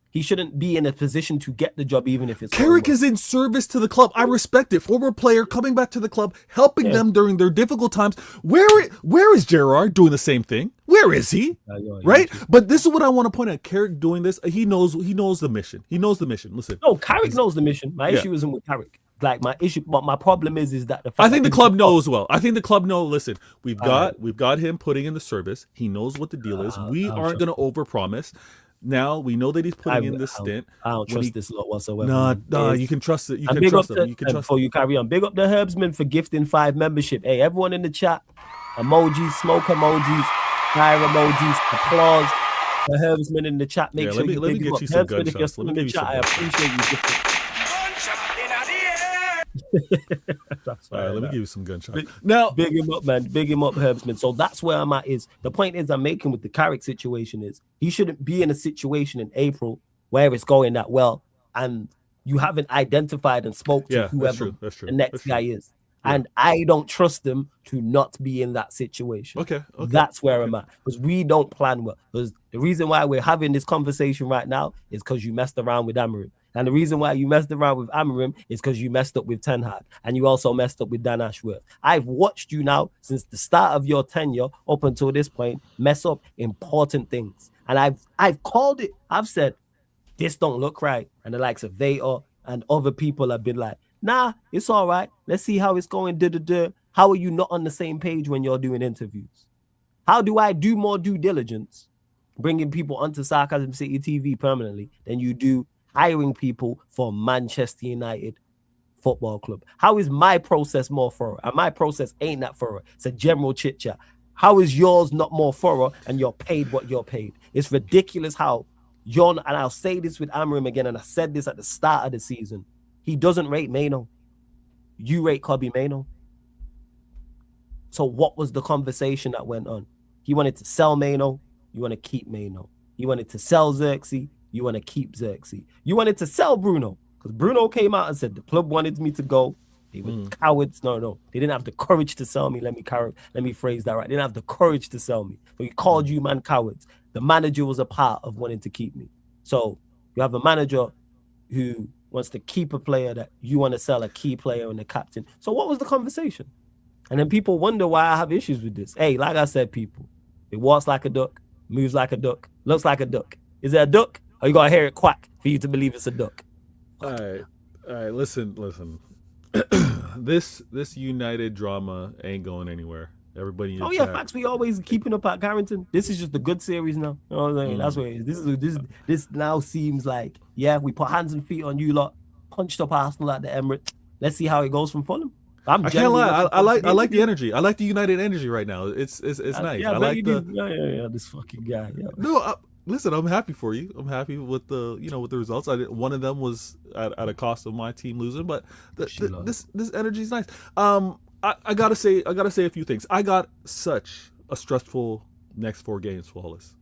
[SPEAKER 5] he shouldn't be in a position to get the job, even if it's
[SPEAKER 6] Carrick is in service to the club. I respect it. Former player coming back to the club, helping them during their difficult times. Where is Gerrard doing the same thing? Where is he? Right? But this is what I want to point out. Carrick doing this. He knows the mission. He knows the mission. Listen.
[SPEAKER 5] No, Carrick knows the mission. My issue isn't with Carrick. Like my issue, but my problem is that the fact
[SPEAKER 6] I think the club knows well. I think the club knows. Listen, we've got him putting in the service. He knows what the deal is. We aren't going to overpromise. Now we know that he's putting in this stint.
[SPEAKER 5] I don't trust this lot whatsoever.
[SPEAKER 6] Nah, you can trust it. You can trust him. You can trust
[SPEAKER 5] before you carry on. Big up the Herbsman for gifting 5 membership. Hey, everyone in the chat, emojis, smoke emojis, fire emojis, applause. The Herbsman in the chat. Make sure you big him up. Herbsman, if you're still in the chat, I appreciate you gifting.
[SPEAKER 6] That's all right, let me give you some gunshots. Now,
[SPEAKER 5] big him up, man. Big him up, Herbsman. So that's where I'm at. Is the point is I'm making with the Carrick situation is he shouldn't be in a situation in April where it's going that well, and you haven't identified and spoke to whoever the next guy is. Yeah. And I don't trust them to not be in that situation.
[SPEAKER 6] Okay.
[SPEAKER 5] That's where I'm at. Because we don't plan well. Because the reason why we're having this conversation right now is because you messed around with Amorim. And the reason why you messed around with Amorim is because you messed up with Ten Hag. And you also messed up with Dan Ashworth. I've watched you now since the start of your tenure up until this point mess up important things. And I've called it. I've said, this don't look right. And the likes of Vader and other people have been like, nah, it's all right. Let's see how it's going. How are you not on the same page when you're doing interviews? How do I do more due diligence bringing people onto Sarcasm City TV permanently than you do hiring people for Manchester United Football Club? How is my process more thorough? And my process ain't that thorough. It's a general chit chat. How is yours not more thorough and you're paid what you're paid? It's ridiculous how and I'll say this with Amorim again, and I said this at the start of the season. He doesn't rate Mano. You rate Kobbie Mano. So what was the conversation that went on? He wanted to sell Mano. You want to keep Mano. He wanted to sell Xerxes. You want to keep Xerxes. You wanted to sell Bruno because Bruno came out and said the club wanted me to go. They were cowards. No. They didn't have the courage to sell me. Let me phrase that right. They didn't have the courage to sell me. So he called you man cowards. The manager was a part of wanting to keep me. So you have a manager who wants to keep a player that you want to sell a key player and the captain. So what was the conversation? And then people wonder why I have issues with this. Hey, like I said, people, it walks like a duck, moves like a duck, looks like a duck. Is it a duck? Or you got to hear it quack for you to believe it's a duck?
[SPEAKER 6] All right. Listen. This United drama ain't going anywhere. Everybody.
[SPEAKER 5] Facts. We always keeping up at Carrington. This is just a good series now. You know what I'm saying? That's what it is. This now seems like we put hands and feet on you lot, punched up Arsenal at the Emirates. Let's see how it goes from Fulham.
[SPEAKER 6] I can't lie. I like the energy. I like the United energy right now. It's nice. I like
[SPEAKER 5] this fucking guy. Yeah.
[SPEAKER 6] No, listen. I'm happy for you. I'm happy with the with the results. One of them was at a cost of my team losing, but this energy is nice. I gotta say a few things. I got such a stressful next 4 games, Wallace.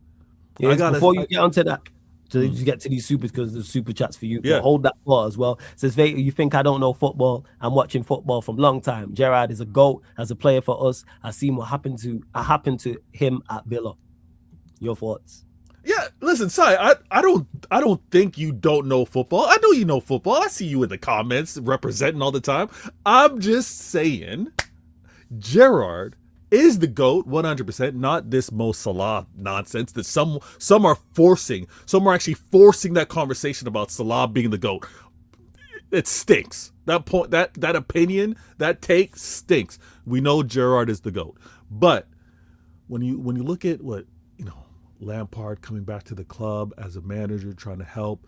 [SPEAKER 5] Yeah, before you get onto that, so you get to these supers because the super chats for you. Yeah. Hold that thought as well. Says Vader, you think I don't know football? I'm watching football from long time. Gerrard is a GOAT as a player for us. I seen what happened to him at Villa. Your thoughts?
[SPEAKER 6] Yeah, listen, Sai, I don't think you don't know football. I know you know football. I see you in the comments representing all the time. I'm just saying, Gerrard is the GOAT 100%, not this Mo Salah nonsense that some are forcing. Some are actually forcing that conversation about Salah being the GOAT. It stinks. That opinion, that take stinks. We know Gerrard is the GOAT. But when you look at what, Lampard coming back to the club as a manager, trying to help,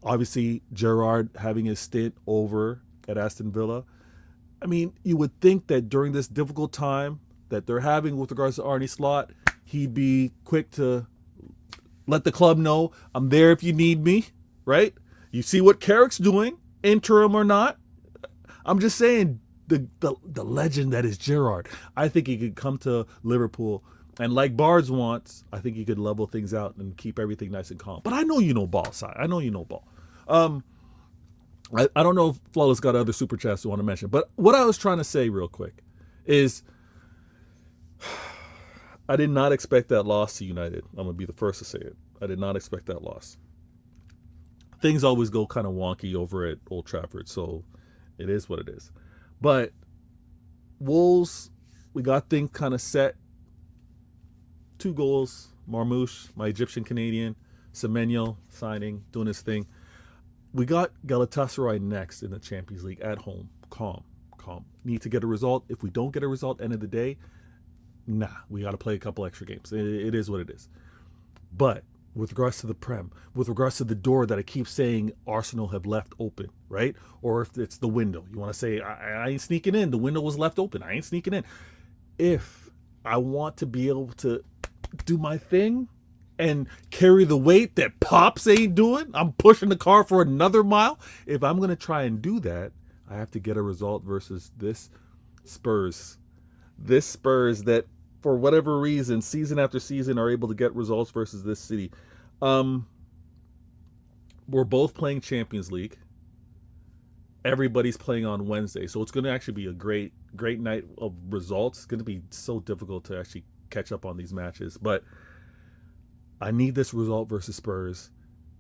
[SPEAKER 6] obviously Gerrard having his stint over at Aston Villa. I mean, you would think that during this difficult time that they're having with regards to Arne Slot, he'd be quick to let the club know, I'm there if you need me, right? You see what Carrick's doing, interim or not. I'm just saying, the legend that is Gerrard. I think he could come to Liverpool, and like Bards wants, I think he could level things out and keep everything nice and calm. But I know you know ball, Si. I know you know ball. I don't know if Flawless got other super chats you want to mention, but what I was trying to say real quick is I did not expect that loss to United. I'm going to be the first to say it. I did not expect that loss. Things always go kind of wonky over at Old Trafford, so it is what it is. But Wolves, we got things kind of set. 2 goals, Marmouche, my Egyptian Canadian, Semenyo signing, doing his thing. We got Galatasaray next in the Champions League at home. Calm. Need to get a result. If we don't get a result, end of the day, we got to play a couple extra games. It is what it is. But with regards to the Prem, with regards to the door that I keep saying Arsenal have left open, right? Or if it's the window. You want to say, I ain't sneaking in. The window was left open. I ain't sneaking in. If I want to be able to do my thing and carry the weight that Pops ain't doing, I'm pushing the car for another mile. If I'm going to try and do that, I have to get a result versus this Spurs. This Spurs that, for whatever reason, season after season are able to get results versus this City. We're both playing Champions League. Everybody's playing on Wednesday. So it's going to actually be a great night of results. It's going to be so difficult to actually catch up on these matches. But I need this result versus Spurs.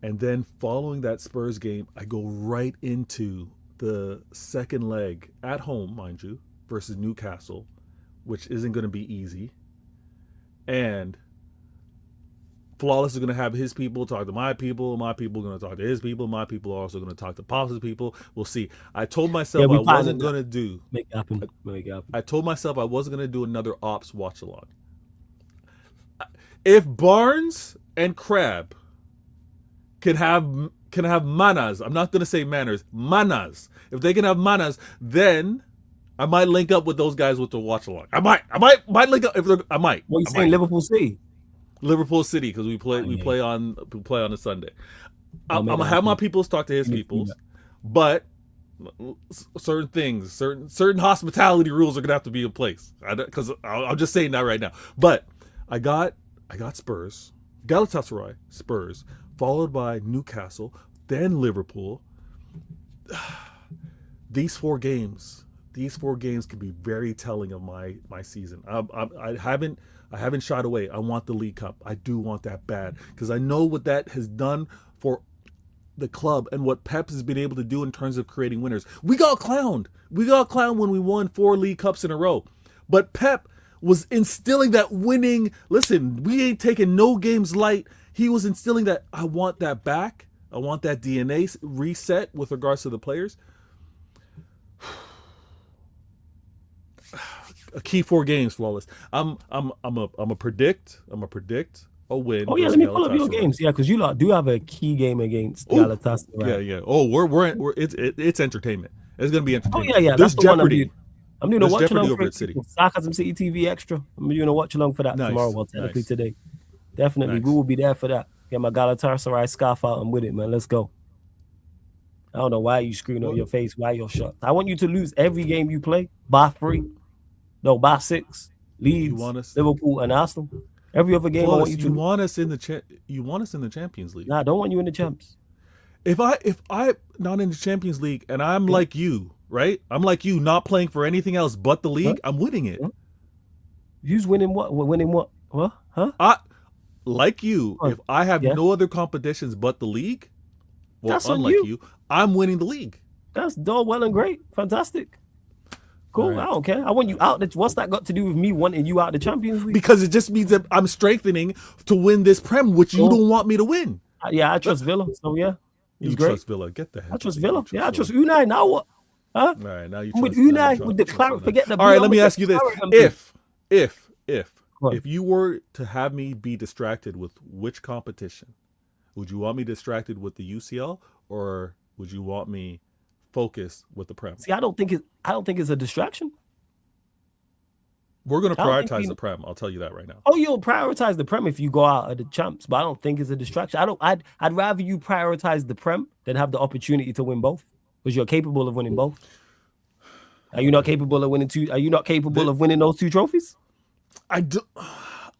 [SPEAKER 6] And then following that Spurs game, I go right into the second leg at home, mind you, versus Newcastle, which isn't going to be easy. And Flawless is going to have his people talk to my people are going to talk to his people. My people are also going to talk to Pops' people. We'll see. I told myself I wasn't going to do.
[SPEAKER 5] Make it happen.
[SPEAKER 6] I told myself I wasn't going to do another Ops watch along. If Barnes and Crab can have manas, I'm not going to say manners, manas. If they can have manas, then I might link up with those guys with the watch along. I might link up. I might.
[SPEAKER 5] What are you saying, Liverpool City?
[SPEAKER 6] Liverpool City, because we play on a Sunday. I'm gonna have my peoples talk to his peoples, but certain things, certain hospitality rules are gonna have to be in place. Because I'm just saying that right now. But I got Spurs, Galatasaray, Spurs, followed by Newcastle, then Liverpool. These four games could be very telling of my season. I haven't shied away. I want the League Cup. I do want that bad because I know what that has done for the club and what Pep has been able to do in terms of creating winners. We got clowned. When we won 4 League Cups in a row. But Pep was instilling that winning. Listen, we ain't taking no games light. He was instilling that I want that back. I want that DNA reset with regards to the players. A key 4 games, Flawless. I'm a predict a win.
[SPEAKER 5] Oh yeah, let me pull up your games. Yeah, because you lot do have a key game against Galatasaray.
[SPEAKER 6] Yeah. Oh, we're it's entertainment. It's gonna be entertainment.
[SPEAKER 5] Oh yeah.
[SPEAKER 6] There's Jeopardy.
[SPEAKER 5] I'm doing a watch along
[SPEAKER 6] over at City.
[SPEAKER 5] Sarcasm City TV Extra. I'm doing a watch along for that tomorrow. Well, technically today. Definitely, we will be there for that. Get my Galatasaray scarf out. I'm with it, man. Let's go. I don't know why you screwing up your face. Why you're shut. I want you to lose every game you play. By 3. No, by 6. Leeds, Liverpool, and Arsenal. Every other game, I want you to.
[SPEAKER 6] You want us in the Champions League.
[SPEAKER 5] Nah, I don't want you in the champs.
[SPEAKER 6] If I not in the Champions League and I'm like you, right? I'm like you, not playing for anything else but the league. I'm winning it.
[SPEAKER 5] Who's winning what? Winning what? What? Huh?
[SPEAKER 6] like you, if I have no other competitions but the league, well,
[SPEAKER 5] That's
[SPEAKER 6] unlike
[SPEAKER 5] on
[SPEAKER 6] you, I'm winning the league.
[SPEAKER 5] That's all well and great. Fantastic. Cool.
[SPEAKER 6] Right.
[SPEAKER 5] I don't care. I want you out. What's that got to do with me wanting you out the Champions League?
[SPEAKER 6] Because it just means that I'm strengthening to win this Prem, which you don't want me to win.
[SPEAKER 5] Yeah, I trust Villa. So yeah, he's
[SPEAKER 6] you
[SPEAKER 5] great.
[SPEAKER 6] Trust Villa. Get the heck.
[SPEAKER 5] I trust Villa. I trust Unai. Now what? Huh?
[SPEAKER 6] All right, now you
[SPEAKER 5] with
[SPEAKER 6] trust
[SPEAKER 5] Unai, with the Carrick. Forget the.
[SPEAKER 6] All right, let me ask you this: if you were to have me be distracted with which competition, would you want me distracted with the UCL or would you want me focused with the Prem?
[SPEAKER 5] See, I don't think it's a distraction.
[SPEAKER 6] We're going to prioritize the Prem. I'll tell you that right now.
[SPEAKER 5] Oh, you'll prioritize the Prem if you go out of the champs, but I don't think it's a distraction. I'd rather you prioritize the Prem than have the opportunity to win both, because you're capable of winning both. Are you not capable of winning two? Are you not capable of winning those two trophies?
[SPEAKER 6] I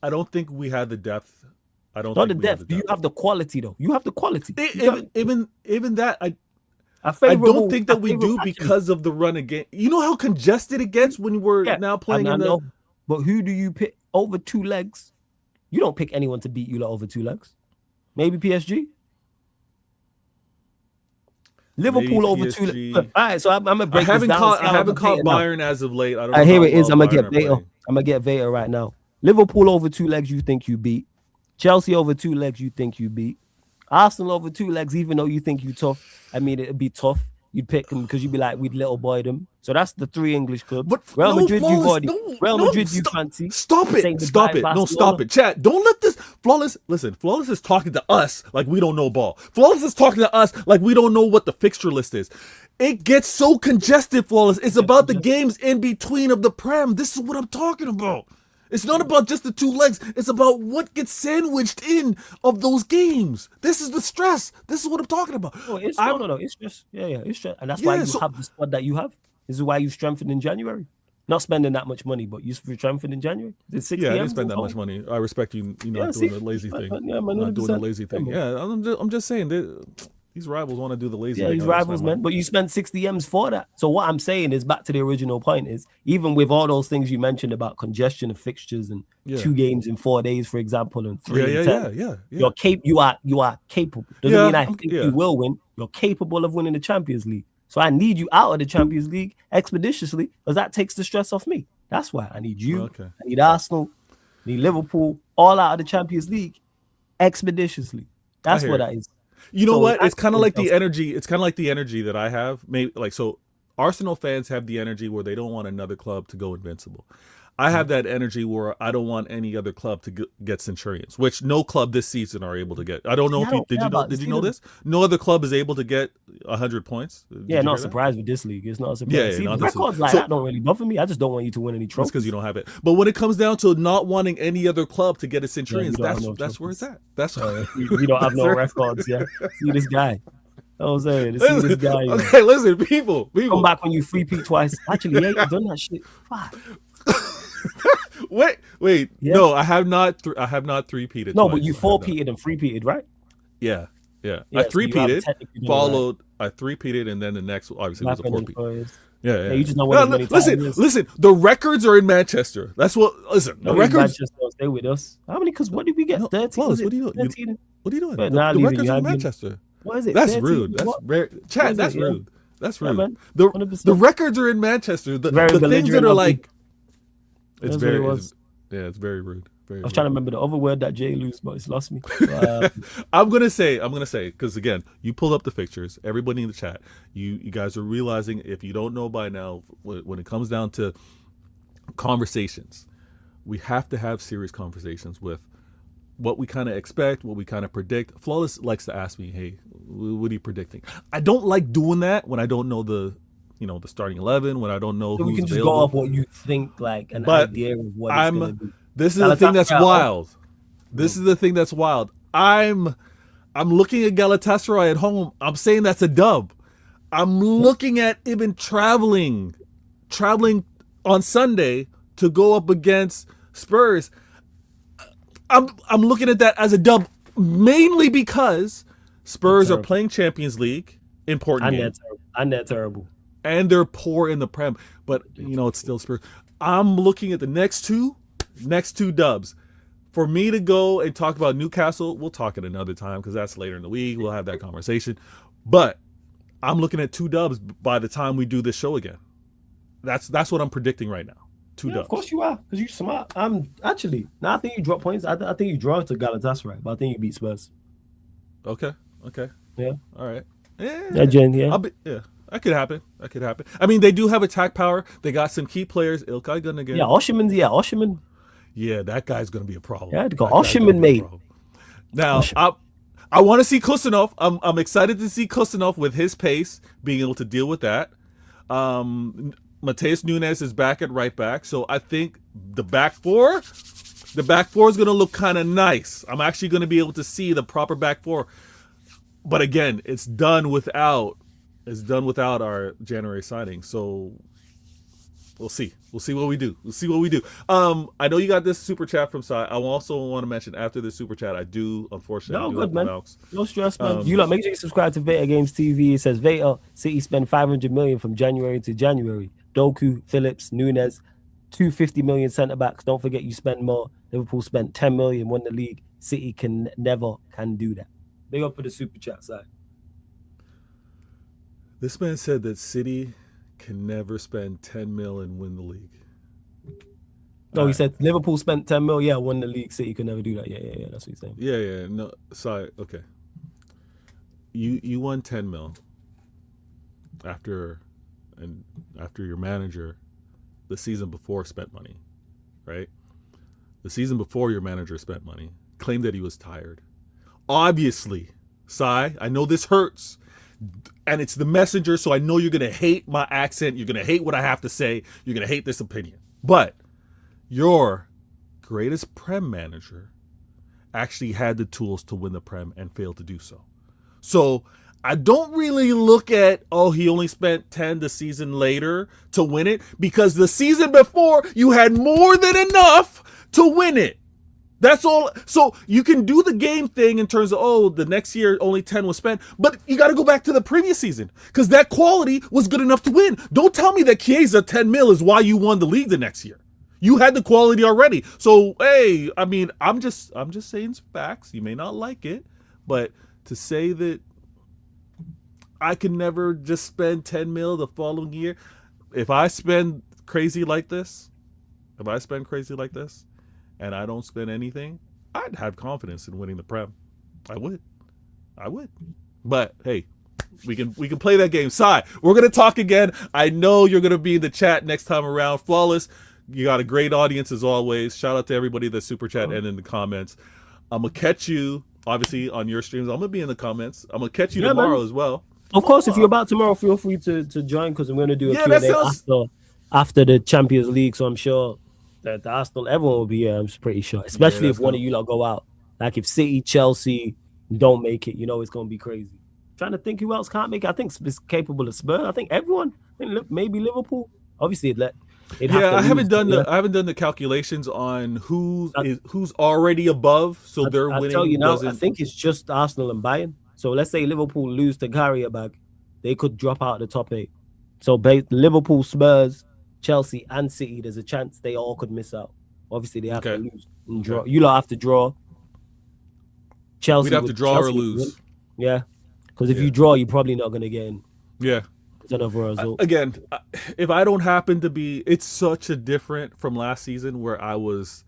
[SPEAKER 6] don't think we had the depth. I don't.
[SPEAKER 5] Not
[SPEAKER 6] think
[SPEAKER 5] the depth. Do you have the quality though? You have the quality.
[SPEAKER 6] Even that, I don't think that we do because of the run again. You know how congested it gets when we're now playing in the.
[SPEAKER 5] But who do you pick over two legs? You don't pick anyone to beat you over two legs. Maybe PSG. Liverpool over two legs. All right, so I'm gonna break this down.
[SPEAKER 6] I haven't caught Bayern as of late. I don't know.
[SPEAKER 5] Here it is. I'm gonna get Vader. I'm gonna get Vader right now. Liverpool over two legs. You think you beat? Chelsea over two legs. You think you beat? Arsenal over two legs. Even though you think you tough, I mean it'd be tough. You'd pick them because you'd be like, we'd little boy them. So that's the three English clubs. But Real Madrid, you fancy.
[SPEAKER 6] Stop it. No, stop it. Chat, don't let this Flawless. Listen, Flawless is talking to us like we don't know ball. Flawless is talking to us like we don't know what the fixture list is. It gets so congested, Flawless. It's about the games in between of the Prem. This is what I'm talking about. It's not about just the two legs. It's about what gets sandwiched in of those games. This is the stress. This is what I'm talking about.
[SPEAKER 5] No. It's just it's stress, and that's why you have the squad that you have. This is why you strengthened in January. Not spending that much money, but you strengthened in January.
[SPEAKER 6] I didn't spend that much money. I respect you. You know, doing the lazy thing.
[SPEAKER 5] Yeah, man,
[SPEAKER 6] not doing the lazy thing. Yeah, I'm just saying these rivals want to do the lazy thing.
[SPEAKER 5] Yeah, these rivals, man. But you spent 60 M's for that. So what I'm saying is, back to the original point, is even with all those things you mentioned about congestion of fixtures and 2 games in 4 days, for example, and 3 in 10, you are capable. Doesn't mean I think you will win. You're capable of winning the Champions League. So I need you out of the Champions League expeditiously, because that takes the stress off me. That's why I need you. I need Arsenal. I need Liverpool, all out of the Champions League expeditiously. That's what that is.
[SPEAKER 6] You know what? It's kind of like the energy. It's kind of like the energy that I have. Maybe like so. Arsenal fans have the energy where they don't want another club to go invincible. I have that energy where I don't want any other club to get Centurions, which no club this season are able to get. I don't know if did you know this? No other club is able to get 100 points.
[SPEAKER 5] Not surprised with this league. It's not a surprise. See, records like that don't really buffer me. I just don't want you to win any trophies.
[SPEAKER 6] That's because you don't have it. But when it comes down to not wanting any other club to get a Centurions, that's where it's at. That's
[SPEAKER 5] we don't have no records. Yeah, see this guy. I'm saying, see this guy.
[SPEAKER 6] Okay, listen, people.
[SPEAKER 5] Come back when you free-peat twice. Actually, yeah, you've done that shit. Fuck.
[SPEAKER 6] Wait. Yeah. No, I have not three-peated.
[SPEAKER 5] No, but you 4-peated and 3-peated, right?
[SPEAKER 6] Yeah. I 3-peated, followed. I 3-peated, and then the next obviously was a 4-peat. Yeah.
[SPEAKER 5] You just know what many times.
[SPEAKER 6] Listen. The records are in Manchester. That's what. Listen, the records.
[SPEAKER 5] Manchester stay with us. How many? Because what did we get? 13.
[SPEAKER 6] What are you doing? What are you doing? The records are in Manchester.
[SPEAKER 5] What is it?
[SPEAKER 6] That's
[SPEAKER 5] 13?
[SPEAKER 6] rude. That's rare. Chat. That's rude. That's rude.
[SPEAKER 5] Man.
[SPEAKER 6] The records are in Manchester. The things that are like. It's very rude.
[SPEAKER 5] I was trying to remember the other word that Jay used, but it's lost me.
[SPEAKER 6] I'm gonna say, because again, you pulled up the fixtures. Everybody in the chat, you guys are realizing, if you don't know by now, when it comes down to conversations, we have to have serious conversations with what we kind of expect, what we kind of predict. Flawless likes to ask me, "Hey, what are you predicting?" I don't like doing that when I don't know the starting 11, when I don't know who's available. You can just go
[SPEAKER 5] off what you think, like an idea of what it's going to be.
[SPEAKER 6] This is the thing that's wild. This is the thing that's wild. I'm looking at Galatasaray at home. I'm saying that's a dub. I'm looking at even traveling on Sunday to go up against Spurs. I'm looking at that as a dub, mainly because Spurs are playing Champions League, important game.
[SPEAKER 5] And they're terrible.
[SPEAKER 6] And they're poor in the Prem, but it's still Spurs. I'm looking at the next two dubs. For me to go and talk about Newcastle, we'll talk at another time because that's later in the week. We'll have that conversation. But I'm looking at 2 dubs by the time we do this show again. That's what I'm predicting right now. 2 dubs.
[SPEAKER 5] Of course you are, because you smart. Actually, now I think you drop points. I think you draw to Galatasaray, but I think you beat Spurs.
[SPEAKER 6] Okay.
[SPEAKER 5] Yeah.
[SPEAKER 6] All right. Yeah.
[SPEAKER 5] Yeah.
[SPEAKER 6] That could happen. I mean, they do have attack power. They got some key players. Ilkay Gundogan.
[SPEAKER 5] Yeah, Oshiman.
[SPEAKER 6] Yeah, that guy's going to be a problem.
[SPEAKER 5] Yeah, they got Oshiman, mate.
[SPEAKER 6] Now, I want to see Kusanov. I'm excited to see Kusanov with his pace, being able to deal with that. Mateus Nunes is back at right back, so I think the back four is going to look kind of nice. I'm actually going to be able to see the proper back four. But again, it's done without our January signing. So we'll see. We'll see what we do. I know you got this super chat from Sai. I also want to mention after this super chat, I do unfortunately.
[SPEAKER 5] No, good man. No stress, man. Make sure you subscribe to Vader Games TV. It says Vader City spent 500 million from January to January. Doku, Phillips, Nunes, 250 million centre backs. Don't forget you spend more. Liverpool spent 10 million, won the league. City never can do that. Big up for the super chat side.
[SPEAKER 6] This man said that City can never spend 10 mil and win the league.
[SPEAKER 5] No, he said Liverpool spent 10 mil, won the league. City could never do that. Yeah, that's what he's saying.
[SPEAKER 6] Yeah. No, sorry. Okay. You won 10 mil after your manager the season before spent money, right? The season before your manager spent money, claimed that he was tired. Obviously, Sai, I know this hurts. And it's the messenger, so I know you're going to hate my accent. You're going to hate what I have to say. You're going to hate this opinion. But your greatest Prem manager actually had the tools to win the Prem and failed to do so. So I don't really look at, he only spent 10 the season later to win it, because the season before you had more than enough to win it. That's all. So you can do the game thing in terms of, the next year only 10 was spent, but you got to go back to the previous season because that quality was good enough to win. Don't tell me that Chiesa 10 mil is why you won the league the next year. You had the quality already. So, hey, I mean, I'm just saying facts. You may not like it, but to say that I can never just spend 10 mil the following year, if I spend crazy like this, and I don't spend anything, I'd have confidence in winning the Prem. I would. But hey, we can play that game. Sai, we're gonna talk again. I know you're gonna be in the chat next time around. Flawless, you got a great audience as always. Shout out to everybody that super chat and in the comments. I'm gonna catch you obviously on your streams. I'm gonna be in the comments. I'm gonna catch you tomorrow as well.
[SPEAKER 5] Of course, if you're about tomorrow, feel free to join because I'm gonna do a Q&A after the Champions League. So I'm sure the Arsenal, everyone will be here, I'm pretty sure. Especially if one of you lot go out. Like if City, Chelsea don't make it, it's going to be crazy. Trying to think who else can't make it. I think it's capable of Spurs. I think everyone. Maybe Liverpool. Obviously,
[SPEAKER 6] I haven't done the calculations on who's already above, so they're winning.
[SPEAKER 5] I'll tell you now, I think it's just Arsenal and Bayern. So let's say Liverpool lose to Carrick back, they could drop out of the top 8. So Liverpool, Spurs, Chelsea and City, there's a chance they all could miss out. Obviously, they have to lose and draw. You lot have to draw. Chelsea,
[SPEAKER 6] we'd have to draw or lose.
[SPEAKER 5] Yeah, because if you draw, you're probably not going to get in.
[SPEAKER 6] Yeah.
[SPEAKER 5] It's another result.
[SPEAKER 6] Again, if I don't happen to be, it's such a different from last season where I was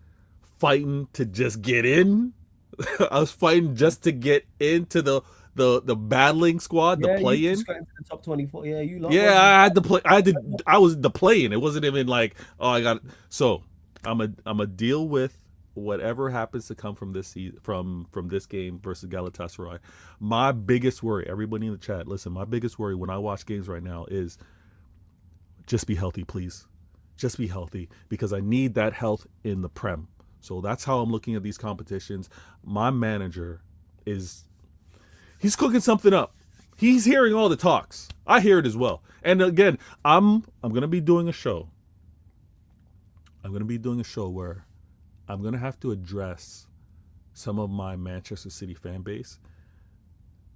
[SPEAKER 6] fighting to just get in. I was fighting just to get into the battling squad, the play-in.
[SPEAKER 5] The top 24. Yeah, you lost.
[SPEAKER 6] Yeah, I had to play. I was the play-in. It wasn't even like, I got. So I'm a deal with whatever happens to come from this from this game versus Galatasaray. My biggest worry, everybody in the chat, listen. My biggest worry when I watch games right now is just be healthy, please. Just be healthy because I need that health in the Prem. So that's how I'm looking at these competitions. My manager he's cooking something up. He's hearing all the talks. I hear it as well. And again, I'm going to be doing a show. Where I'm going to have to address some of my Manchester City fan base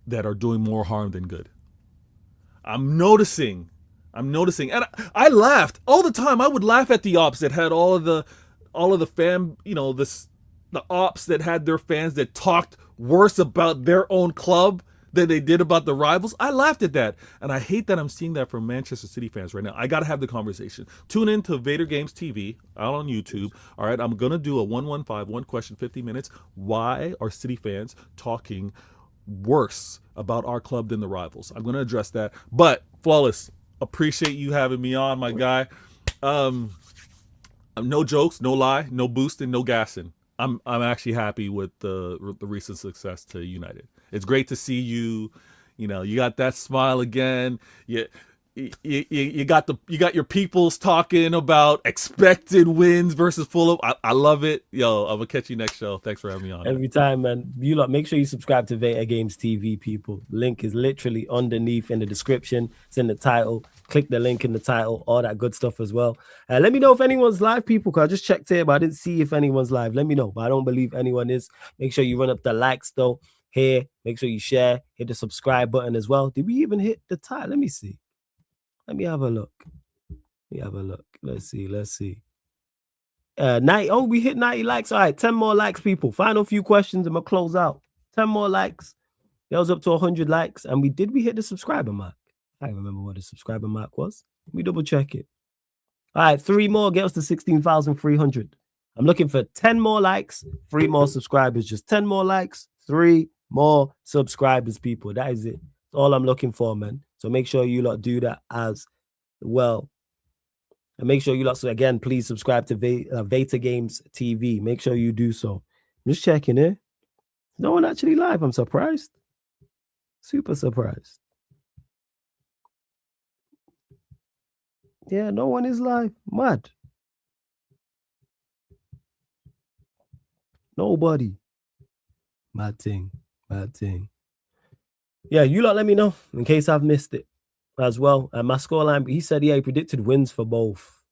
[SPEAKER 6] that are doing more harm than good. I'm noticing. And I laughed all the time. I would laugh at the ops that had all of the fan, the ops that had their fans that talked worse about their own club than they did about the rivals. I laughed at that. And I hate that I'm seeing that from Manchester City fans right now. I got to have the conversation. Tune in to Vader Games TV out on YouTube. All right, I'm going to do a 115, one question, 50 minutes. Why are City fans talking worse about our club than the rivals? I'm going to address that. But, Flawless, appreciate you having me on, my guy. No jokes, no lie, no boosting, no gassing. I'm actually happy with the recent success to United. It's great to see you. You know, you got that smile again. You got your peoples talking about expected wins versus Fulham. I love it. Yo, I'm gonna catch you next show. Thanks for having me on.
[SPEAKER 5] Every time, man. You lot, make sure you subscribe to Vader Games TV, people. Link is literally underneath in the description. It's in the title. Click the link in the title. All that good stuff as well. Let me know if anyone's live, people, because I just checked here, but I didn't see if anyone's live. Let me know, but I don't believe anyone is. Make sure you run up the likes, though. Here, make sure you share. Hit the subscribe button as well. Did we even hit the title? Let me see. Let me have a look. Let's see. 90. Oh, we hit 90 likes. All right, 10 more likes, people. Final few questions. I'm gonna close out. 10 more likes. That was up to 100 likes. And we hit the subscriber mark? I don't remember what the subscriber mark was. Let me double check it. All right, 3 more. Get us to 16,300. I'm looking for 10 more likes, 3 more subscribers. Just 10 more likes, 3 more subscribers, people. That is it. That's all I'm looking for, man. So make sure you lot do that as well. And make sure you lot, so again, please subscribe to Vader Games TV. Make sure you do so. I'm just checking here. No one actually live. I'm surprised. Super surprised. Yeah, no one is live. Mad. Nobody. Mad thing. Yeah, you lot let me know in case I've missed it as well. And my scoreline, he said, yeah, he predicted wins for both.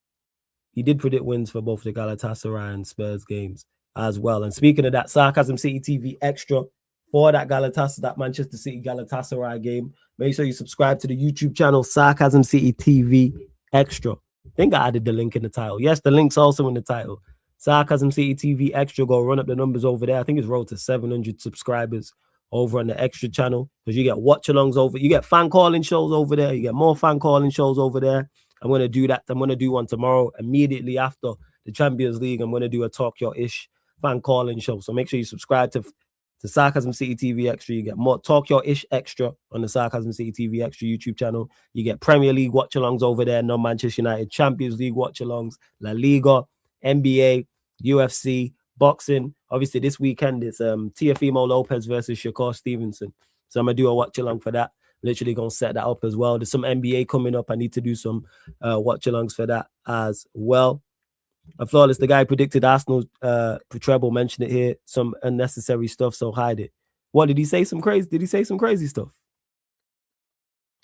[SPEAKER 5] He did predict wins for both the Galatasaray and Spurs games as well. And speaking of that, Sarcasm City TV Extra for that Manchester City Galatasaray game. Make sure you subscribe to the YouTube channel, Sarcasm City TV Extra. I think I added the link in the title. Yes, the link's also in the title. Sarcasm City TV Extra. Go run up the numbers over there. I think it's road to 700 subscribers over on the Extra channel, because you get watch-alongs over. You get fan calling shows over there. You get more fan calling shows over there. I'm going to do that. I'm going to do one tomorrow immediately after the Champions League. I'm going to do a Talk Your Ish fan calling show. So make sure you subscribe to Sarcasm City TV Extra. You get more Talk Your Ish Extra on the Sarcasm City TV Extra YouTube channel. You get Premier League watch-alongs over there. No Manchester United Champions League watch-alongs, La Liga, NBA, UFC, boxing. Obviously, this weekend it's Teofimo Lopez versus Shakur Stevenson. So I'm gonna do a watch along for that. Literally gonna set that up as well. There's some NBA coming up. I need to do some watch alongs for that as well. Flawless, the guy predicted Arsenal treble, mentioned it here. Some unnecessary stuff, so hide it. What did he say? Did he say some crazy stuff?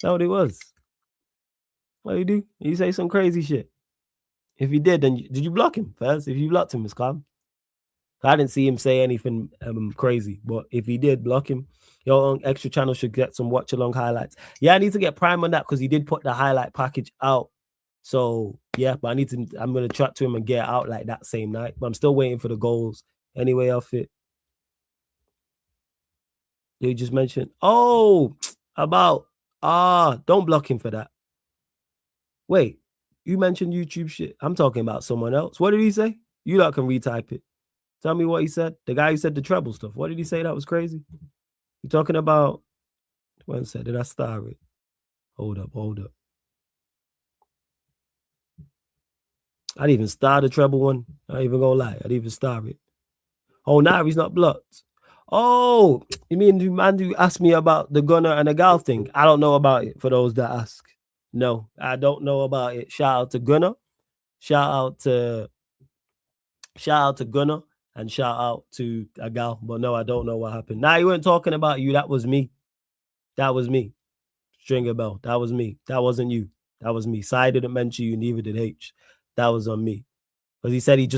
[SPEAKER 5] That's what it was. What did he do? Did he say some crazy shit? If he did, then did you block him first? If you blocked him, it's calm. I didn't see him say anything crazy, but if he did, block him. Your own Extra channel should get some watch along highlights. Yeah, I need to get Prime on that because he did put the highlight package out. So yeah, but I'm gonna chat to him and get it out like that same night. But I'm still waiting for the goals anyway. Off it. You just mentioned don't block him for that. Wait, you mentioned YouTube shit. I'm talking about someone else. What did he say? You lot can retype it. Tell me what he said. The guy who said the treble stuff. What did he say that was crazy? You talking about? One second. Did I start it? Hold up. I didn't even start the treble one. I ain't even gonna lie. I didn't even start it. Oh, now he's not blocked. Oh, you mean the man who asked me about the Gunner and the Gal thing? I don't know about it, for those that ask. No, I don't know about it. Shout out to Gunner. Shout out to Gunner. And shout out to a gal. But no, I don't know what happened. Nah, he weren't talking about you. That was me. Stringer bell. That was me. That wasn't you. That was me. Sai didn't mention you, neither did H. That was on me. Because he said he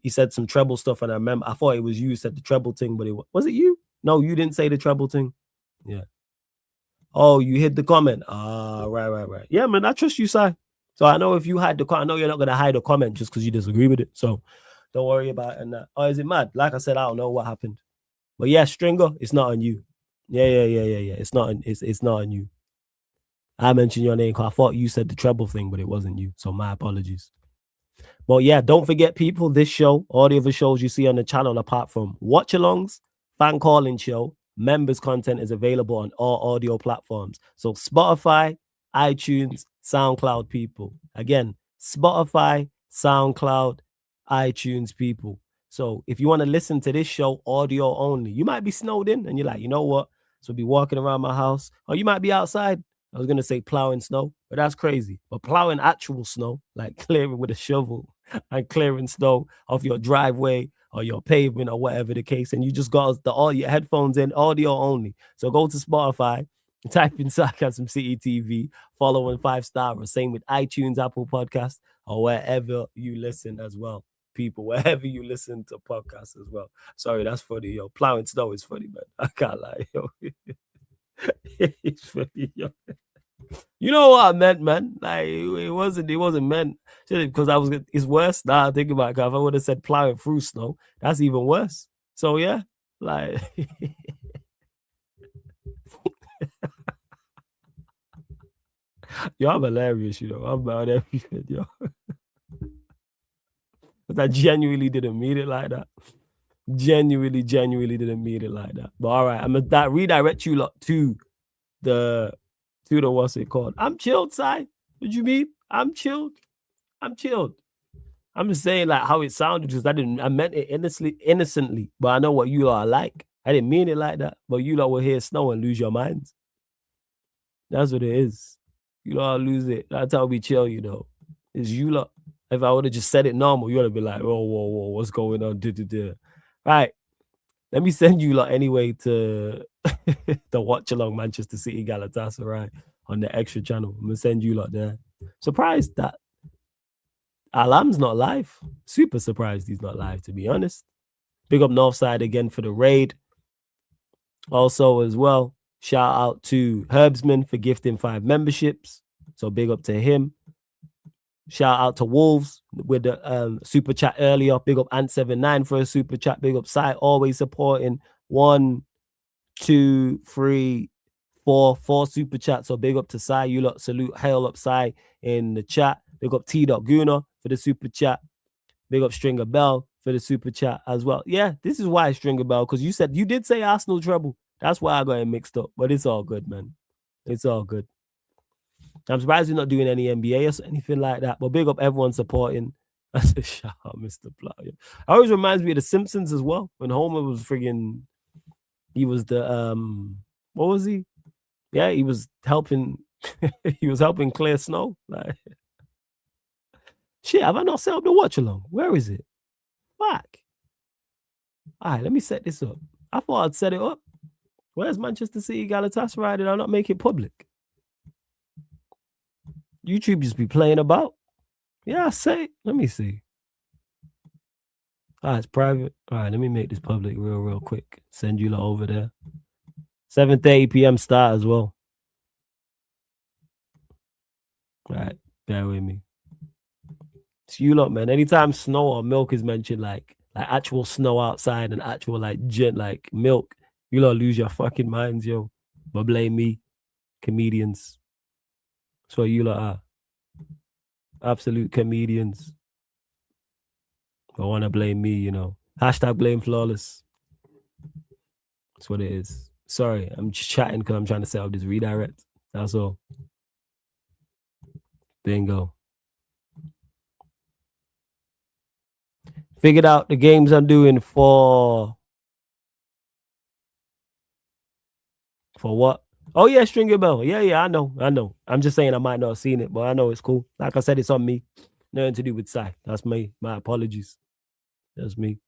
[SPEAKER 5] said some treble stuff, and I thought it was you who said the treble thing, but was it you? No, you didn't say the treble thing. Yeah. Oh, you hid the comment. Right. Yeah, man, I trust you, Sai. So I know if you hide the comment, I know you're not going to hide a comment just because you disagree with it. So Don't worry about it and that. Oh, is it mad? Like I said, I don't know what happened. But yeah, Stringer, it's not on you. Yeah. It's not on you. I mentioned your name because I thought you said the treble thing, but it wasn't you. So my apologies. But yeah, don't forget, people, this show, all the other shows you see on the channel, apart from watch-alongs, fan calling show, members content is available on all audio platforms. So Spotify, iTunes, SoundCloud, people. Again, Spotify, SoundCloud, iTunes, people. So if you want to listen to this show audio only, you might be snowed in and you're like, you know what? So be walking around my house, or you might be outside. I was going to say plowing snow, but that's crazy. But plowing actual snow, like clearing with a shovel and clearing snow off your driveway or your pavement or whatever the case, and you just got all your headphones in, audio only. So go to Spotify, type in Sarcasm City TV, follow on 5-star, or same with iTunes, Apple Podcasts, or wherever you listen as well. People, wherever you listen to podcasts as well. Sorry, that's funny, yo. Plowing snow is funny, man. I can't lie, yo. It's funny, yo. You know what I meant, man? Like it wasn't meant because it's worse. Nah, think about it. If I would have said plowing through snow, that's even worse. So yeah, like yo, I'm hilarious, you know. I'm about everything, yo. But I genuinely didn't mean it like that. Genuinely didn't mean it like that. But all right, I'm gonna redirect you lot to the what's it called? I'm chilled, Si. What you mean? I'm chilled. I'm just saying like how it sounded, because I meant it innocently, but I know what you lot are like. I didn't mean it like that, but you lot will hear snow and lose your minds. That's what it is. You lot lose it. That's how we chill, you know. Is you lot. If I would have just said it normal, you would have been like, whoa, what's going on? Right. Let me send you lot anyway to the watch along Manchester City Galatasaray on the extra channel. I'm gonna send you lot there. Surprised that Alam's not live. Super surprised he's not live, to be honest. Big up Northside again for the raid. Also, as well, shout out to Herbsman for gifting 5 memberships. So big up to him. Shout out to Wolves with the super chat earlier. Big up Ant79 for a super chat. Big up Sai, always supporting. 1, 2, 3, 4 super chats. So big up to Sai. You lot salute, hail up Sai in the chat. Big up T.Guna for the super chat. Big up Stringer Bell for the super chat as well. Yeah, this is why Stringer Bell, because you did say Arsenal treble. That's why I got it mixed up. But it's all good, man. It's all good. I'm surprised you're not doing any NBA or anything like that. But big up everyone supporting. I said, shout out, Mr. Plow. It always reminds me of The Simpsons as well. When Homer was friggin', he was the what was he? Yeah, he was helping. He was helping clear snow. Like, shit, have I not set up the watch along? Where is it? Fuck. All right, let me set this up. I thought I'd set it up. Where's Manchester City Galatasaray? Did I not make it public? YouTube just be playing about. Yeah, I say. Let me see. All right, it's private. All right, let me make this public real quick. Send you lot over there. 7:30 p.m. start as well. All right, bear with me. It's you lot, man. Anytime snow or milk is mentioned, like actual snow outside and actual like milk, you lot lose your fucking minds, yo. But blame me, comedians. That's what you lot are. Absolute comedians. I want to blame me, you know. Hashtag blame flawless. That's what it is. Sorry, I'm just chatting because I'm trying to set up this redirect. That's all. Bingo. Figured out the games I'm doing for what? Oh yeah, Stringer Bell. Yeah, I know. I'm just saying I might not have seen it, but I know it's cool. Like I said, it's on me. Nothing to do with Sai. That's me. My apologies. That's me.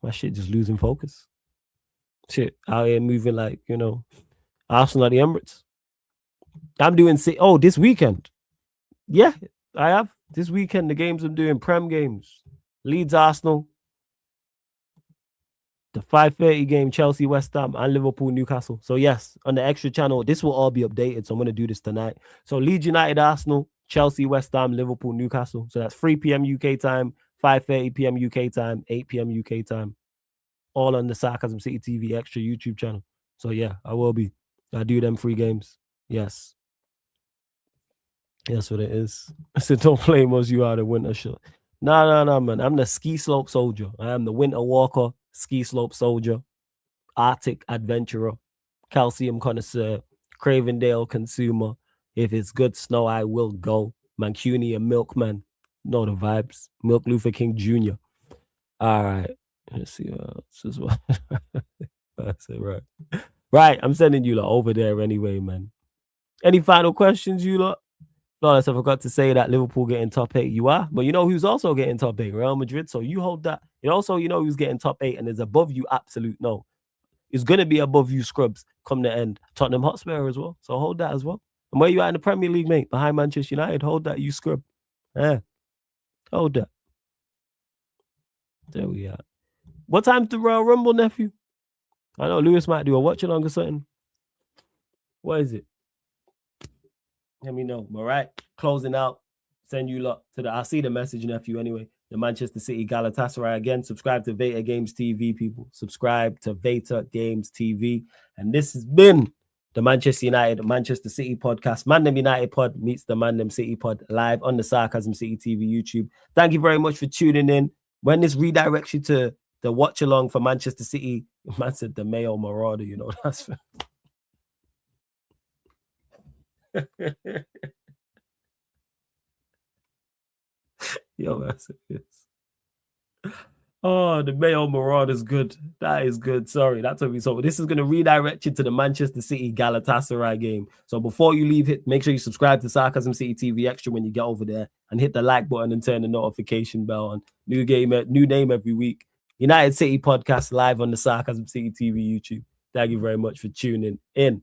[SPEAKER 5] My shit just losing focus. Shit, out here moving like, you know, Arsenal at the Emirates. I'm doing this weekend. Yeah, I have. This weekend, the games I'm doing, Prem games. Leeds Arsenal. The 5:30 game, Chelsea, West Ham, and Liverpool, Newcastle. So yes, on the extra channel, this will all be updated. So I'm going to do this tonight. So Leeds United, Arsenal, Chelsea, West Ham, Liverpool, Newcastle. So that's 3 p.m. UK time, 5:30 p.m. UK time, 8 p.m. UK time. All on the Sarcasm City TV Extra YouTube channel. So yeah, I will be. I do them free games. Yes. That's what it is. I said, don't blame us, you are the winter shot. No, man. I'm the ski slope soldier. I am the winter walker, ski slope soldier, Arctic adventurer, calcium connoisseur, Cravendale consumer. If it's good snow, I will go. Mancunian milkman. Know the vibes. Milk Luther King Jr. All right. Let's see. This is what that's it, right. Right. I'm sending you lot over there anyway, man. Any final questions, you lot? Flawless, I forgot to say that Liverpool getting top 8. You are, but you know who's also getting top 8? Real Madrid. So you hold that. And also, you know who's getting top 8 and is above you. Absolute no. It's gonna be above you, scrubs. Come the end. Tottenham Hotspur as well. So hold that as well. And where you at in the Premier League, mate? Behind Manchester United. Hold that, you scrub. Yeah. Hold that. There we are. What time's the Royal Rumble, nephew? I know Lewis might do a watch along or something. What is it? Let me know. All right. Closing out. Send you lot to the. I'll see the message, nephew, anyway. The Manchester City Galatasaray again. Subscribe to Vader Games TV, people. Subscribe to Vader Games TV. And this has been the Manchester United, Manchester City podcast. Mandem United pod meets the Mandem City pod live on the Sarcasm City TV YouTube. Thank you very much for tuning in. When this redirects you to the watch along for Manchester City, man said the Mayo Marauder, you know, that's yo, that's it. Oh, the Mayo Marauder is good. That is good. Sorry, that took me so. This is going to redirect you to the Manchester City Galatasaray game. So before you leave, make sure you subscribe to Sarcasm City TV Extra when you get over there, and hit the like button and turn the notification bell on. New name every week. United City podcast live on the Sarcasm City TV YouTube. Thank you very much for tuning in.